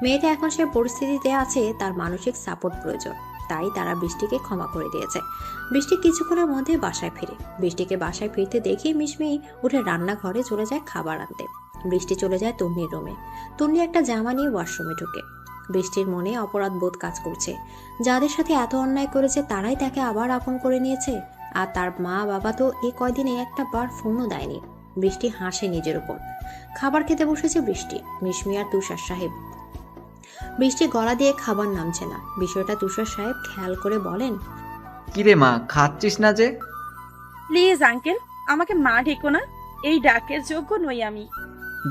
মেয়েটা এখন সে পরিস্থিতিতে আছে, তার মানসিক সাপোর্ট প্রয়োজন, তাই তারা বৃষ্টিকে ক্ষমা করে দিয়েছে। বৃষ্টি কিছুক্ষণের মধ্যে বাসায় ফিরে। বৃষ্টিকে বাসায় ফিরতে দেখে মিশমি উঠে রান্নাঘরে চলে যায় খাবার আনতে। বৃষ্টি চলে যায় তন্নির রুমে। তন্নি একটা জামা নিয়ে ওয়াশরুমে ঢুকে। বৃষ্টির মনে অপরাধ বোধ কাজ করছে। যাদের সাথে এত অন্যায় করেছে তারাই তাকে আবার আপন করে নিয়েছে, আর তার মা বাবা তো এই কয়দিনে একটা বার ফোনও দেয়নি। বৃষ্টি হাসে নিজের উপর। খাবার খেতে বসেছে বৃষ্টি, মিশমি আর তুষার সাহেব। বৃষ্টি গলা দিয়ে খাবার নামছে না। বিষয়টা তুষার সাহেব খেয়াল করে বলেন, কিরে মা, খাচ্ছিস না যে? প্লিজ আঙ্কেল, আমাকে মা ডেকো না, এই ডাকের যোগ্য নই আমি।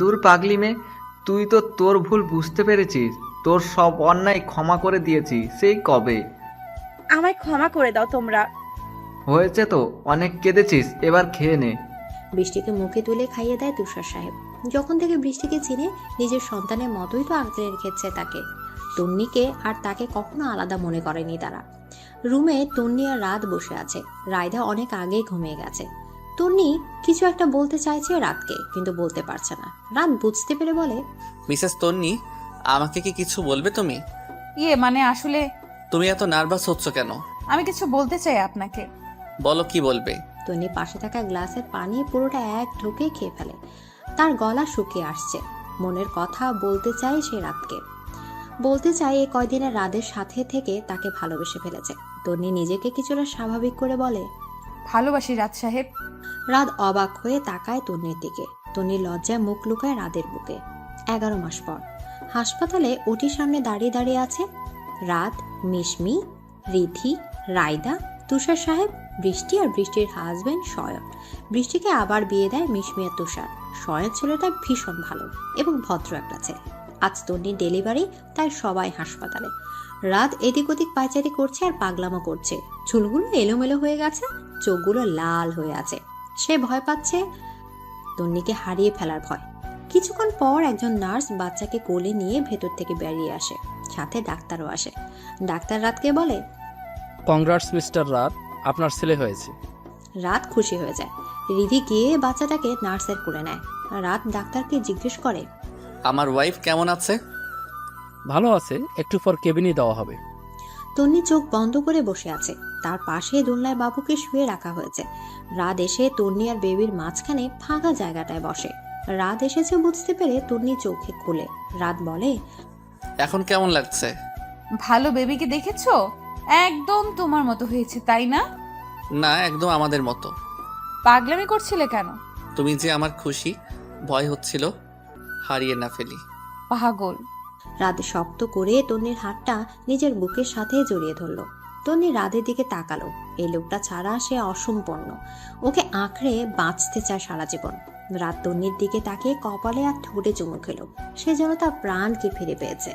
দূর পাগলি মেয়ে, তুই তো তোর ভুল বুঝতে পেরেছিস। তোর সব অন্যায় ক্ষমা করে দিয়েছি সেই কবে। আমায় ক্ষমা করে দাও তোমরা। হয়েছে তো, অনেক কেঁদেছিস, এবার খেয়ে নে। বৃষ্টিকে মুখে তুলে খাইয়ে দেয় তুষার সাহেব। যখন থেকে বৃষ্টিকে চিনে নিজের সন্তানের মতোই তো আগলে রেখেছে তাকে। তন্নিকে আর তাকে কখনো আলাদা মনে করেনি তারা। রুমে তন্নি আর রাত বসে আছে। রায়দা অনেক আগেই ঘুমিয়ে গেছে। তন্নি কিছু একটা বলতে চাইছে রাতকে, কিন্তু বলতে পারছে না। রাত বুঝতে পেরে বলে, মিসেস তন্নি, আমাকে কি কিছু বলবে তুমি? মানে আসলে তুমি এত নার্ভাস হচ্ছ কেন? আমি কিছু বলতে চাই আপনাকে। বলো, কি বলবে? তন্নি পাশে থাকা গ্লাসের পানি পুরোটা এক ঢোকে খেয়ে ফেলে। তার গলা শুকিয়ে আসছে। মনের কথা বলতে চায় সে রাতকে। বলতে চায় এই কয়দিনে রাতের সাথে থেকে তাকে ভালোবেসে ফেলেছে। তন্নি নিজেকে কিছুটা স্বাভাবিক করে বলে, ভালোবাসি রাত সাহেব। রাত অবাক হয়ে তাকায় তন্নির দিকে। তন্নি লজ্জায় মুখ লুকায় রাতের বুকে। 11 মাস পর হাসপাতালে ওটির সামনে দাঁড়িয়ে দাঁড়িয়ে আছে রাত, মিশমি, রিধি, রায়দা, তুষার সাহেব, বৃষ্টি আর বৃষ্টির হাজবেন্ড শয়ন। বৃষ্টিকে আবার বিয়ে দেয় মিশমি আর তুষার। শয়ন ছেলেটা ভীষণ ভালো এবং ভদ্র একটা ছেলে। আজ তন্নির ডেলিভারি, তাই সবাই হাসপাতালে। রাত এদিক ওদিক পায়চারি করছে আর পাগলামো করছে। চুলগুলো এলোমেলো হয়ে গেছে, চোখগুলো লাল হয়ে আছে। সে ভয় পাচ্ছে, তন্নিকে হারিয়ে ফেলার ভয়। কিছুক্ষণ পর একজন নার্স বাচ্চাকে কোলে নিয়ে ভেতর থেকে বেরিয়ে আসে, সাথে ডাক্তারও আসে। ডাক্তার রাতকে বলে, কংগ্রাটস মিস্টার রাত, আপনার ছেলে হয়েছে। রাত খুশি হয়ে যায়। রিধি গিয়ে বাচ্চাটাকে নার্সের কোলে নেয়। রাত ডাক্তারকে জিজ্ঞেস করে, আমার ওয়াইফ কেমন আছে? ভালো আছে, একটু পর কেবিনে দেওয়া হবে। তন্নি চোখ বন্ধ করে বসে আছে। তার পাশে দোলনায় বাবুকে শুয়ে রাখা হয়েছে। রাত এসে তন্নি আর বেবির মাঝখানে ফাঁকা জায়গাটায় বসে। রাত এসেছে বুঝতে পেরে তন্নি চোখে খুলে। রাত বলে, এখন কেমন লাগছে? ভালো। বেবিকে দেখেছো? একদম তোমার মতো হয়েছে, তাই না? না, একদম আমাদের মতো। পাগলামি করছিলে কেন? তুমি যে আমার খুশি, ভয় হচ্ছিল হারিয়ে না ফেলি। পাগল। রাত শক্ত করে তন্নির হাতটা নিজের বুকের সাথে জড়িয়ে ধরল। তন্নি রাতের দিকে তাকালো। এই লোকটা ছাড়া সে অসম্পূর্ণ। ওকে আঁকড়ে বাঁচতে চায় সারা জীবন। রাত তন্নির দিকে তাকিয়ে কপালে আর ঠোঁটে চুমু খেলো। সে যেন তার প্রাণকে ফিরে পেয়েছে।